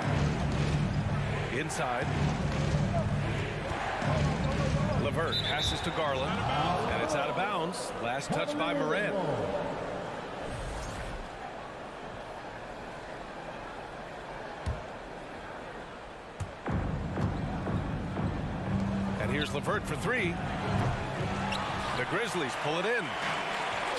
Inside. LeVert passes to Garland, and it's out of bounds. Last touch by Morant. And here's LeVert for 3. The Grizzlies pull it in.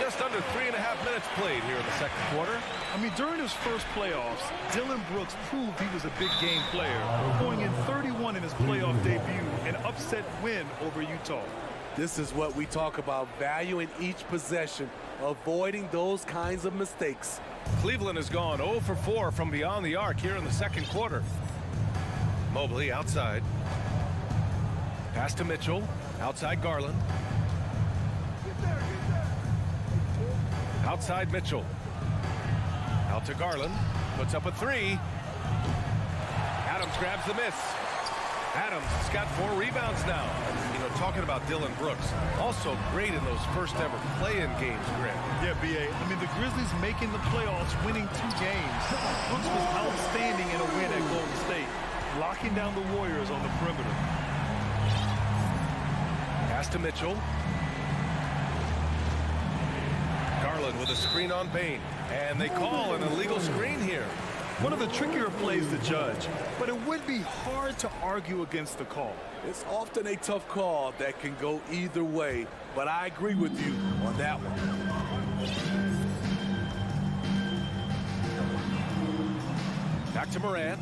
Just under 3.5 minutes played here in the second quarter. I mean, during his first playoffs, Dillon Brooks proved he was a big game player, going in 31 in his playoff debut, an upset win over Utah. This is what we talk about, valuing each possession, avoiding those kinds of mistakes. Cleveland has gone 0 for 4 from beyond the arc here in the second quarter. Mobley outside. Pass to Mitchell. Outside Garland. Outside Mitchell. Out to Garland. Puts up a 3. Adams grabs the miss. Adams has got 4 rebounds now. You know, talking about Dillon Brooks, also great in those first ever play-in games, Grant. Yeah, B.A. I mean, the Grizzlies making the playoffs, winning 2 games. Brooks was outstanding in a win at Golden State, locking down the Warriors on the perimeter. Pass to Mitchell. Garland with a screen on Bane. And they call an illegal screen here. One of the trickier plays to judge, but it would be hard to argue against the call. It's often a tough call that can go either way, but I agree with you on that one. Back to Morant.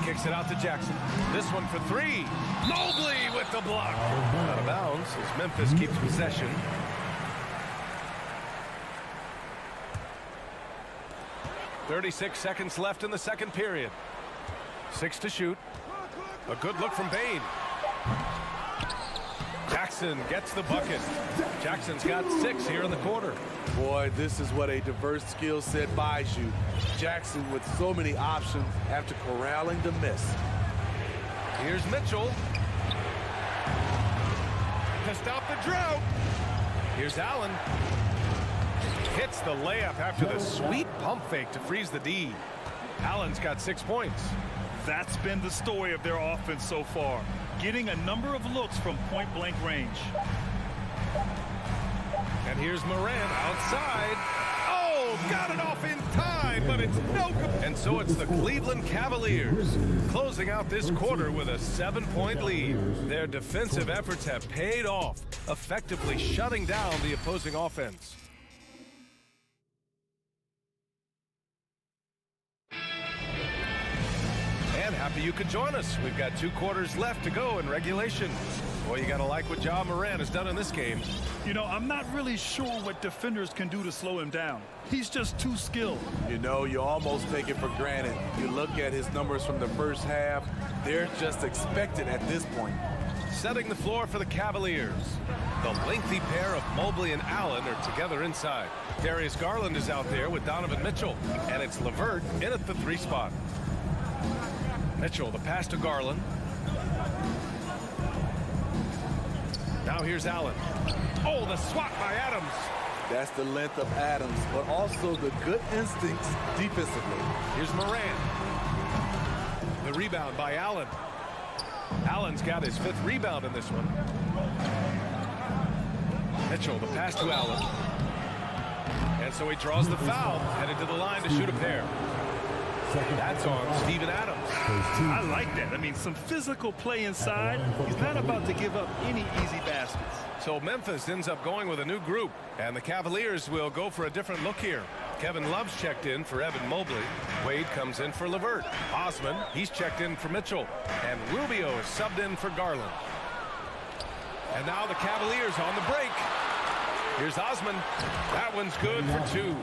Kicks it out to Jackson. This one for 3. Mobley with the block. Out of bounds as Memphis keeps possession. .36 seconds left in the second period. 6 to shoot. A good look from Bane. Jackson gets the bucket. Jackson's got 6 here in the quarter. Boy, this is what a diverse skill set buys you. Jackson with so many options after corralling the miss. Here's Mitchell. To stop the drought. Here's Allen. Hits the layup after the sweet pump fake to freeze the D. Allen's got 6 points. That's been the story of their offense so far, getting a number of looks from point-blank range. And here's Morant outside. Oh, got it off in time, but it's no good. And so it's the Cleveland Cavaliers closing out this quarter with a 7-point lead. Their defensive efforts have paid off, effectively shutting down the opposing offense. And happy you could join us. We've got 2 quarters left to go in regulation. Boy, you gotta like what Ja Morant has done in this game. You know, I'm not really sure what defenders can do to slow him down. He's just too skilled. You know, you almost take it for granted. You look at his numbers from the first half, they're just expected at this point. Setting the floor for the Cavaliers. The lengthy pair of Mobley and Allen are together inside. Darius Garland is out there with Donovan Mitchell. And it's LeVert in at the 3 spot. Mitchell, the pass to Garland. Now here's Allen. Oh, the swat by Adams. That's the length of Adams, but also the good instincts defensively. Here's Moran. The rebound by Allen. Allen's got his 5th rebound in this one. Mitchell, the pass to Allen. And so he draws the foul, headed to the line to shoot a pair. That's on Steven Adams. I like that. I mean, some physical play inside. He's not about to give up any easy baskets. So Memphis ends up going with a new group, and the Cavaliers will go for a different look here. Kevin Love's checked in for Evan Mobley. Wade comes in for LeVert. Osman, he's checked in for Mitchell. And Rubio is subbed in for Garland. And now the Cavaliers on the break. Here's Osman. That one's good for 2.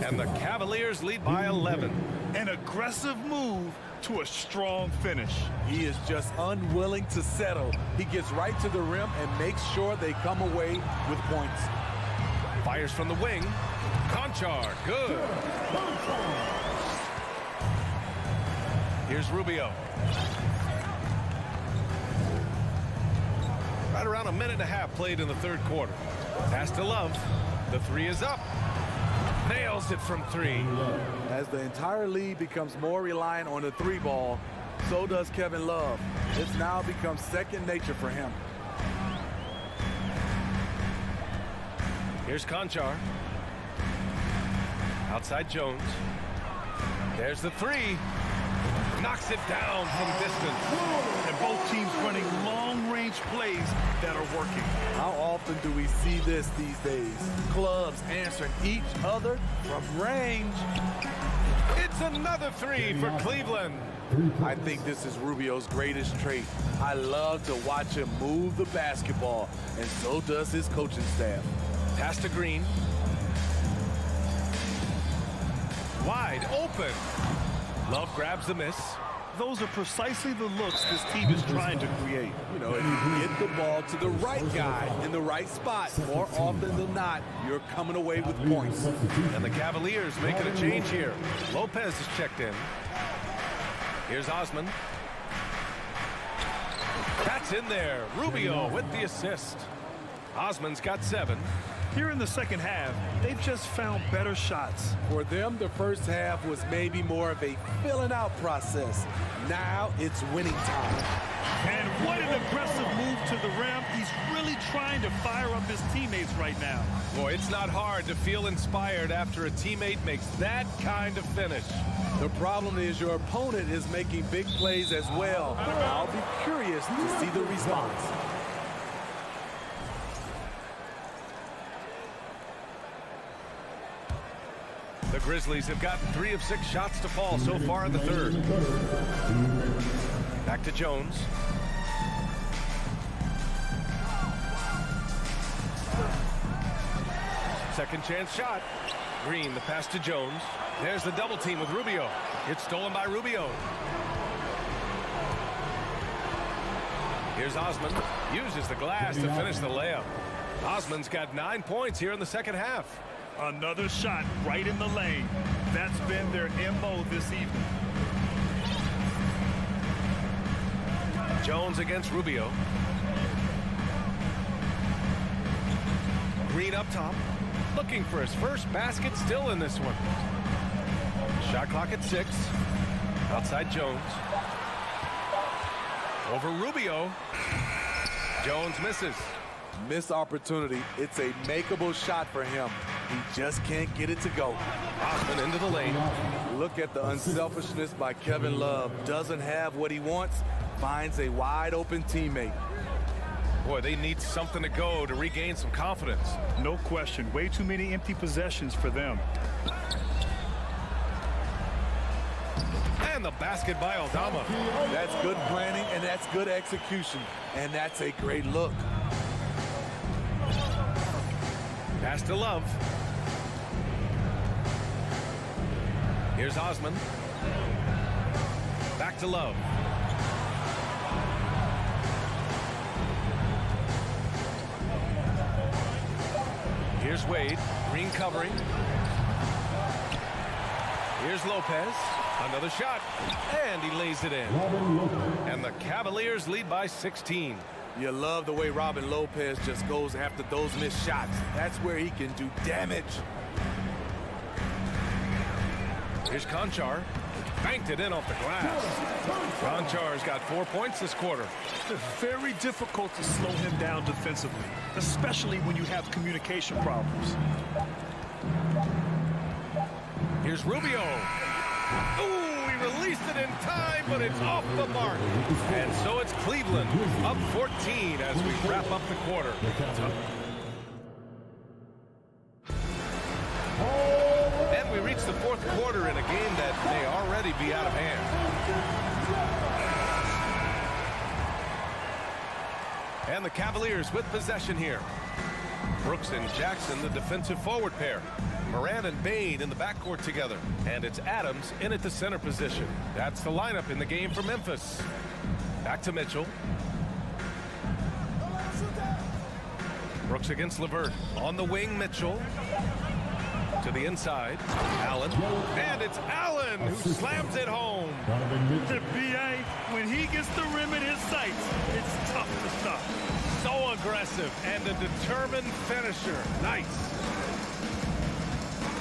And the Cavaliers lead by 11. An aggressive move to a strong finish. He is just unwilling to settle. He gets right to the rim and makes sure they come away with points. Fires from the wing. Conchar, good. Here's Rubio. Right around a minute and a half played in the 3rd quarter. Pass to Love. The 3 is up. Nails it from 3. As the entire league becomes more reliant on the 3 ball, so does Kevin Love. It's now become second nature for him. Here's Conchar. Outside Jones. There's the 3. Knocks it down from distance. And both teams running long-range plays that are working. How often do we see this these days? Clubs answering each other from range. It's another 3 for Cleveland. I think this is Rubio's greatest trait. I love to watch him move the basketball, and so does his coaching staff. Pass to Green. Wide open. Love grabs the miss. Those are precisely the looks this team is trying to create. You know, if you get the ball to the right guy in the right spot, more often than not, you're coming away with points. And the Cavaliers making a change here. Lopez is checked in. Here's Osman. That's in there. Rubio with the assist. Osman's got 7. Here in the second half, they've just found better shots. For them, the first half was maybe more of a filling out process. Now it's winning time. And what an aggressive move to the rim. He's really trying to fire up his teammates right now. Boy, it's not hard to feel inspired after a teammate makes that kind of finish. The problem is your opponent is making big plays as well. I'll be curious to see the response. The Grizzlies have gotten 3 of 6 shots to fall so far in the 3rd. Back to Jones. Second chance shot. Green, the pass to Jones. There's the double team with Rubio. It's stolen by Rubio. Here's Osman. Uses the glass to finish the layup. Osman's got 9 points here in the second half. Another shot right in the lane. That's been their MO this evening. Jones against Rubio. Green up top. Looking for his first basket still in this one. Shot clock at 6. Outside Jones. Over Rubio. Jones misses. Missed opportunity. It's a makeable shot for him. He just can't get it to go. Osman into the lane. Look at the unselfishness by Kevin Love. Doesn't have what he wants. Finds a wide open teammate. Boy, they need something to go to regain some confidence. No question. Way too many empty possessions for them. And the basket by Aldama. That's good planning and that's good execution. And that's a great look. Pass to Love. Here's Osman. Back to Love. Here's Wade. Green covering. Here's Lopez. Another shot, and he lays it in. And the Cavaliers lead by 16. You love the way Robin Lopez just goes after those missed shots. That's where he can do damage. Here's Conchar. Banked it in off the glass. Conchar's got 4 points this quarter. It's very difficult to slow him down defensively, especially when you have communication problems. Here's Rubio. Ooh, he released it in time, but it's off the mark. And so it's Cleveland up 14 as we wrap up the quarter. And we reach the fourth quarter in a game that may already be out of hand. And the Cavaliers with possession here. Brooks and Jackson, the defensive forward pair. Moran and Bain in the backcourt together. And it's Adams in at the center position. That's the lineup in the game for Memphis. Back to Mitchell. Brooks against LeVert. On the wing, Mitchell. To the inside, Allen. And it's Allen who slams it home. The BA, when he gets the rim in his sights, it's tough to stop. So aggressive and a determined finisher. Nice.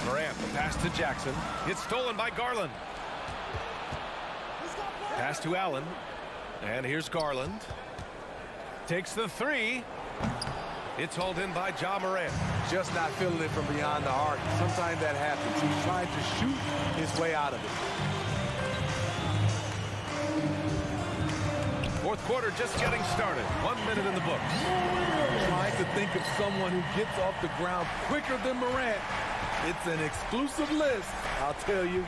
Morant, the pass to Jackson. It's stolen by Garland. Pass to Allen. And here's Garland. Takes the three. It's hauled in by Ja Morant. Just not feeling it from beyond the arc. Sometimes that happens. He's trying to shoot his way out of it. Fourth quarter just getting started. 1 minute in the books. Trying to think of someone who gets off the ground quicker than Morant. It's an exclusive list, I'll tell you.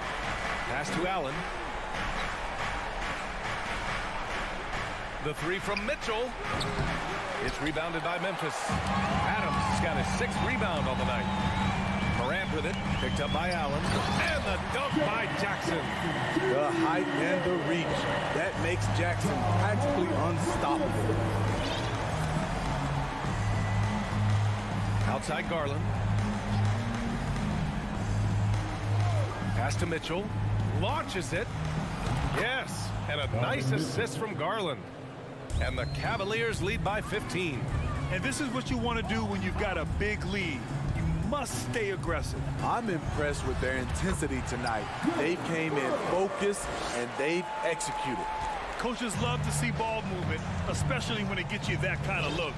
Pass to Allen. The three from Mitchell. It's rebounded by Memphis. Adams has got his 6th rebound on the night. Morant with it, picked up by Allen. And the dunk by Jackson. The height and the reach. That makes Jackson practically unstoppable. Outside Garland. Pass to Mitchell. Launches it. Yes, and a nice assist from Garland. And the Cavaliers lead by 15. And this is what you want to do when you've got a big lead. You must stay aggressive. I'm impressed with their intensity tonight. They came in focused and they've executed. Coaches love to see ball movement, especially when it gets you that kind of look.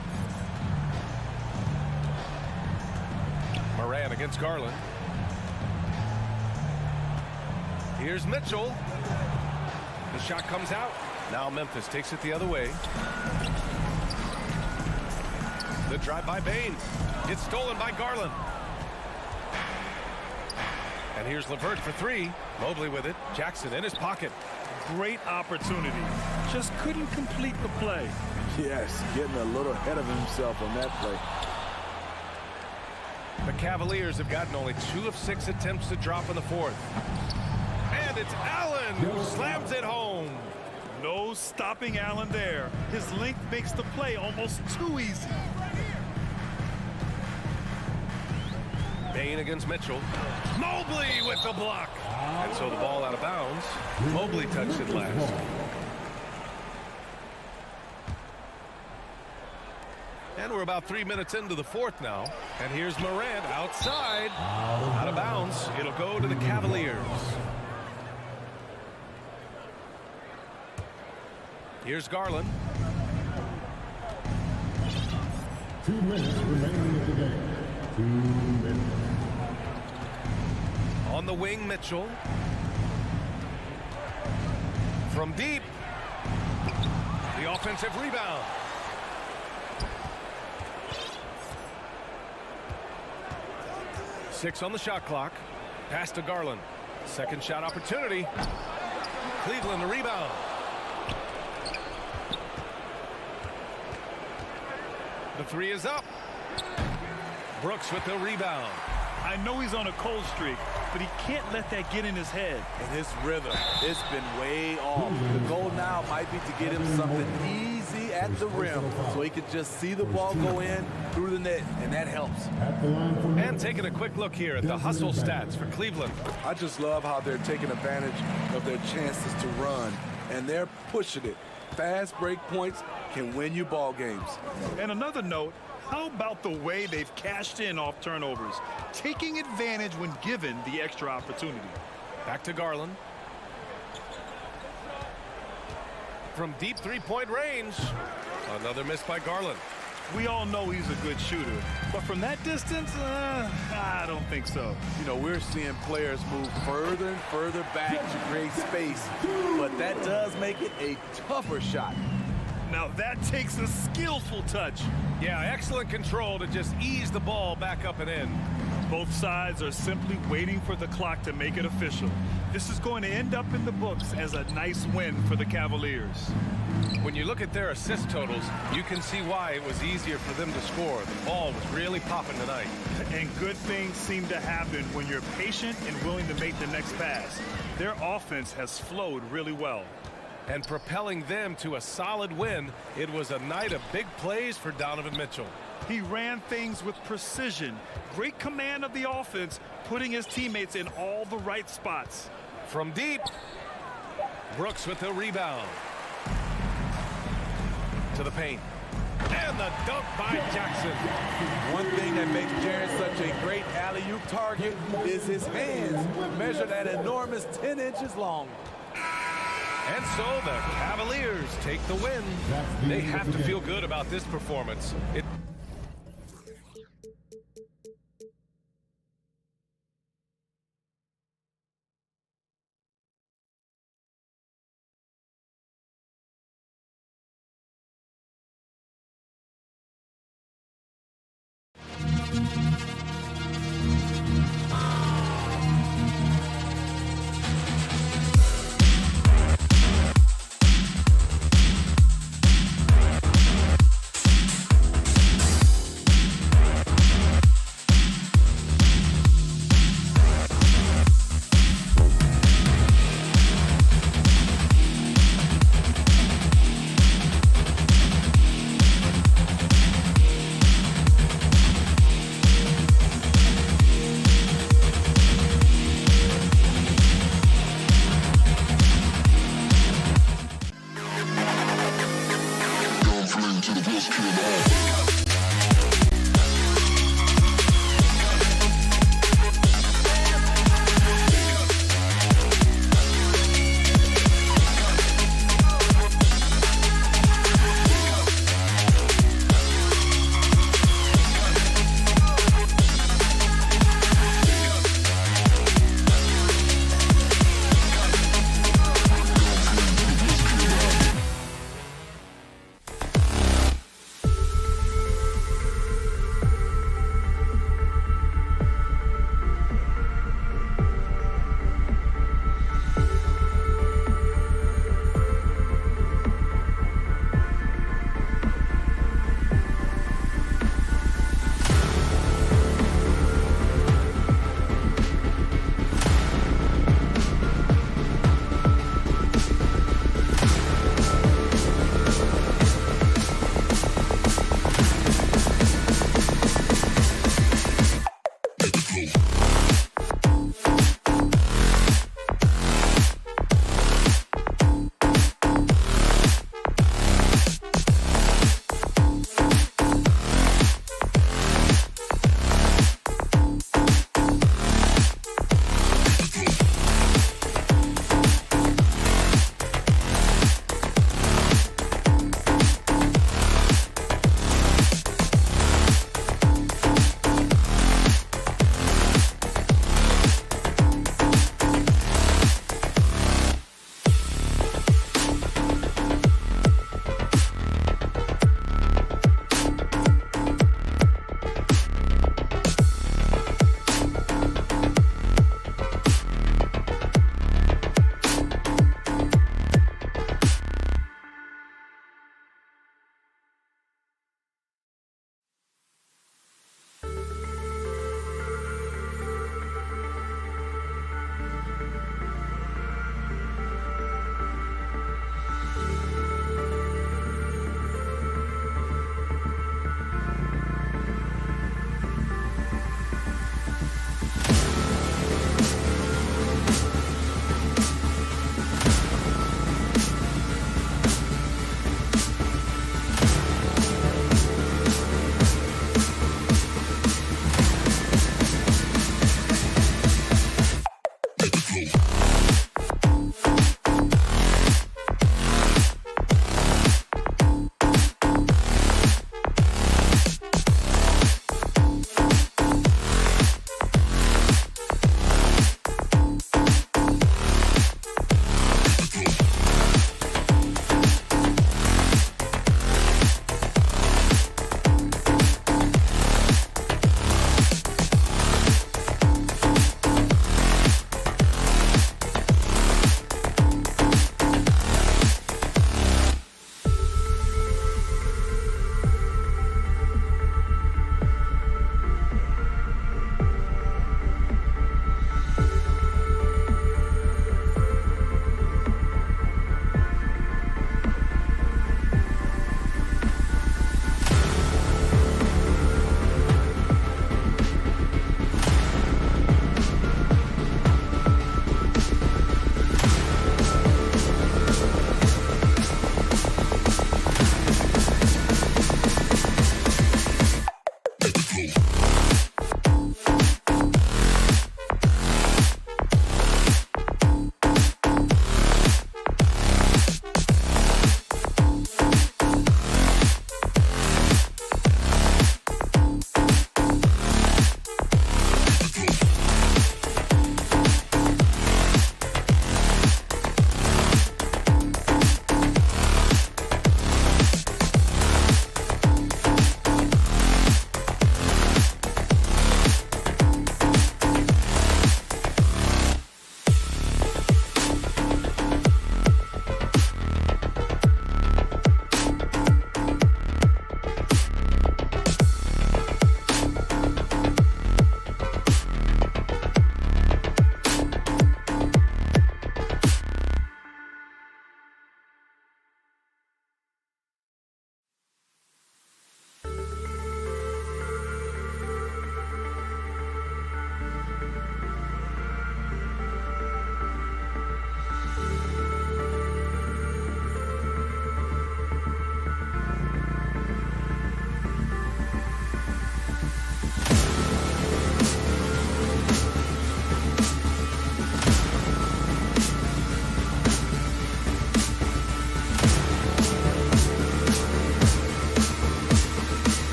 Moran against Garland. Here's Mitchell. The shot comes out. Now Memphis takes it the other way. The drive by Bain. It's stolen by Garland. And here's LeVert for three. Mobley with it. Jackson in his pocket. Great opportunity. Just couldn't complete the play. Yes, getting a little ahead of himself on that play. The Cavaliers have gotten only 2 of 6 attempts to drop in the fourth. And it's Allen who slams it home. No stopping Allen there. His length makes the play almost too easy. Bain against Mitchell. Mobley with the block. And so the ball out of bounds. Mobley touched it last. And we're about 3 minutes into the fourth now. And here's Morant outside. Out of bounds. It'll go to the Cavaliers. Here's Garland. 2 minutes remaining in the game. 2 minutes. On the wing, Mitchell. From deep. The offensive rebound. Six on the shot clock. Pass to Garland. Second shot opportunity. Cleveland the rebound. The three is up. Brooks with the rebound. I know he's on a cold streak, but he can't let that get in his head. And his rhythm, it's been way off. The goal now might be to get him something easy at the rim so he can just see the ball go in through the net, and that helps. And taking a quick look here at the hustle stats for Cleveland. I just love how they're taking advantage of their chances to run, and they're pushing it. Fast break points can win you ball games. And another note, how about the way they've cashed in off turnovers, taking advantage when given the extra opportunity? Back to Garland. From deep three-point range, another miss by Garland. We all know he's a good shooter, but from that distance, I don't think so. You know, we're seeing players move further and further back to create space, but that does make it a tougher shot. Now that takes a skillful touch. Yeah, excellent control to just ease the ball back up and in. Both sides are simply waiting for the clock to make it official. This is going to end up in the books as a nice win for the Cavaliers. When you look at their assist totals, you can see why it was easier for them to score. The ball was really popping tonight. And good things seem to happen when you're patient and willing to make the next pass. Their offense has flowed really well. And propelling them to a solid win, it was a night of big plays for Donovan Mitchell. He ran things with precision, great command of the offense, putting his teammates in all the right spots. From deep, Brooks with the rebound. To the paint. And the dunk by Jackson. One thing that makes Jaren such a great alley-oop target is his hands, measured at enormous 10 inches long. And so the Cavaliers take the win. They have to feel good about this performance.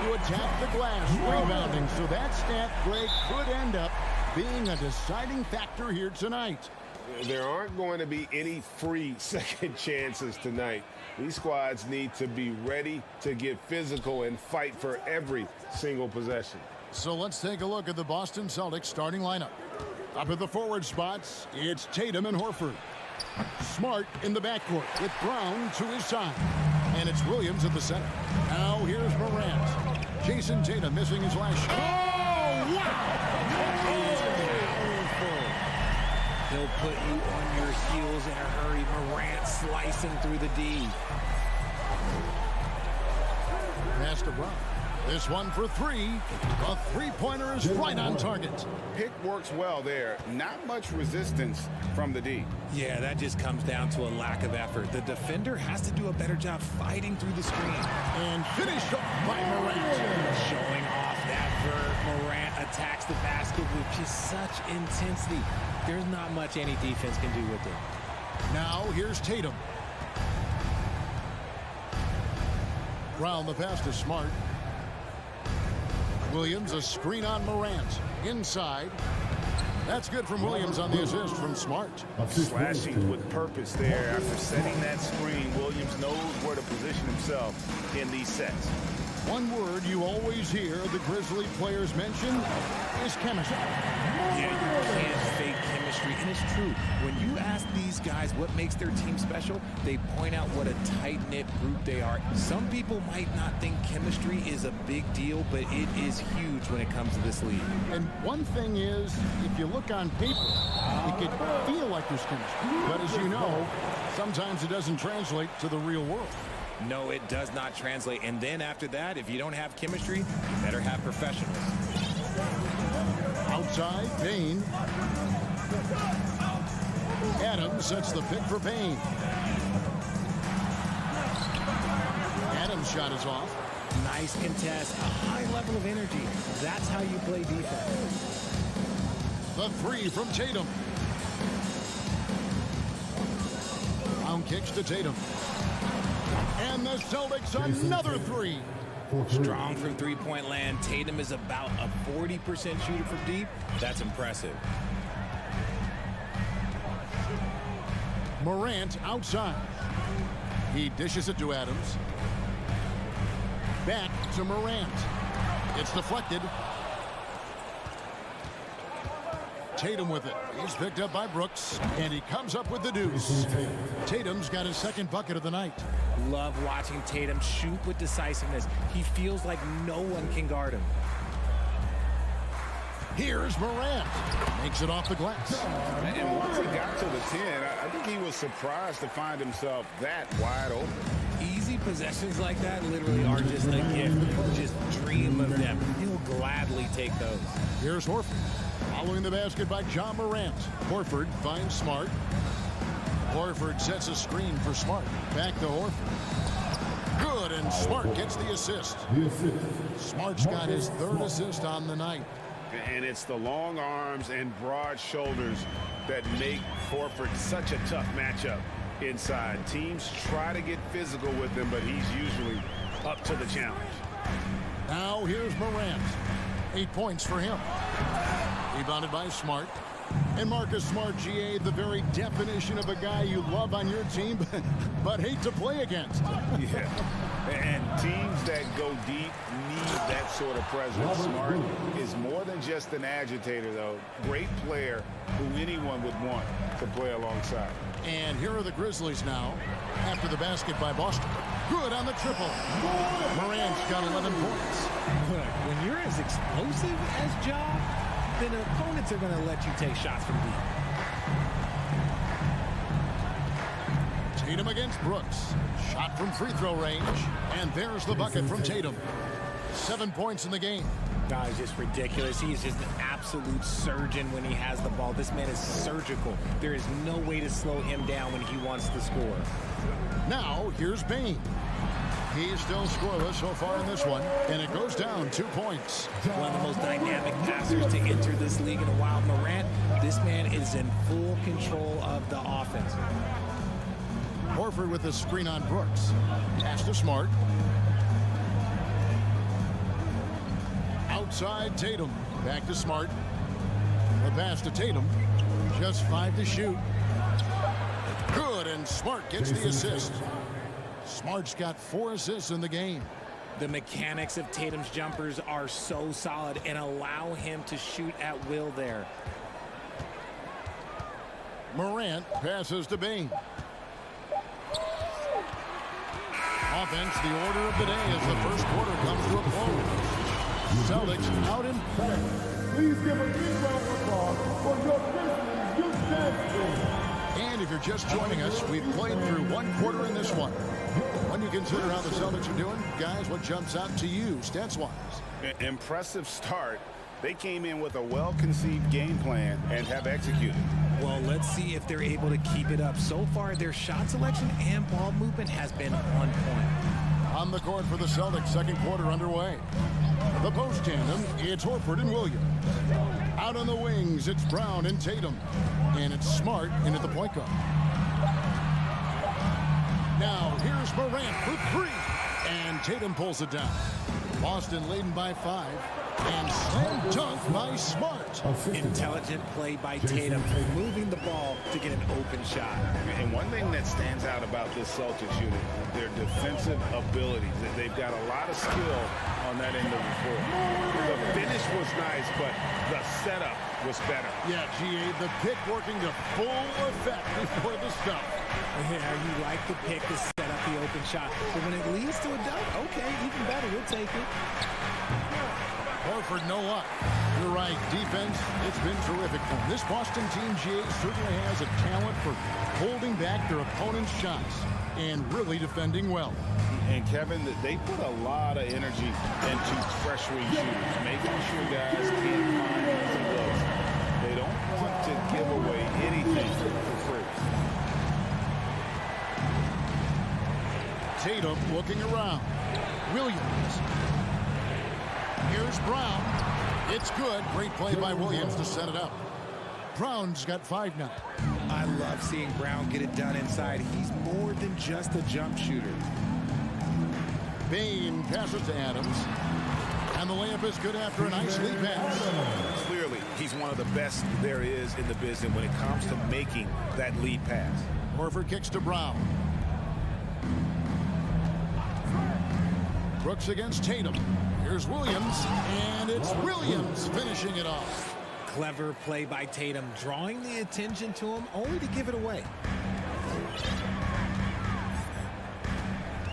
to attack the glass, rebounding. So that stat, Greg, could end up being a deciding factor here tonight. There aren't going to be any free second chances tonight. These squads need to be ready to get physical and fight for every single possession. So let's take a look at the Boston Celtics starting lineup. Up at the forward spots, it's Tatum and Horford. Smart in the backcourt with Brown to his side. And it's Williams at the center. Now here's Morant. Jason Tatum missing his last shot. Oh, wow! He'll put you on your heels in a hurry. Morant slicing through the D. Pass to Brown. This one for three. A three-pointer is right on target. Pick works well there. Not much resistance from the D. Yeah, that just comes down to a lack of effort. The defender has to do a better job fighting through the screen. And finished off by Morant. Showing off that vert. Morant attacks the basket with just such intensity. There's not much any defense can do with it. Now here's Tatum. Brown the pass to Smart. Williams, a screen on Morant. Inside. That's good from Williams on the assist from Smart. Slashing with purpose there. After setting that screen, Williams knows where to position himself in these sets. One word you always hear the Grizzly players mention is chemistry. Yeah, you can't fake chemistry, and it's true. When you ask these guys what makes their team special, they point out what a tight-knit group they are. Some people might not think chemistry is a big deal, but it is huge when it comes to this league. And one thing is, if you look on paper, it could feel like there's chemistry. But as you know, sometimes it doesn't translate to the real world. No, it does not translate. And then after that, if you don't have chemistry, you better have professionals. Outside, Payne. Adams sets the pick for Payne. Adams' shot is off. Nice contest, a high level of energy. That's how you play defense. The three from Tatum. Brown kicks to Tatum. And the Celtics another three. Strong from three-point land. Tatum is about a 40% shooter from deep. That's impressive. Morant outside. He dishes it to Adams. Back to Morant. It's deflected. Tatum with it. He's picked up by Brooks, and he comes up with the deuce. Tatum's got his second bucket of the night. Love watching Tatum shoot with decisiveness. He feels like no one can guard him. Here's Morant. Makes it off the glass. And once he got to the 10, I think he was surprised to find himself that wide open. Easy possessions like that literally are just a gift. Just dream of them. He'll gladly take those. Here's Horford. Following the basket by John Morant. Horford finds Smart. Horford sets a screen for Smart. Back to Horford. Good, and Smart gets the assist. Smart's got his third assist on the night. And it's the long arms and broad shoulders that make Horford such a tough matchup inside. Teams try to get physical with him, but he's usually up to the challenge. Now here's Morant. 8 points for him. Rebounded by Smart. And Marcus Smart, GA, the very definition of a guy you love on your team, but hate to play against. Yeah, and teams that go deep need that sort of presence. Smart is more than just an agitator, though. Great player who anyone would want to play alongside. And here are the Grizzlies now, after the basket by Boston. Good on the triple. Morant's got 11 points. When you're as explosive as Ja, then opponents are going to let you take shots from deep. Tatum against Brooks. Shot from free throw range. And there's the bucket from Tatum. 7 points in the game. God, it's just ridiculous. He is just an absolute surgeon when he has the ball. This man is surgical. There is no way to slow him down when he wants to score. Now, here's Payne. He's still scoreless so far in this one, and it goes down 2 points. One of the most dynamic passers to enter this league in a while. Morant, this man is in full control of the offense. Horford with a screen on Brooks. Pass to Smart. Left side, Tatum. Back to Smart. The pass to Tatum. Just 5 to shoot. Good, and Smart gets the assist. Smart's got 4 assists in the game. The mechanics of Tatum's jumpers are so solid and allow him to shoot at will there. Morant passes to Bain. Offense, the order of the day as the first quarter comes to a close. Celtics out in front. Please give a big round of applause for your Grizzlies youth dance team. And if you're just joining us, we've played through 1 quarter in this one. When you consider how the Celtics are doing, guys, what jumps out to you stats-wise? Impressive start. They came in with a well-conceived game plan and have executed. Well, let's see if they're able to keep it up. So far, their shot selection and ball movement has been on point. On the court for the Celtics, second quarter underway. The post tandem, it's Horford and Williams. Out on the wings, it's Brown and Tatum. And it's Smart in at the point guard. Now, here's Morant for 3. And Tatum pulls it down. Boston leading by 5. And slam dunk by Smart. Intelligent play by Tatum, moving the ball to get an open shot. And one thing that stands out about this Celtics unit, their defensive abilities. They've got a lot of skill on that end of the floor. The finish was nice, but the setup was better. Yeah, GA, the pick working to full effect before the stuff. Yeah, you like the pick to set up the open shot. But when it leads to a dunk, okay, even better, we'll take it. Horford, no luck. You're right. Defense, it's been terrific for them. This Boston team, GA, certainly has a talent for holding back their opponent's shots and really defending well. And Kevin, they put a lot of energy into pressuring shooters, making sure guys can't find easy looks. They don't want to give away anything for free. Tatum looking around. Williams. Here's Brown. It's good. Great play by Williams to set it up. Brown's got 5 now. I love seeing Brown get it done inside. He's more than just a jump shooter. Bain passes to Adams. And the layup is good after a nice lead pass. Clearly, he's one of the best there is in the business when it comes to making that lead pass. Horford kicks to Brown. Brooks against Tatum. Here's Williams, and it's Williams finishing it off. Clever play by Tatum, drawing the attention to him, only to give it away.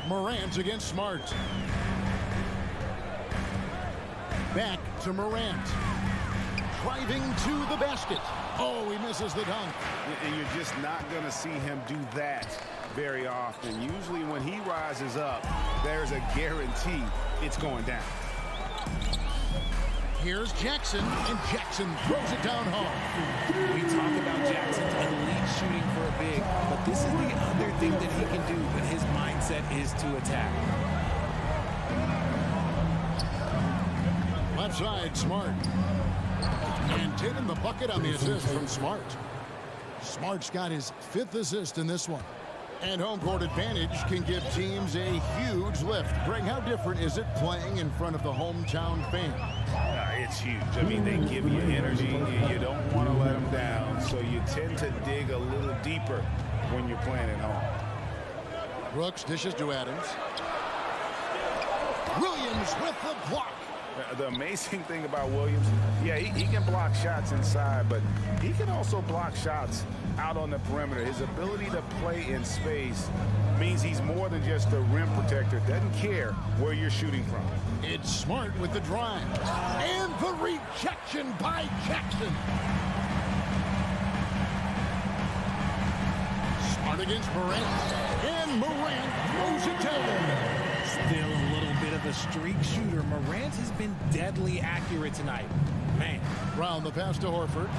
Morant against Smart. Back to Morant. Driving to the basket. Oh, he misses the dunk. And you're just not going to see him do that very often. Usually when he rises up, there's a guarantee it's going down. Here's Jackson, and Jackson throws it down hard. We talk about Jackson's elite shooting for a big, but this is the other thing that he can do when his mindset is to attack. Left side, Smart. And Tatum the bucket on the assist from Smart. Smart's got his 5th assist in this one. And home court advantage can give teams a huge lift. Greg, how different is it playing in front of the hometown fans? It's huge. I mean, they give you energy. You don't want to let them down, so you tend to dig a little deeper when you're playing at home. Brooks dishes to Adams. Williams with the block. The amazing thing about Williams, yeah, he can block shots inside, but he can also block shots out on the perimeter. His ability to play in space means he's more than just a rim protector. Doesn't care where you're shooting from. It's Smart with the drive. And the rejection by Jackson. Smart against Morant. And Morant throws it down. Still a little bit of a streak shooter. Morant has been deadly accurate tonight. Man. Brown the pass to Horford.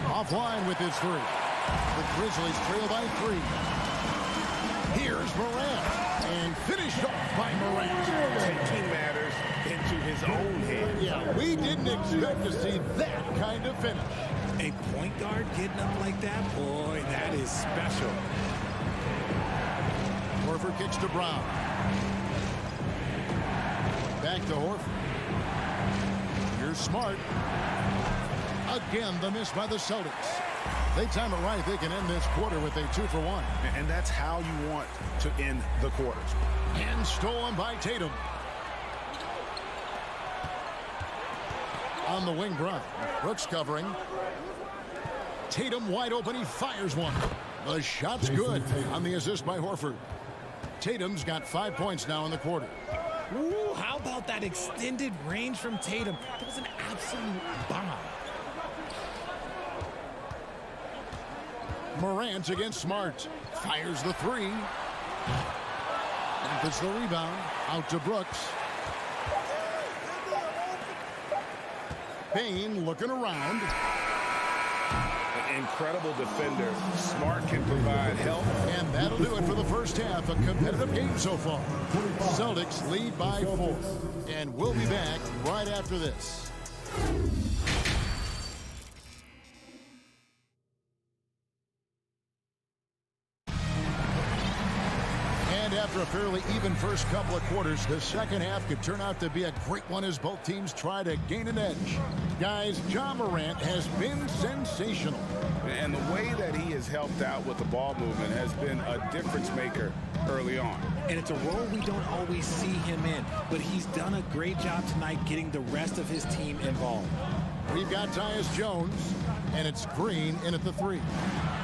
Offline with his 3. The Grizzlies trail by 3. Here's Morant. And finished off by Morant. Taking matters into his own hands. Yeah, we didn't expect to see that kind of finish. A point guard getting up like that? Boy, that is special. Horford kicks to Brown. Back Back to Horford. Here's Smart. Again, the miss by the Celtics. They time it right. They can end this quarter with a 2-for-1. And that's how you want to end the quarters. And stolen by Tatum. On the wing, Bryant. Brooks covering. Tatum wide open. He fires one. The shot's good on the assist by Horford. Tatum's got 5 points now in the quarter. Ooh, how about that extended range from Tatum? That was an absolute bomb. Morant against Smart. Fires the three. Memphis the rebound. Out to Brooks. Payne looking around. An incredible defender. Smart can provide help. And that'll do it for the first half. A competitive game so far. Celtics lead by 4. And we'll be back right after this. After a fairly even first couple of quarters, the second half could turn out to be a great one as both teams try to gain an edge. Guys, Ja Morant has been sensational. And the way that he has helped out with the ball movement has been a difference maker early on. And it's a role we don't always see him in, but he's done a great job tonight getting the rest of his team involved. We've got Tyus Jones, and it's Green in at the 3.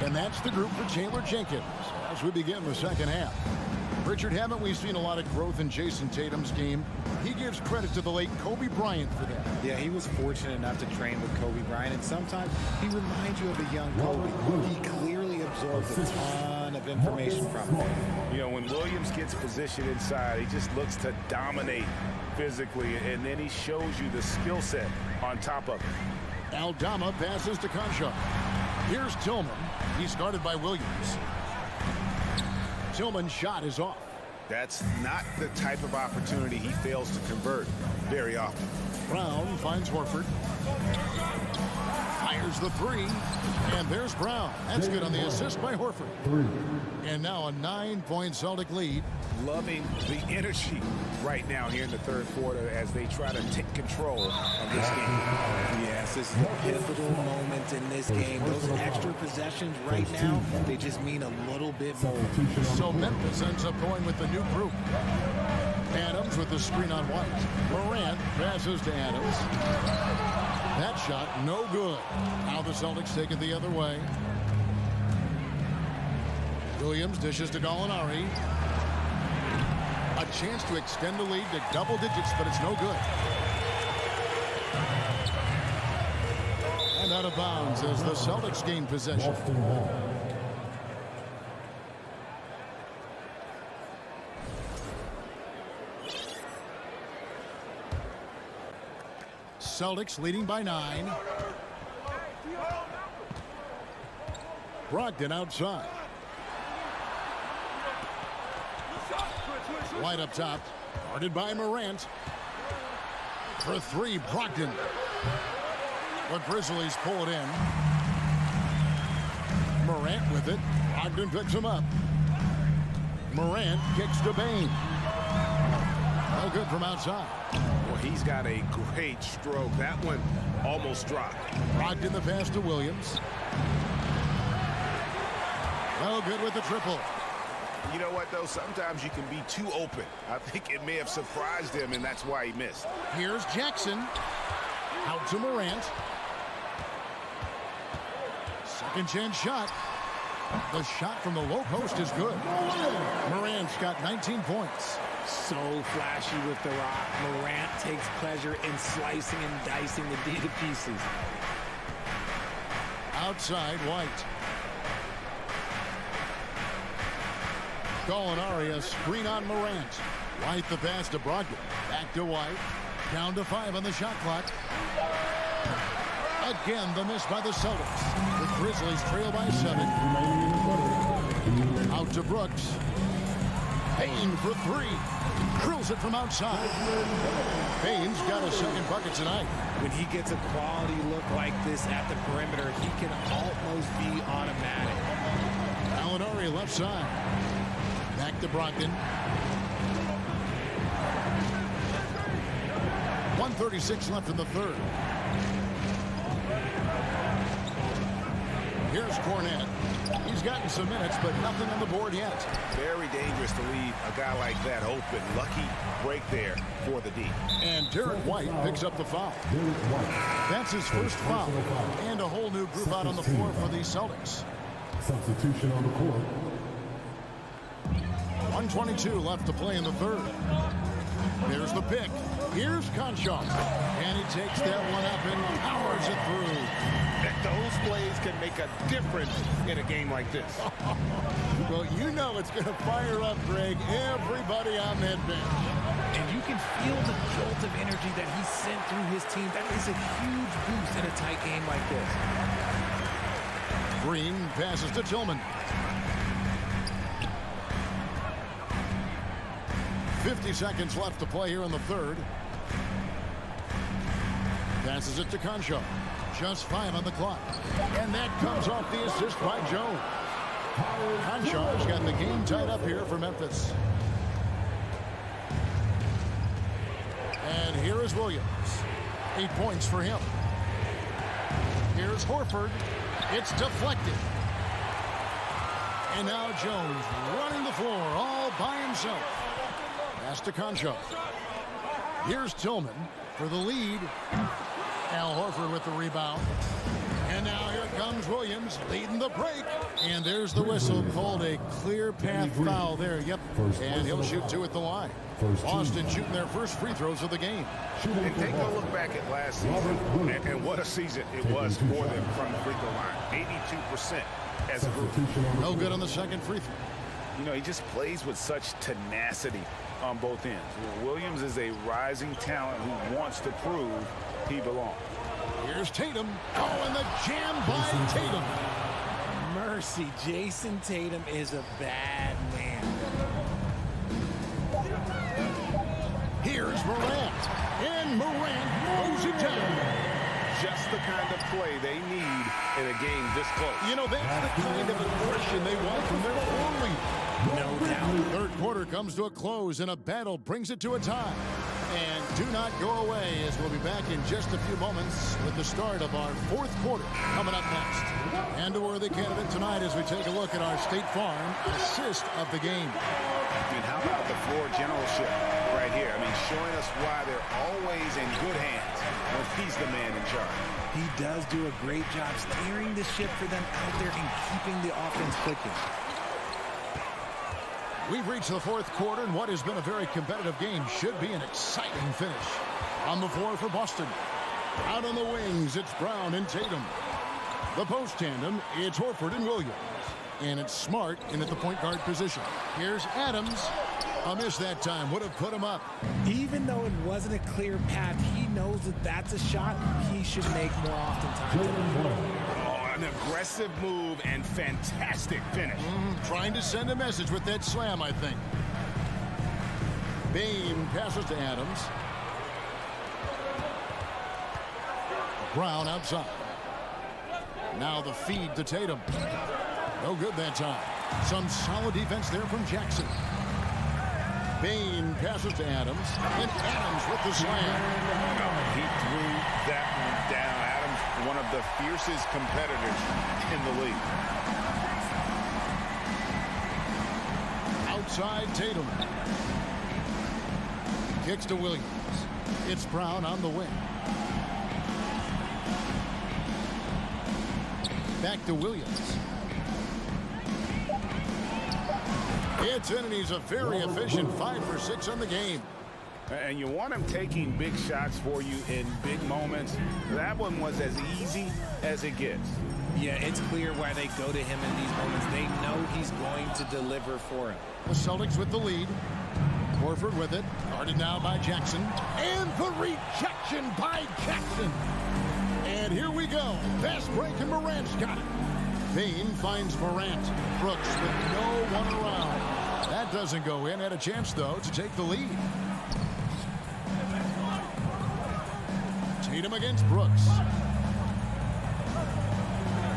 And that's the group for Chandler Jenkins as we begin the second half. Richard, haven't we seen a lot of growth in Jason Tatum's game? He gives credit to the late Kobe Bryant for that. Yeah, he was fortunate enough to train with Kobe Bryant, and sometimes he reminds you of a young Kobe. He clearly absorbs a ton of information from him. You know, when Williams gets positioned inside, he just looks to dominate physically, and then he shows you the skill set on top of it. Aldama passes to Concha. Here's Tillman. He's guarded by Williams. Tillman's shot is off. That's not the type of opportunity he fails to convert very often. Brown finds Horford. Fires the 3. And there's Brown. That's good on the assist by Horford. And now a 9-point Celtic lead. Loving the energy right now here in the third quarter as they try to take control of this game. Yes, this is a pivotal moment in this game. Those extra possessions right now, they just mean a little bit more. So Memphis ends up going with the new group. Adams with the screen on White. Morant passes to Adams. That shot no good. Now the Celtics take it the other way. Williams dishes to Gallinari. A chance to extend the lead to double digits, but it's no good. And out of bounds as the Celtics gain possession. Celtics leading by 9. Brogdon outside. White up top, guarded by Morant. For 3, Brogdon. The Grizzlies pull it in. Morant with it. Brogdon picks him up. Morant kicks to Bane. No good from outside. Well, he's got a great stroke. That one almost dropped. Brogdon the pass to Williams. No good with the triple. You know what, though? Sometimes you can be too open. I think it may have surprised him, and that's why he missed. Here's Jackson. Out to Morant. Second chance shot. The shot from the low post is good. Morant's got 19 points. So flashy with the rock. Morant takes pleasure in slicing and dicing the D to pieces. Outside, White. Gallinari, a screen on Morant. White the pass to Brogdon. Back to White. Down to 5 on the shot clock. Again, the miss by the Celtics. The Grizzlies trail by 7. Out to Brooks. Payne for 3. Drills it from outside. Payne's got a second bucket tonight. When he gets a quality look like this at the perimeter, he can almost be automatic. Gallinari left side. Back to Brogdon. 2:36 left in the third. Here's Cornette. He's gotten some minutes, but nothing on the board yet. Very dangerous to leave a guy like that open. Lucky break there for the D. And Derek White picks up the foul. That's his first foul. And a whole new group out on the floor for the Celtics. Substitution on the court. 1:22 left to play in the third. There's the pick. Here's Conchaw. And he takes that one up and powers it through. Those plays can make a difference in a game like this. Well, you know it's going to fire up, Greg, everybody on that bench. And you can feel the jolt of energy that he sent through his team. That is a huge boost in a tight game like this. Green passes to Tillman. 50 seconds left to play here in the third. Passes it to Conchaw. Just 5 on the clock. And that comes off the assist by Jones. Conchaw's got the game tied up here for Memphis. And here is Williams. 8 points for him. Here's Horford. It's deflected. And now Jones running the floor all by himself. Pass to Conchaw. Here's Tillman for the lead. Al Horford with the rebound. And now here comes Williams leading the break. And there's the whistle called a clear path foul there. Yep. And he'll shoot 2 at the line. Boston shooting their first free throws of the game. And take a look back at last season. And what a season it was for them from the free throw line. 82% as a group. No good on the second free throw. You know, he just plays with such tenacity on both ends. Williams is a rising talent who wants to prove he belongs. Here's Tatum. Oh, and the jam by Tatum. Mercy, Jason Tatum is a bad man. Here's Morant. And Morant throws it down. Just the kind of play they need in a game this close. You know, that's the kind of aggression they want from their early. No doubt. Third quarter comes to a close, and a battle brings it to a tie. And do not go away, as we'll be back in just a few moments with the start of our fourth quarter coming up next. And a worthy candidate tonight as we take a look at our State Farm assist of the game. And how about the floor generalship right here? I mean, showing us why they're always in good hands when he's the man in charge. He does do a great job steering the ship for them out there and keeping the offense clicking. We've reached the fourth quarter, and what has been a very competitive game should be an exciting finish. On the floor for Boston. Out on the wings, it's Brown and Tatum. The post tandem, it's Horford and Williams. And it's Smart in at the point guard position. Here's Adams. A miss that time would have put him up. Even though it wasn't a clear path, he knows that that's a shot he should make more oftentimes. An aggressive move and fantastic finish. Trying to send a message with that slam, I think. Bain passes to Adams. Brown outside. Now the feed to Tatum. No good that time. Some solid defense there from Jackson. Bain passes to Adams. And Adams with the slam. He threw that one down. Adams, one of the fiercest competitors in the league. Outside Tatum. Kicks to Williams. It's Brown on the wing. Back to Williams. It's in, and he's a very efficient 5 for 6 on the game. And you want him taking big shots for you in big moments. That one was as easy as it gets. Yeah, it's clear why they go to him in these moments. They know he's going to deliver for him. The Celtics with the lead. Horford with it. Guarded now by Jackson. And the rejection by Jackson. And here we go. Fast break, and Morant's got it. Bain finds Morant. Brooks with no one around. That doesn't go in. Had a chance, though, to take the lead. Tatum against Brooks.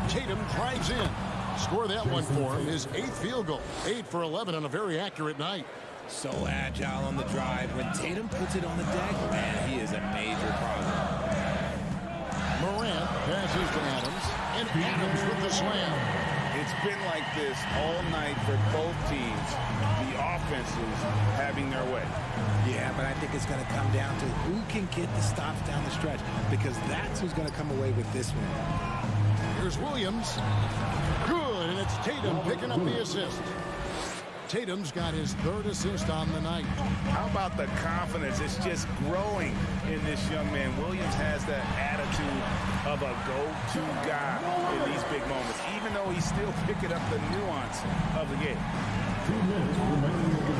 Tatum drives in. Score that one for him. His 8th field goal. 8 for 11 on a very accurate night. So agile on the drive. When Tatum puts it on the deck, man, he is a major problem. Morant passes to Adams, and Adams with the slam. It's been like this all night for both teams. The offenses having their way. Yeah, but I think it's going to come down to who can get the stops down the stretch, because that's who's going to come away with this one. Here's Williams. Good, and it's Tatum picking up the assist. Tatum's got his third assist on the night. How about the confidence? It's just growing in this young man. Williams has that attitude of a go-to guy in these big moments, even though he's still picking up the nuance of the game. 2 minutes remaining in the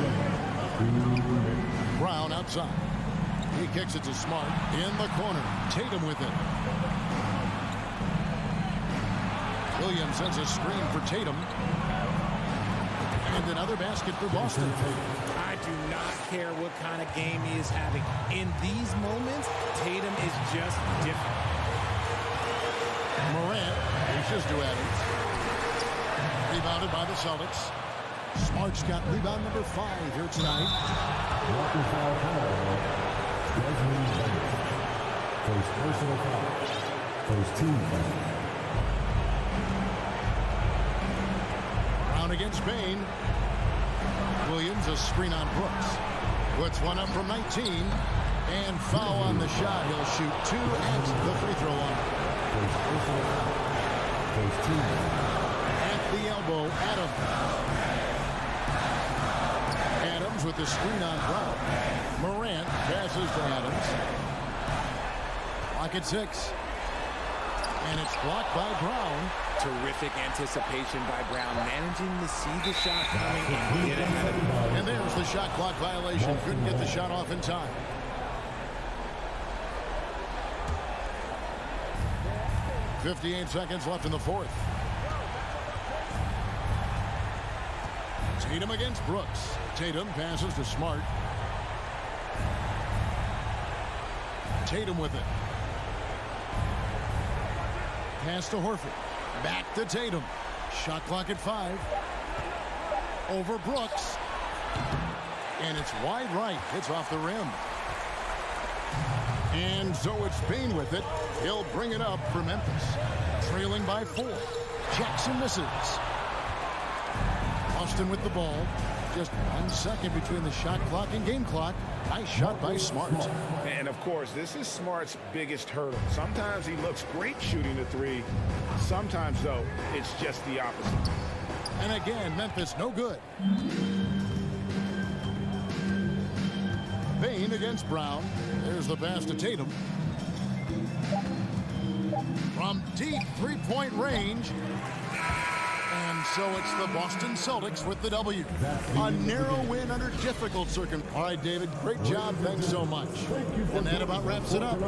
game. Brown outside. He kicks it to Smart in the corner. Tatum with it. Williams sends a screen for Tatum. And another basket for Boston. I do not care what kind of game he is having. In these moments, Tatum is just different. Morant reaches to Adams. Rebounded by the Celtics. Smart's got rebound number 5 here tonight. Walker foul penalty. Desmond Bates. First personal foul. First team foul. Brown against Payne. Williams a screen on Brooks. Puts one up from 19. And foul on the shot. He'll shoot 2 at the free throw line. First personal foul. First team foul. At the elbow, Adams. Adams with the screen on Brown. Morant passes to Adams. Clock at 6. And it's blocked by Brown. Terrific anticipation by Brown, managing to see the shot coming and get ahead of it. And there's the shot clock violation. Couldn't get the shot off in time. .58 seconds left in the fourth. Tatum against Brooks. Tatum passes to Smart. Tatum with it. Pass to Horford. Back to Tatum. Shot clock at 5. Over Brooks. And it's wide right. It's off the rim. And so it's Payne with it. He'll bring it up for Memphis. Trailing by 4. Jackson misses. Boston with the ball. Just 1 second between the shot clock and game clock. Nice shot by Smart. And of course, this is Smart's biggest hurdle. Sometimes he looks great shooting the 3. Sometimes, though, it's just the opposite. And again, Memphis no good. Payne against Brown. There's the pass to Tatum. From deep three-point range. And so it's the Boston Celtics with the W. A narrow win under difficult circumstances. All right, David, great job. Thanks so much. And that about wraps it up.